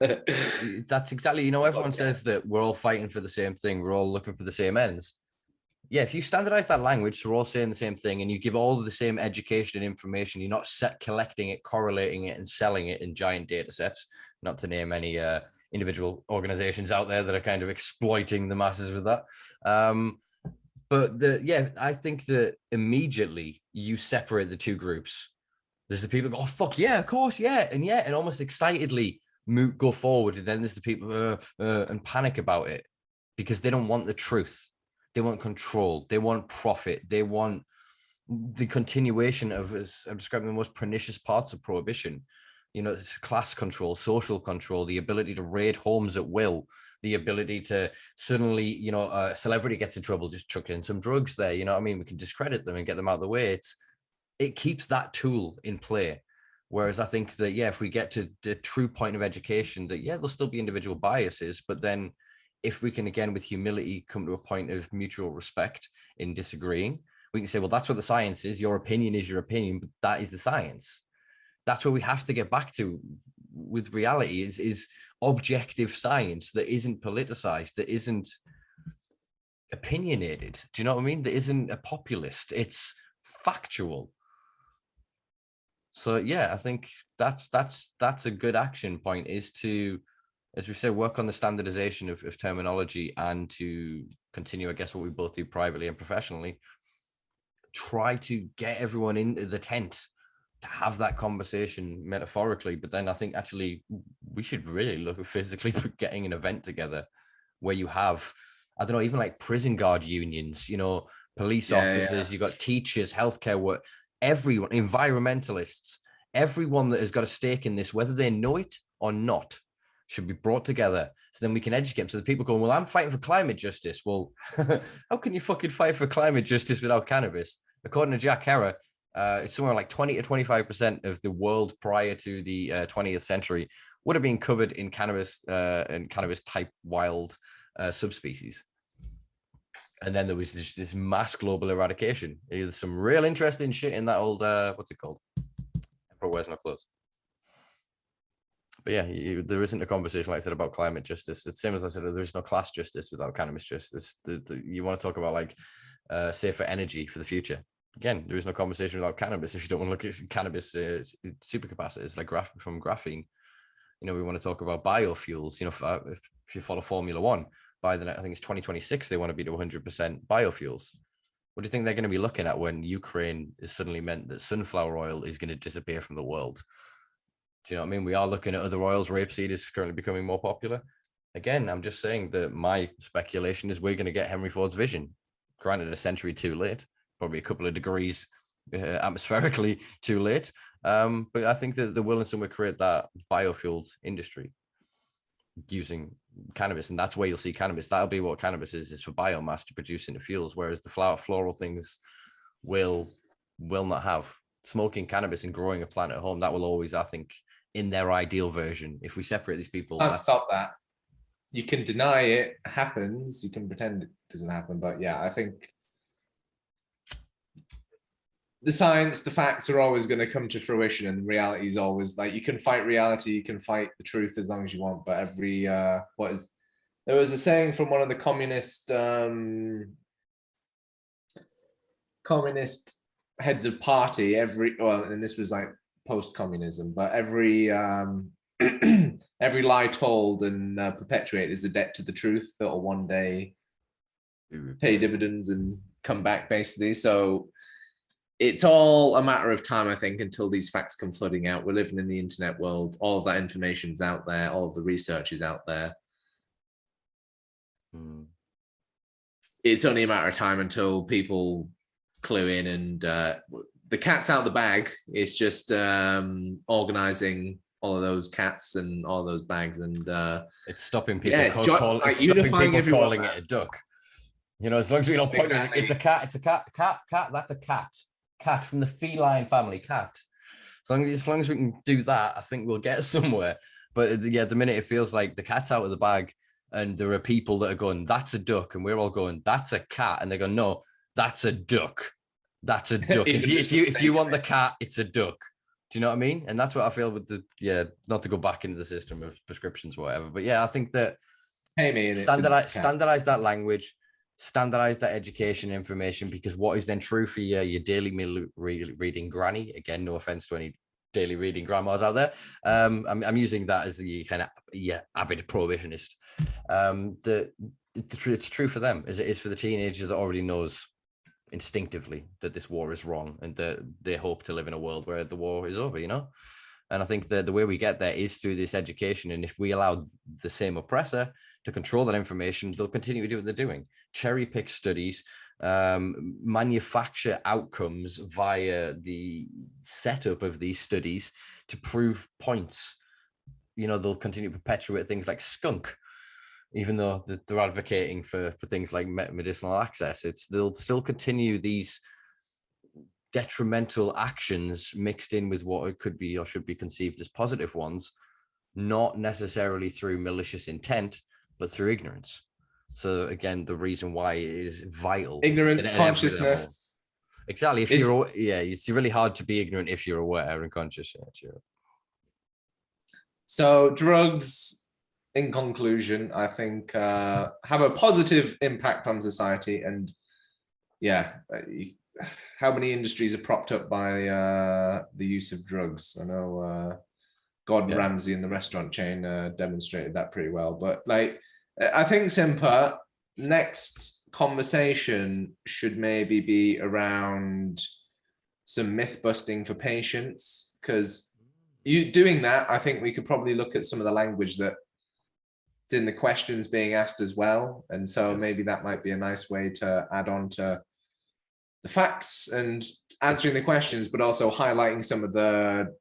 that's exactly, everyone says that we're all fighting for the same thing, we're all looking for the same ends. Yeah, if you standardize that language, so we're all saying the same thing, and you give all the same education and information, you're not collecting it, correlating it, and selling it in giant data sets, not to name any individual organizations out there that are kind of exploiting the masses with that. But I think that immediately you separate the two groups. There's the people who go, oh, fuck yeah, of course, yeah, and almost excitedly go forward. And then there's the people and panic about it because they don't want the truth. They want control. They want profit. They want the continuation of, as I'm describing, the most pernicious parts of prohibition. It's class control, social control, the ability to raid homes at will, the ability to suddenly, a celebrity gets in trouble, just chuck in some drugs there. You know what I mean? We can discredit them and get them out of the way. It keeps that tool in play. Whereas I think that, if we get to the true point of education, that, there'll still be individual biases, but then if we can, again, with humility, come to a point of mutual respect in disagreeing, we can say, well, that's what the science is. Your opinion is your opinion, but that is the science. That's where we have to get back to with reality is objective science that isn't politicized, that isn't opinionated. Do you know what I mean? That isn't a populist. It's factual. So I think that's a good action point, is to, as we say, work on the standardization of terminology, and to continue, I guess, what we both do privately and professionally, try to get everyone into the tent to have that conversation metaphorically. But then I think actually we should really look at physically for getting an event together where you have, I don't know, even like prison guard unions, police officers, you've got teachers, healthcare work, everyone, environmentalists, everyone that has got a stake in this, whether they know it or not, should be brought together. So then we can educate them. So the people going, well, I'm fighting for climate justice. Well, how can you fucking fight for climate justice without cannabis? According to Jack Herer, it's somewhere like 20 to 25% of the world prior to the 20th century would have been covered in cannabis and cannabis type wild subspecies. And then there was this mass global eradication. There's some real interesting shit in that old, what's it called? Emperor Wears No Clothes. But there isn't a conversation, like I said, about climate justice. It's the same as I said, there's no class justice without cannabis justice. You want to talk about like safer energy for the future. Again, there is no conversation without cannabis. If you don't want to look at cannabis supercapacitors like from graphene, we want to talk about biofuels. If you follow Formula One, by I think it's 2026, they want to be to 100% biofuels. What do you think they're going to be looking at when Ukraine is suddenly meant that sunflower oil is going to disappear from the world? Do you know what I mean? We are looking at other oils. Rapeseed is currently becoming more popular. Again, I'm just saying that my speculation is we're going to get Henry Ford's vision. Granted, a century too late, probably a couple of degrees atmospherically too late. But I think that the will and some will create that biofueled industry. using cannabis, and that's where you'll see cannabis. That'll be what cannabis is for biomass to produce into fuels, whereas the floral things will not have. Smoking cannabis and growing a plant at home, that will always, I think, in their ideal version, if we separate these people, Can't stop that. You can deny it happens, you can pretend it doesn't happen, but yeah, I think the science, the facts are always going to come to fruition, and reality is always like, you can fight reality, you can fight the truth as long as you want, but every there was a saying from one of the communist heads of party, and this was like post-communism, but every every lie told and perpetuated is a debt to the truth that will one day pay dividends and come back, basically. So it's all a matter of time, I think, until these facts come flooding out. We're living in the internet world. All of that information's out there. All of the research is out there. It's only a matter of time until people clue in, and the cat's out of the bag. It's just organizing all of those cats and all those bags, and it's stopping people calling it a duck. You know, as long as we don't point it, it's a cat. That's a cat from the feline family, cat. As long as we can do that, I think we'll get somewhere. But yeah, the minute it feels like the cat's out of the bag, and there are people that are going, "That's a duck," and we're all going, "That's a cat," and they go, "No, that's a duck. That's a duck." if you want the cat, it's a duck. Do you know what I mean? And that's what I feel with not to go back into the system of prescriptions or whatever. But yeah, I think that standardize that language, standardize that education information, because what is then true for your daily meal reading granny, again, no offense to any daily reading grandmas out there. I'm using that as the kind of avid prohibitionist. It's true for them as it is for the teenager that already knows instinctively that this war is wrong, and that they hope to live in a world where the war is over, you know. And I think that the way we get there is through this education, and if we allow the same oppressor to control that information, they'll continue to do what they're doing: cherry pick studies, manufacture outcomes via the setup of these studies to prove points. You know, they'll continue to perpetuate things like skunk, even though they're advocating for things like medicinal access. They'll still continue these detrimental actions mixed in with what it could be or should be conceived as positive ones, not necessarily through malicious intent, but through ignorance. So again, the reason why it is vital. Ignorance, consciousness. Exactly. It's really hard to be ignorant if you're aware and conscious. Yeah, so drugs, in conclusion, I think have a positive impact on society. And how many industries are propped up by the use of drugs? I know Gordon Ramsay in the restaurant chain demonstrated that pretty well. But like, I think, Simpa, next conversation should maybe be around some myth busting for patients, because you doing that, I think we could probably look at some of the language that's in the questions being asked as well. And so maybe that might be a nice way to add on to the facts and answering the questions, but also highlighting some of the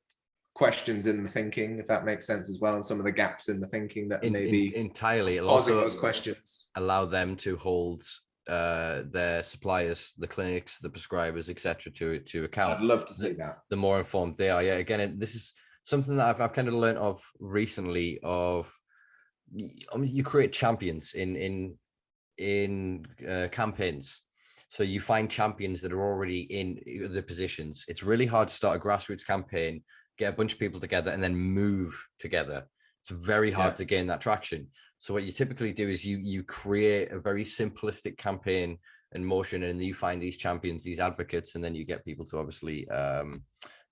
questions in the thinking, if that makes sense as well, and some of the gaps in the thinking that maybe entirely causing those questions. Allow them to hold their suppliers, the clinics, the prescribers, etc., to account. I'd love to see that. The more informed they are. Yeah, again, this is something that I've kind of learned of recently. You create champions in campaigns. So you find champions that are already in the positions. It's really hard to start a grassroots campaign, get a bunch of people together, and then move together. It's very hard to gain that traction. So what you typically do is you create a very simplistic campaign in motion, and you find these champions, these advocates, and then you get people to obviously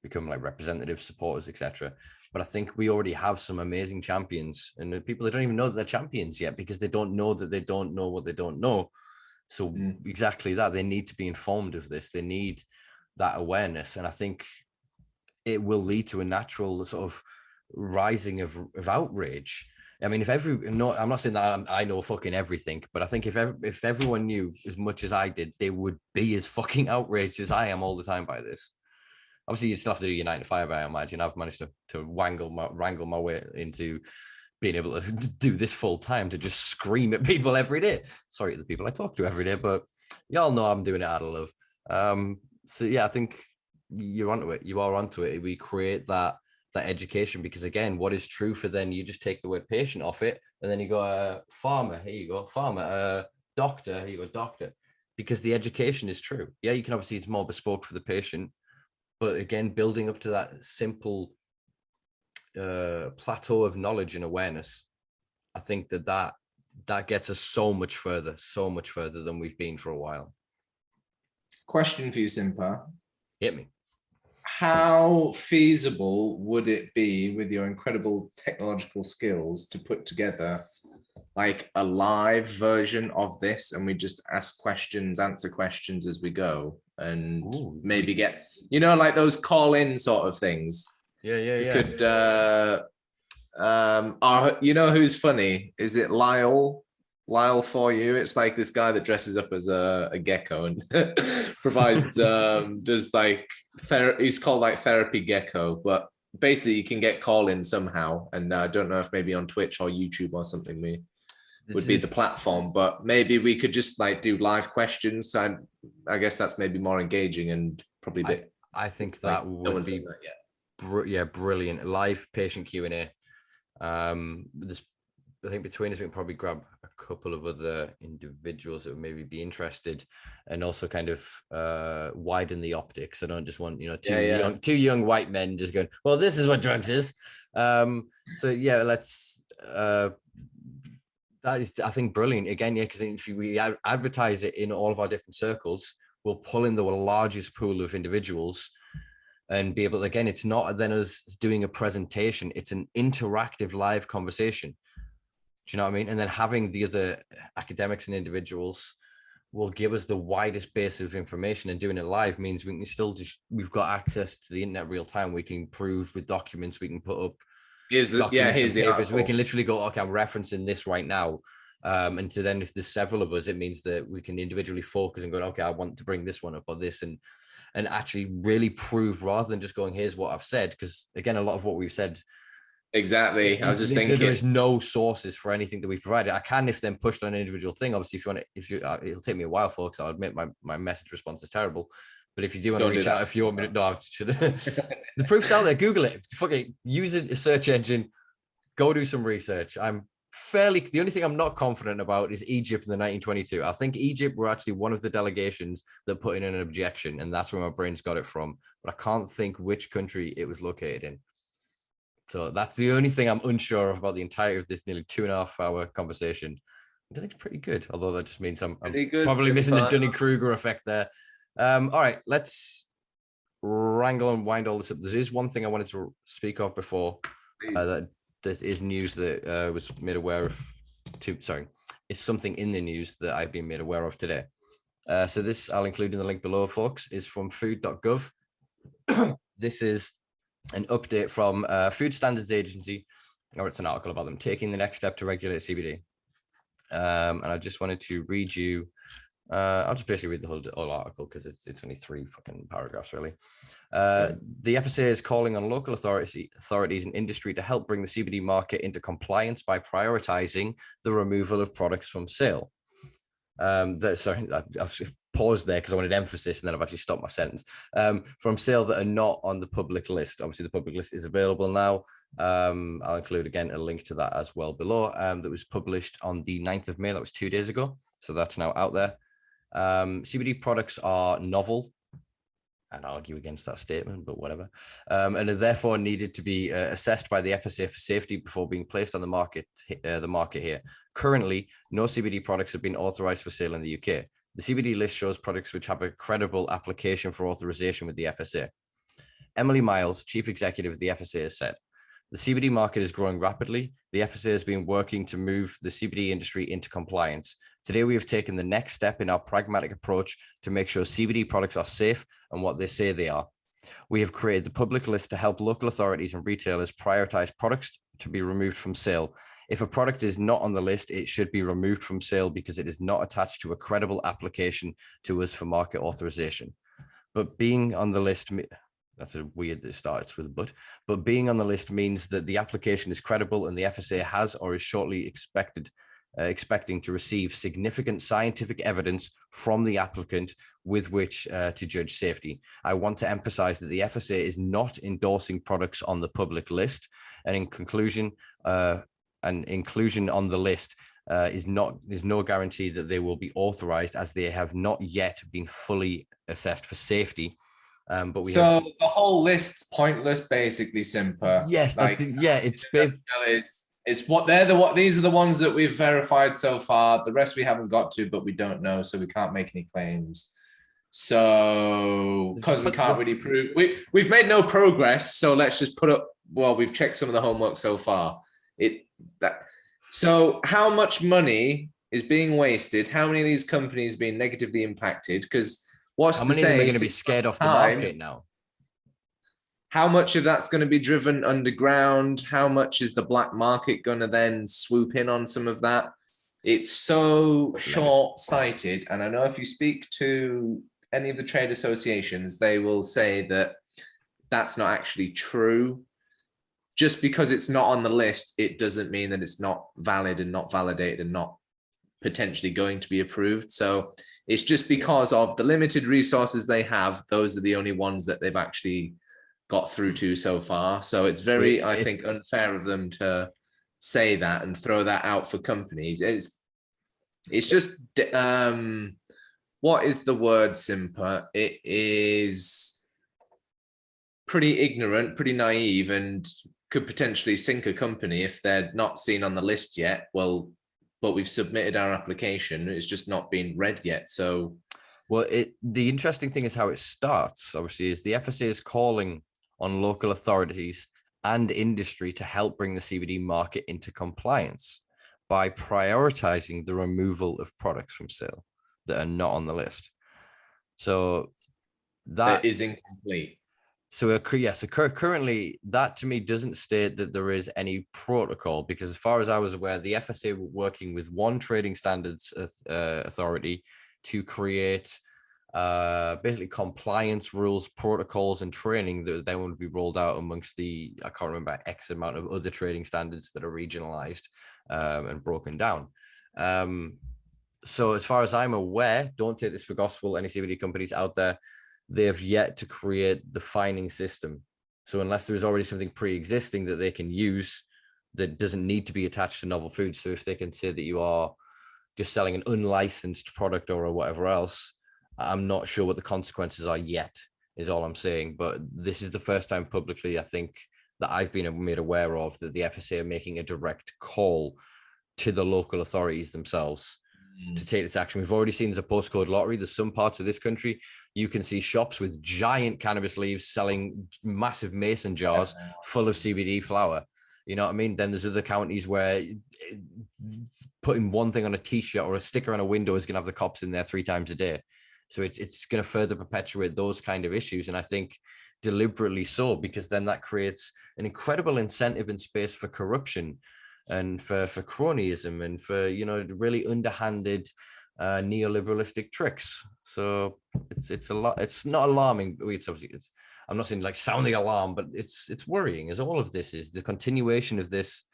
become like representatives, supporters, etc. But I think we already have some amazing champions, and people that don't even know that they're champions yet, because they don't know that they don't know what they don't know. So exactly that, they need to be informed of this. They need that awareness. And I think it will lead to a natural sort of rising of outrage. I mean, I'm not saying that I know fucking everything, but I think if everyone knew as much as I did, they would be as fucking outraged as I am all the time by this. Obviously, you still have to do your 9 to 5, I imagine. I've managed to wrangle my way into being able to do this full time, to just scream at people every day. Sorry to the people I talk to every day, but y'all know I'm doing it out of love. So yeah, I think you're onto it. You are onto it. We create that education, because again, what is true for then, you just take the word patient off it, and then you go farmer, here you go, farmer, doctor, here you go, doctor, because the education is true. Yeah, you can obviously, it's more bespoke for the patient, but again, building up to that simple plateau of knowledge and awareness, I think that gets us so much further than we've been for a while. Question for you, Simpa. Hit me. How feasible would it be, with your incredible technological skills, to put together like a live version of this, and we just ask questions, answer questions as we go, and maybe get, like those call-in sort of things? Yeah. Could who's funny? Is it Lyle for you? It's like this guy that dresses up as a gecko and provides does like he's called like Therapy Gecko, but basically you can get call-in somehow, and I don't know if maybe on Twitch or YouTube or something would be the platform, but maybe we could just like do live questions. I guess that's maybe more engaging and probably a bit. I think that would be brilliant. Live patient Q&A. I think between us we can probably grab a couple of other individuals that would maybe be interested, and also kind of widen the optics. I don't just want two young white men just going, well, this is what drugs is. So yeah, let's that is, I think, brilliant. Again, yeah, because if we advertise it in all of our different circles, we'll pull in the largest pool of individuals and be able to, again, it's not then us doing a presentation, it's an interactive live conversation. Do you know what I mean? And then having the other academics and individuals will give us the widest base of information, and doing it live means we can still we've got access to the internet real time. We can prove with documents, we can put up here's the papers. We can literally go, okay, I'm referencing this right now. And so then if there's several of us, it means that we can individually focus and go, okay, I want to bring this one up or this, and actually really prove, rather than just going, here's what I've said. Because again, a lot of what we've said, exactly, I was just thinking, there's no sources for anything that we've provided. I can, if then pushed on an individual thing, obviously it'll take me a while, folks. I'll admit my message response is terrible, but if you do want to reach out, if you want me to, no, I should. The proof's out there. Google it. Fuck it. Use a search engine. Go do some research. The only thing I'm not confident about is Egypt in the 1922. I think Egypt were actually one of the delegations that put in an objection, and that's where my brain's got it from. But I can't think which country it was located in. So that's the only thing I'm unsure of about the entirety of this nearly 2.5 hour conversation. I think it's pretty good, although that just means I'm probably missing the Dunning-Kruger effect there. All right, let's wrangle and wind all this up. There is one thing I wanted to speak of before that is news that was made aware of. Is something in the news that I've been made aware of today. So this I'll include in the link below, folks, is from food.gov. This is an update from Food Standards Agency, or it's an article about them taking the next step to regulate CBD. And I just wanted to read you. I'll just basically read the whole article because it's only 3 fucking paragraphs, really. The FSA is calling on local authorities and industry to help bring the CBD market into compliance by prioritizing the removal of products from sale. I've paused there because I wanted emphasis, and then I've actually stopped my sentence. From sale that are not on the public list. Obviously, the public list is available now. I'll include, again, a link to that as well below. That was published on the 9th of May. That was 2 days ago. So that's now out there. CBD products are novel. I'd argue against that statement, but whatever. And are therefore needed to be assessed by the FSA for safety before being placed on the market here. Currently, no CBD products have been authorized for sale in the UK. The CBD list shows products which have a credible application for authorization with the FSA. Emily Miles, Chief Executive of the FSA, has said, the CBD market is growing rapidly. The FSA has been working to move the CBD industry into compliance. Today, we have taken the next step in our pragmatic approach to make sure CBD products are safe and what they say they are. We have created the public list to help local authorities and retailers prioritize products to be removed from sale. If a product is not on the list, it should be removed from sale because it is not attached to a credible application to us for market authorization. But being on the list That's a weird, it starts with but being on the list means that the application is credible and the FSA has or is shortly expecting to receive significant scientific evidence from the applicant with which to judge safety. I want to emphasize that the FSA is not endorsing products on the public list. And in conclusion, an inclusion on the list is no guarantee that they will be authorized, as they have not yet been fully assessed for safety. But the whole list's pointless, basically, Simpa. Yes, it's big. It's what these are the ones that we've verified so far. The rest we haven't got to, but we don't know, so we can't make any claims. So because we can't really prove we've made no progress, so let's just put up. Well, we've checked some of the homework so far. So how much money is being wasted? How many of these companies being negatively impacted? Because how many of them are going to be scared off the market now? How much of that's going to be driven underground? How much is the black market going to then swoop in on some of that? It's so short-sighted. And I know if you speak to any of the trade associations, they will say that that's not actually true. Just because it's not on the list, it doesn't mean that it's not valid and not validated and not potentially going to be approved. So it's just because of the limited resources they have, those are the only ones that they've actually got through to so far. So it's very, I think, unfair of them to say that and throw that out for companies. It's just, what is the word, Simpa? It is pretty ignorant, pretty naive, and could potentially sink a company if they're not seen on the list yet. Well, but we've submitted our application. It's just not been read yet. So, well, the interesting thing is how it starts, obviously, is the FSA is calling on local authorities and industry to help bring the CBD market into compliance by prioritizing the removal of products from sale that are not on the list. So that is incomplete. So currently that to me doesn't state that there is any protocol, because as far as I was aware, the FSA were working with one trading standards authority to create basically compliance rules, protocols, and training that then would be rolled out amongst the, I can't remember, X amount of other trading standards that are regionalized and broken down. So as far as I'm aware, don't take this for gospel, any CBD companies out there, they have yet to create the fining system. So unless there is already something pre-existing that they can use that doesn't need to be attached to novel foods, so if they can say that you are just selling an unlicensed product or whatever else, I'm not sure what the consequences are yet, is all I'm saying. But this is the first time publicly, I think, that I've been made aware of that the FSA are making a direct call to the local authorities themselves to take this action. We've already seen there's a postcode lottery. There's some parts of this country, you can see shops with giant cannabis leaves selling massive mason jars full of CBD flower. You know what I mean? Then there's other counties where putting one thing on a t-shirt or a sticker on a window is going to have the cops in there 3 times a day. So it's going to further perpetuate those kind of issues. And I think deliberately so, because then that creates an incredible incentive and space for corruption and for cronyism and for, you know, really underhanded neoliberalistic tricks. So it's a lot. It's not alarming. It's obviously, I'm not saying like sounding alarm, but it's worrying, as all of this is. The continuation of this,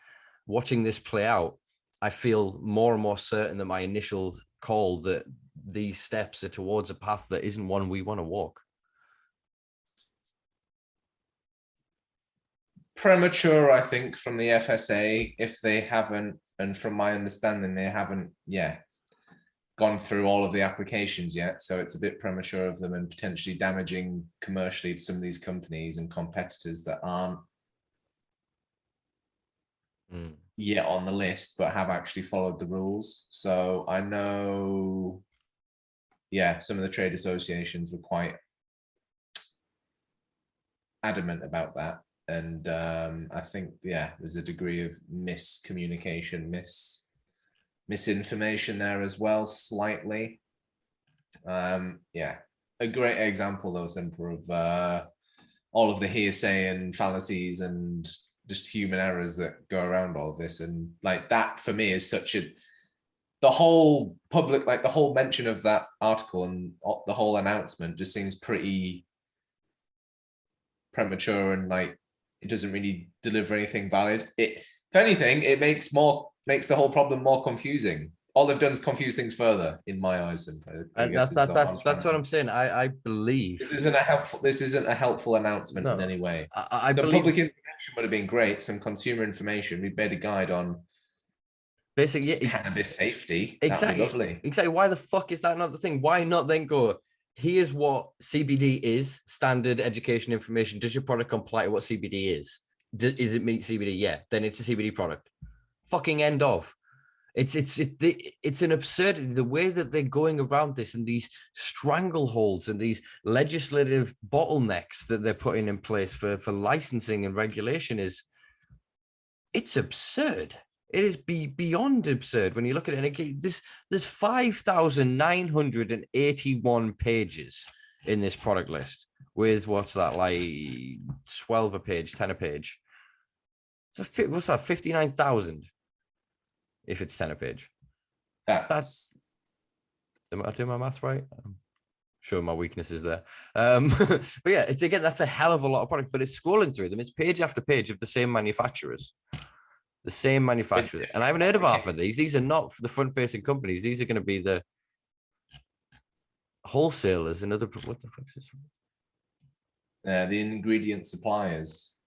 watching this play out, I feel more and more certain that my initial call that these steps are towards a path that isn't one we want to walk. Premature, I think, from the FSA, if they haven't, and from my understanding, they haven't, gone through all of the applications yet. So it's a bit premature of them and potentially damaging commercially to some of these companies and competitors that aren't yet on the list, but have actually followed the rules. So I know, some of the trade associations were quite adamant about that. And I think, there's a degree of miscommunication, misinformation there as well, slightly. A great example, though, Simpa, of all of the hearsay and fallacies and just human errors that go around all of this. And like that, for me, is the whole public, like the whole mention of that article and the whole announcement just seems pretty premature and like it doesn't really deliver anything valid. If anything, it makes the whole problem more confusing. All they've done is confuse things further, in my eyes. And that's what I'm saying. I believe this isn't a helpful announcement in any way. I the believe public information would have been great. Some consumer information. We've made a guide on basically cannabis safety. Exactly. That'd be lovely. Exactly. Why the fuck is that not the thing? Why not then go, here's what CBD is, standard education information. Does your product comply to what CBD is? Is it meet CBD? Yeah. Then it's a CBD product. Fucking end of. It's an absurdity, the way that they're going around this and these strangleholds and these legislative bottlenecks that they're putting in place for licensing and regulation it's absurd. It is beyond absurd when you look at it. And again, there's 5,981 pages in this product list with what's that, like 12 a page, 10 a page. What's that, 59,000? If it's 10 a page. That's am I doing my math right? I'm sure my weakness is there. But yeah, that's a hell of a lot of product, but it's scrolling through them. It's page after page of the same manufacturers. And I haven't heard of half of these. These are not for the front-facing companies. These are going to be the wholesalers and other. What the fuck is this? The ingredient suppliers.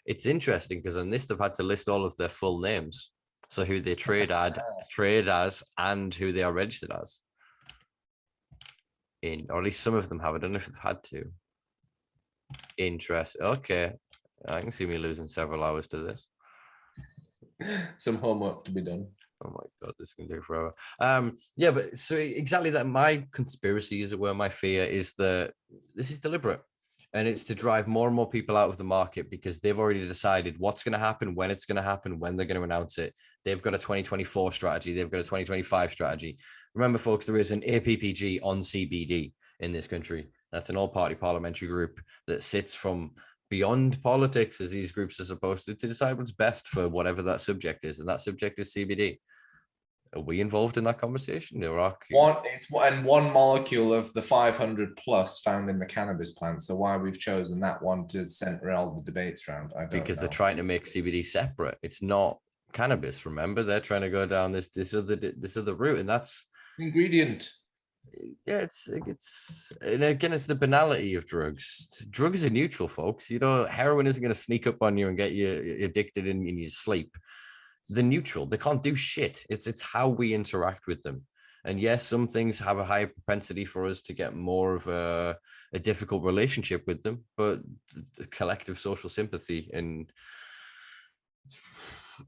It's interesting because on this they've had to list all of their full names. So who they trade as, and who they are registered as. Or at least some of them have. I don't know if they've had to. Interesting. Okay. I can see me losing several hours to this. Some homework to be done. Oh my God, this is going to take forever. Yeah, but so exactly that. My conspiracy, as it were, my fear is that this is deliberate. And it's to drive more and more people out of the market because they've already decided what's going to happen, when it's going to happen, when they're going to announce it. They've got a 2024 strategy. They've got a 2025 strategy. Remember, folks, there is an APPG on CBD in this country. That's an all-party parliamentary group that sits from beyond politics, as these groups are supposed to decide what's best for whatever that subject is. And that subject is CBD. Are we involved in that conversation? One molecule of the 500 plus found in the cannabis plant. So why we've chosen that one to center all the debates around? I don't know. They're trying to make CBD separate. It's not cannabis. Remember, they're trying to go down this other route, and that's ingredient. Yeah, it's and again, it's the banality of drugs. Drugs are neutral, folks. Heroin isn't going to sneak up on you and get you addicted in your sleep. They're neutral. They can't do shit. It's how we interact with them. And yes, some things have a higher propensity for us to get more of a difficult relationship with them, but the collective social sympathy and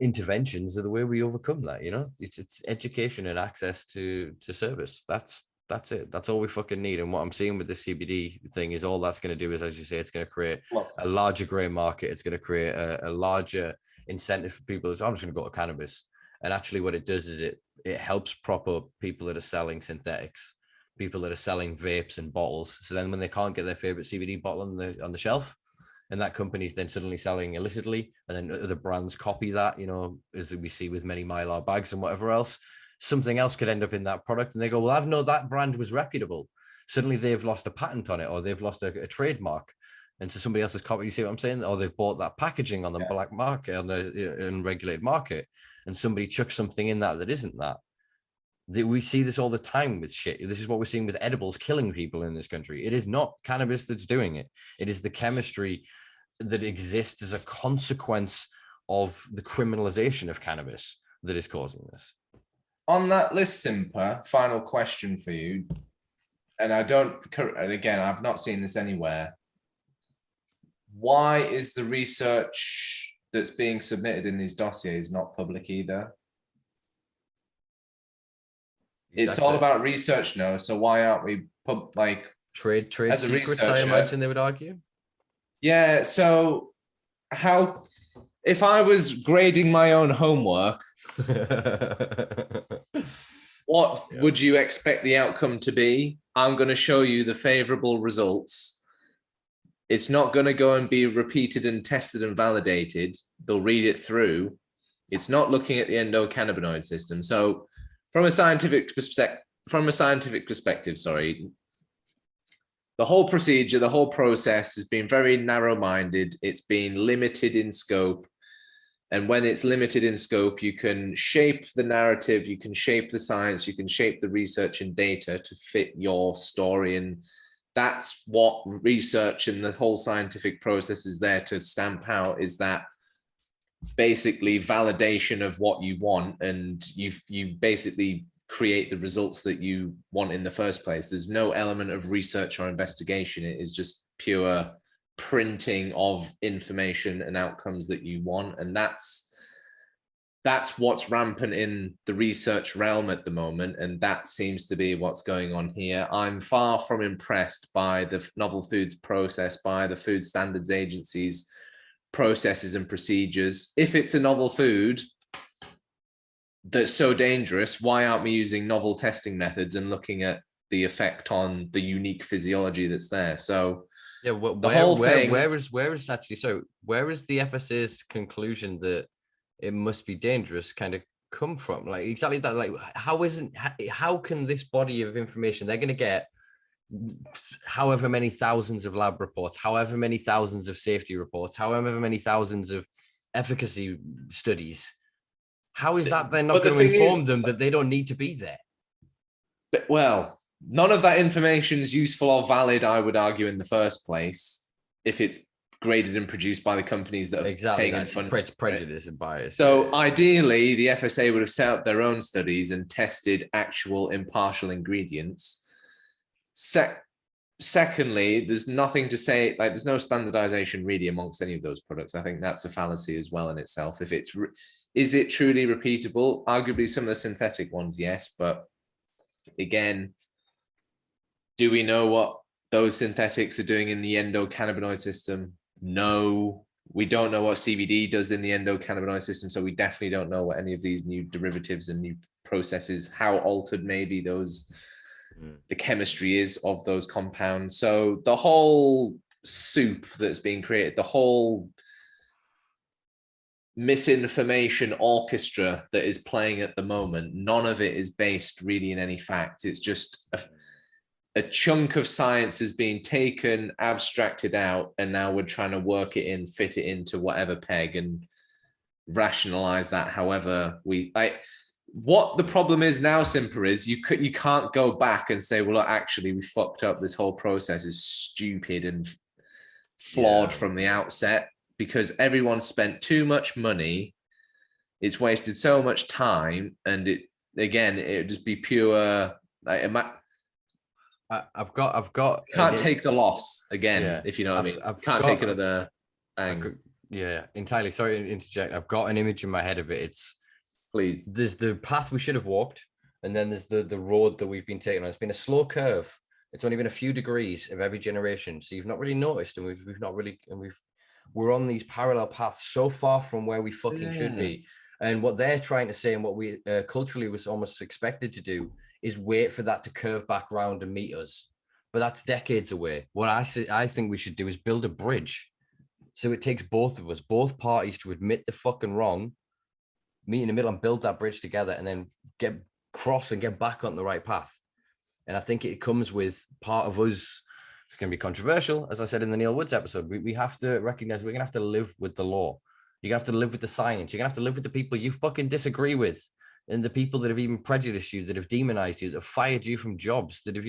interventions are the way we overcome that. It's education and access to service. That's it. That's all we fucking need. And what I'm seeing with this CBD thing is all that's going to do is, as you say, it's going to create a larger gray market. It's going to create a larger incentive for people. I'm just going to go to cannabis. And actually what it does is it helps prop up people that are selling synthetics, people that are selling vapes and bottles. So then when they can't get their favorite CBD bottle on the shelf, and that company's then suddenly selling illicitly, and then other brands copy that, as we see with many Mylar bags and whatever else, something else could end up in that product. And they go, well, I've known that brand was reputable. Suddenly they've lost a patent on it, or they've lost a trademark. And so somebody else has copied, you see what I'm saying? Or they've bought that packaging on the black market, on the unregulated market, and somebody chucks something in that isn't that. We see this all the time with shit. This is what we're seeing with edibles killing people in this country. It is not cannabis that's doing it. It is the chemistry that exists as a consequence of the criminalization of cannabis that is causing this. On that list, Simpa, final question for you. And again, I've not seen this anywhere. Why is the research that's being submitted in these dossiers not public either? Exactly. It's all about research now. So why aren't we trade secrets? I imagine they would argue. Yeah. So if I was grading my own homework, what would you expect the outcome to be? I'm going to show you the favorable results. It's not going to go and be repeated and tested and validated. They'll read it through. It's not looking at the endocannabinoid system. So from a scientific perspective, the whole procedure, the whole process has been very narrow-minded. It's been limited in scope. And when it's limited in scope, you can shape the narrative, you can shape the science, you can shape the research and data to fit your story. And that's what research and the whole scientific process is there to stamp out, is that basically validation of what you want, and you basically create the results that you want in the first place. There's no element of research or investigation. It is just pure printing of information and outcomes that you want. And that's what's rampant in the research realm at the moment, and that seems to be what's going on here. I'm far from impressed by the novel foods process, by the Food Standards Agency's processes and procedures. If it's a novel food that's so dangerous, why aren't we using novel testing methods and looking at the effect on the unique physiology that's there? So yeah, where is the FSA's conclusion that it must be dangerous kind of come from? Like, exactly that. Like, how can this body of information, they're going to get however many thousands of lab reports, however many thousands of safety reports, however many thousands of efficacy studies, how is that then not going to inform them that they don't need to be there? But, well, none of that information is useful or valid, I would argue, in the first place, if it's graded and produced by the companies that are paying and funding. It's prejudice and bias. So ideally, the FSA would have set up their own studies and tested actual impartial ingredients. Secondly, there's nothing to say, like, there's no standardization really amongst any of those products. I think that's a fallacy as well in itself. If it's, is it truly repeatable? Arguably some of the synthetic ones, yes, but again, do we know what those synthetics are doing in the endocannabinoid system? No, we don't know what CBD does in the endocannabinoid system, so we definitely don't know what any of these new derivatives and new processes, how altered maybe those, the chemistry is of those compounds. So the whole soup that's being created, the whole misinformation orchestra that is playing at the moment, none of it is based really in any facts. It's just a chunk of science has been taken, abstracted out, and now we're trying to work it in, fit it into whatever peg and rationalize that however we like. What the problem is now, Simpa, is you can't go back and say, well, look, actually we fucked up. This whole process is stupid and flawed from the outset, because everyone spent too much money. It's wasted so much time, and it would just be pure. Like, I've got. Can't take the loss again, if you know what I mean. Can't take another bang. Yeah, entirely. Sorry to interject. I've got an image in my head of it. It's, please. There's the path we should have walked, and then there's the road that we've been taking on. It's been a slow curve. It's only been a few degrees of every generation, so you've not really noticed, and we've not really, and we're on these parallel paths so far from where we fucking should be. And what they're trying to say, and what we culturally was almost expected to do, is wait for that to curve back round and meet us. But that's decades away. What I think we should do is build a bridge. So it takes both of us, both parties, to admit the fucking wrong, meet in the middle and build that bridge together, and then get cross and get back on the right path. And I think it comes with part of us. It's going to be controversial, as I said in the Neil Woods episode. We have to recognize we're going to have to live with the law. You're going to have to live with the science. You're going to have to live with the people you fucking disagree with, and the people that have even prejudiced you, that have demonized you, that have fired you from jobs, that have,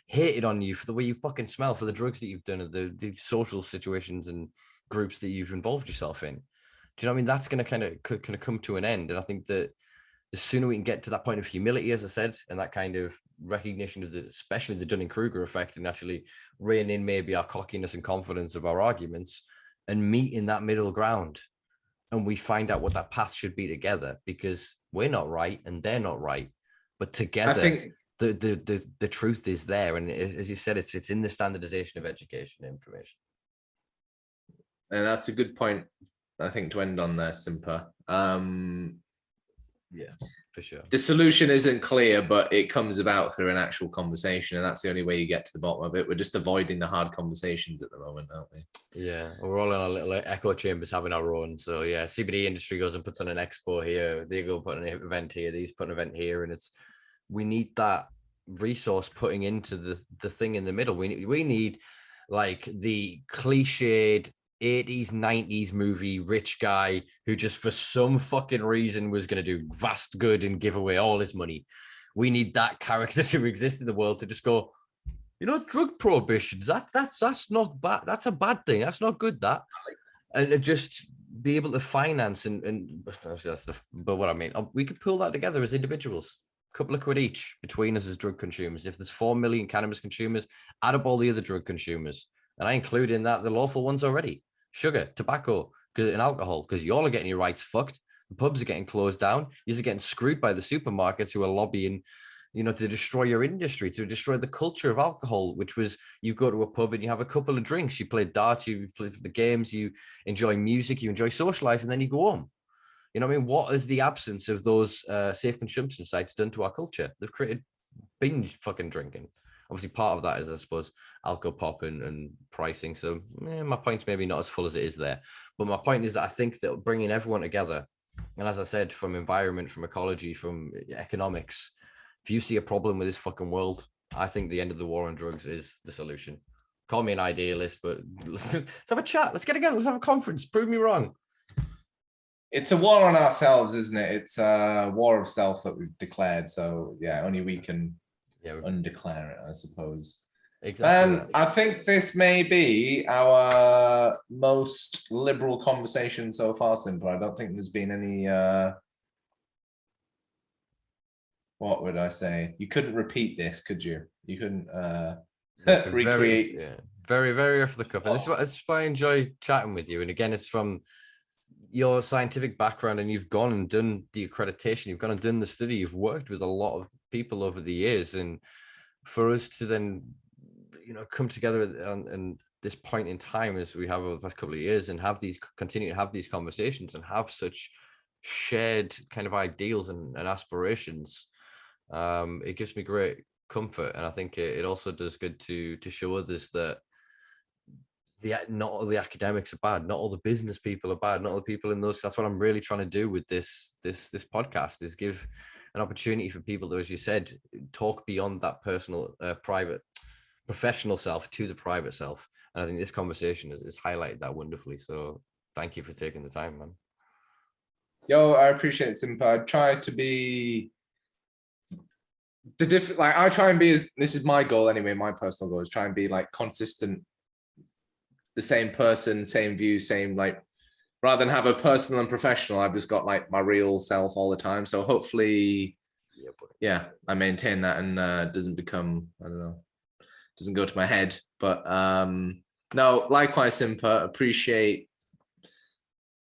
hated on you for the way you fucking smell, for the drugs that you've done, or the social situations and groups that you've involved yourself in. Do you know what I mean? That's going to kind of come to an end. And I think that the sooner we can get to that point of humility, as I said, and that kind of recognition of especially the Dunning-Kruger effect, and actually rein in maybe our cockiness and confidence of our arguments, and meet in that middle ground, and we find out what that path should be together, because we're not right and they're not right, but together, I think the truth is there. And as you said, it's in the standardization of education and information. And that's a good point, I think, to end on there, Simpa. Yeah, for sure. The solution isn't clear, but it comes about through an actual conversation, and that's the only way you get to the bottom of it. We're just avoiding the hard conversations at the moment, aren't we? Yeah, we're all in our little echo chambers having our own. So yeah, CBD industry goes and puts on an expo here, they go put an event here, these put an event here, and we need that resource putting into the thing in the middle. We need like the cliched 80s, 90s movie rich guy who just for some fucking reason was going to do vast good and give away all his money. We need that character to exist in the world to just go, you know, drug prohibition, that's not bad. That's a bad thing. That's not good, that. And just be able to finance and but what I mean, we could pull that together as individuals. A couple of quid each between us as drug consumers. If there's 4 million cannabis consumers, add up all the other drug consumers. And I include in that the lawful ones already. Sugar, tobacco, and alcohol, because you all are getting your rights fucked. The pubs are getting closed down. You're getting screwed by the supermarkets who are lobbying, you know, to destroy your industry, to destroy the culture of alcohol, which was you go to a pub and you have a couple of drinks, you play darts, you play the games, you enjoy music, you enjoy socializing, and then you go home. You know what I mean? What is the absence of those safe consumption sites done to our culture? They've created binge fucking drinking. Obviously, part of that is, I suppose, alcohol pop and pricing. So my point's maybe not as full as it is there. But my point is that I think that bringing everyone together, and as I said, from environment, from ecology, from economics, if you see a problem with this fucking world, I think the end of the war on drugs is the solution. Call me an idealist, but let's have a chat. Let's get together. Let's have a conference. Prove me wrong. It's a war on ourselves, isn't it? It's a war of self that we've declared. So yeah, only we can undeclare it, I suppose. Exactly. And I think this may be our most liberal conversation so far, Simpa. I don't think there's been any what would I say? You couldn't repeat this, could you? You couldn't recreate. Very, very off the cuff. And this is why I enjoy chatting with you. And again, it's from your scientific background, and you've gone and done the accreditation, you've gone and done the study, you've worked with a lot of people over the years. And for us to then, you know, come together and this point in time as we have over the past couple of years and continue to have these conversations and have such shared kind of ideals and aspirations, it gives me great comfort. And I think it also does good to show others that not all the academics are bad, not all the business people are bad, not all the people in those. That's what I'm really trying to do with this podcast, is give an opportunity for people to, as you said, talk beyond that personal, private, professional self to the private self. And I think this conversation has highlighted that wonderfully. So thank you for taking the time, man. Yo, I appreciate it, Simpa. I try to be I try and be this is my goal anyway, my personal goal is try and be like consistent, the same person, same view, same, like, rather than have a personal and professional, I've just got like my real self all the time. So hopefully, I maintain that and doesn't become, I don't know, doesn't go to my head. But no, likewise, Simpa, appreciate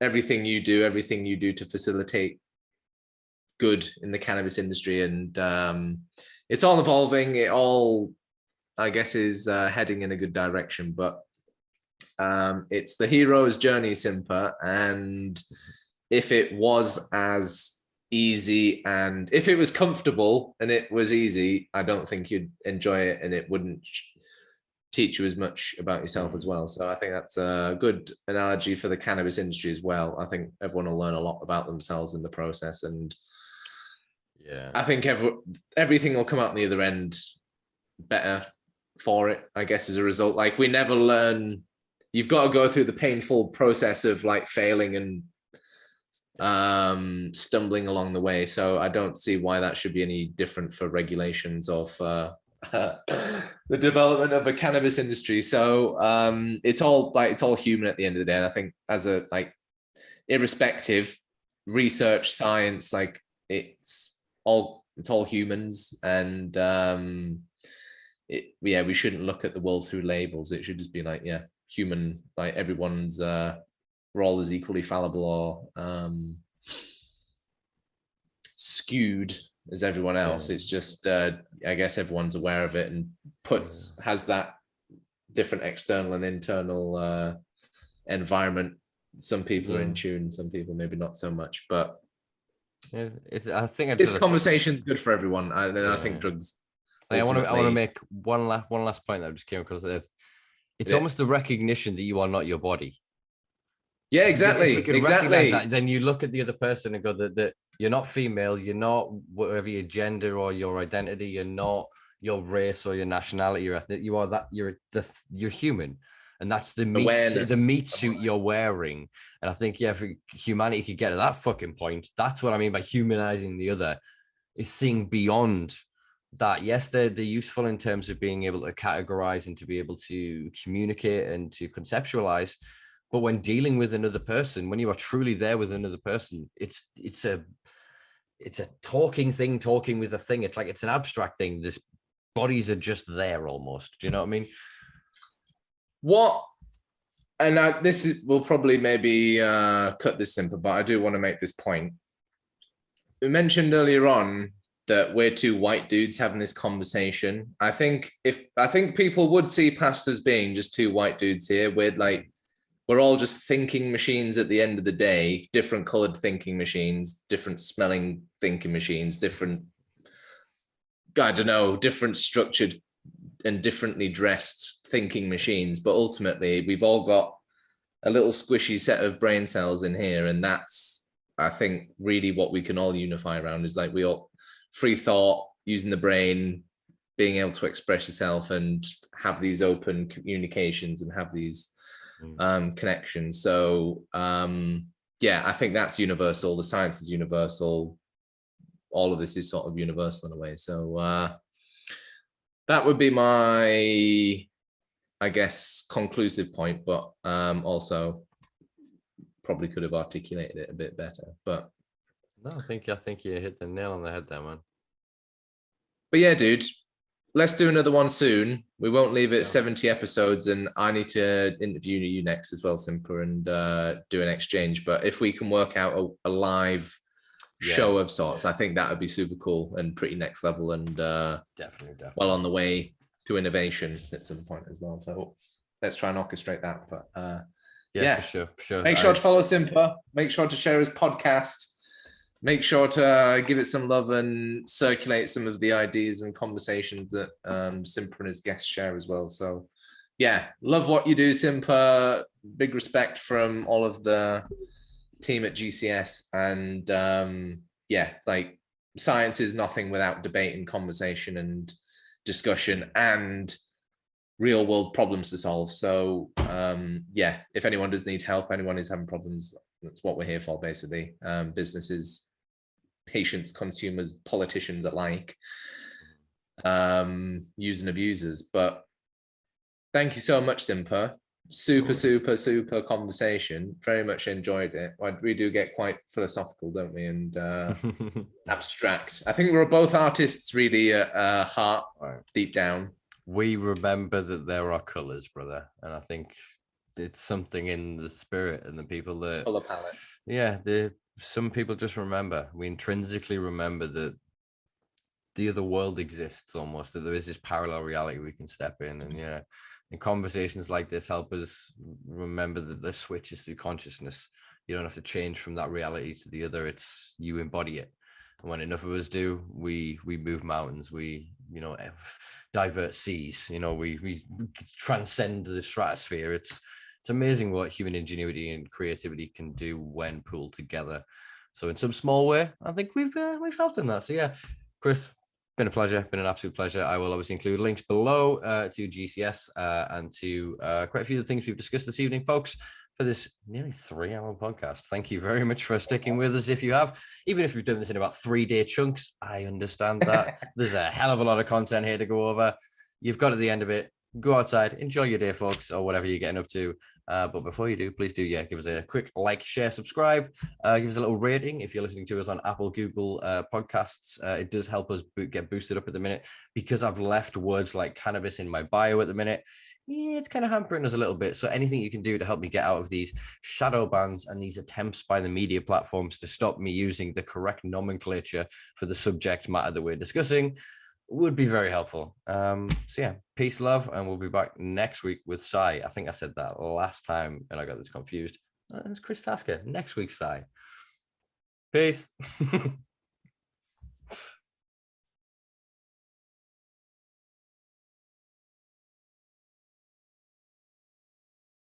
everything you do to facilitate good in the cannabis industry. And it's all evolving. It all, I guess, is heading in a good direction. But it's the hero's journey, Simpa. And if it was as easy and if it was comfortable and it was easy, I don't think you'd enjoy it, and it wouldn't teach you as much about yourself as well. So I think that's a good analogy for the cannabis industry as well. I think everyone will learn a lot about themselves in the process, and I think everything will come out on the other end better for it, I guess, as a result. Like, we never learn. You've got to go through the painful process of like failing and stumbling along the way. So I don't see why that should be any different for regulations of the development of a cannabis industry. So it's all human at the end of the day. And I think as a, like, irrespective, research, science, like, it's all humans. And we shouldn't look at the world through labels. It should just be like, human, like, everyone's role is equally fallible or skewed as everyone else. It's just I guess everyone's aware of it and has that different external and internal environment. Some people are in tune, some people maybe not so much. But I think this conversation is good for everyone. I think drugs. I want to make one last point that just came across. It's almost the recognition that you are not your body. Yeah, exactly. If you can recognize that, then you look at the other person and go that you're not female, you're not whatever your gender or your identity, you're not your race or your nationality, your ethnic. You are that. You're human, and that's the Awareness. meat suit you're wearing. And I think if humanity could get to that fucking point, that's what I mean by humanizing the other, is seeing beyond that. Yes, they're useful in terms of being able to categorize and to be able to communicate and to conceptualize. But when dealing with another person, when you are truly there with another person, it's a talking thing, talking with a thing. It's like, it's an abstract thing. This bodies are just there almost. Do you know what I mean? We'll probably maybe cut this simple, but I do want to make this point. We mentioned earlier on that we're two white dudes having this conversation. I think people would see past us being just two white dudes here. We're all just thinking machines at the end of the day, different colored thinking machines, different smelling thinking machines, different structured and differently dressed thinking machines. But ultimately, we've all got a little squishy set of brain cells in here. And that's, I think, really what we can all unify around, is like, we all free thought, using the brain, being able to express yourself and have these open communications and have these connections. So I think that's universal. The science is universal. All of this is sort of universal in a way. So that would be my, I guess, conclusive point, but also probably could have articulated it a bit better. But no, I think you hit the nail on the head there, man. But yeah, dude, let's do another one soon. We won't leave it 70 episodes, and I need to interview you next as well, Simpa, and do an exchange. But if we can work out a live show of sorts, I think that would be super cool and pretty next level, and definitely well on the way to innovation at some point as well. So let's try and orchestrate that. But for sure. Make sure to follow Simpa. Make sure to share his podcast. Make sure to give it some love and circulate some of the ideas and conversations that Simpa and his guests share as well. So yeah, love what you do, Simpa. Big respect from all of the team at GCS. And like, science is nothing without debate and conversation and discussion and real world problems to solve. So if anyone does need help, anyone is having problems, that's what we're here for, basically. Businesses, patients, consumers, politicians alike, use and abusers. But thank you so much, Simpa. Super conversation. Very much enjoyed it. We do get quite philosophical, don't we? And abstract. I think we're both artists, really, at heart, deep down. We remember that there are colors, brother, and I think it's something in the spirit and the people that color palette. Yeah, some people just remember. We intrinsically remember that the other world exists, almost, that there is this parallel reality we can step in. And and conversations like this help us remember that the switch is through consciousness. You don't have to change from that reality to the other. It's, you embody it. And when enough of us do, we move mountains, we divert seas, we transcend the stratosphere. It's amazing what human ingenuity and creativity can do when pulled together. So in some small way, I think we've helped in that. So yeah, Chris, been a pleasure, been an absolute pleasure. I will obviously include links below to GCS and to quite a few of the things we've discussed this evening, folks, for this nearly 3-hour podcast. Thank you very much for sticking with us. If you have, even if you've done this in about 3-day chunks, I understand that. There's a hell of a lot of content here to go over. You've got at the end of it. Go outside, enjoy your day, folks, or whatever you're getting up to. But before you do, please do, give us a quick like, share, subscribe. Give us a little rating if you're listening to us on Apple, Google podcasts. It does help us get boosted up at the minute, because I've left words like cannabis in my bio at the minute. Yeah, it's kind of hampering us a little bit. So anything you can do to help me get out of these shadow bans and these attempts by the media platforms to stop me using the correct nomenclature for the subject matter that we're discussing would be very helpful. So yeah, peace, love, and we'll be back next week with Sai. I think I said that last time and I got this confused. It's Chris Tasker. Next week, Sai. Peace.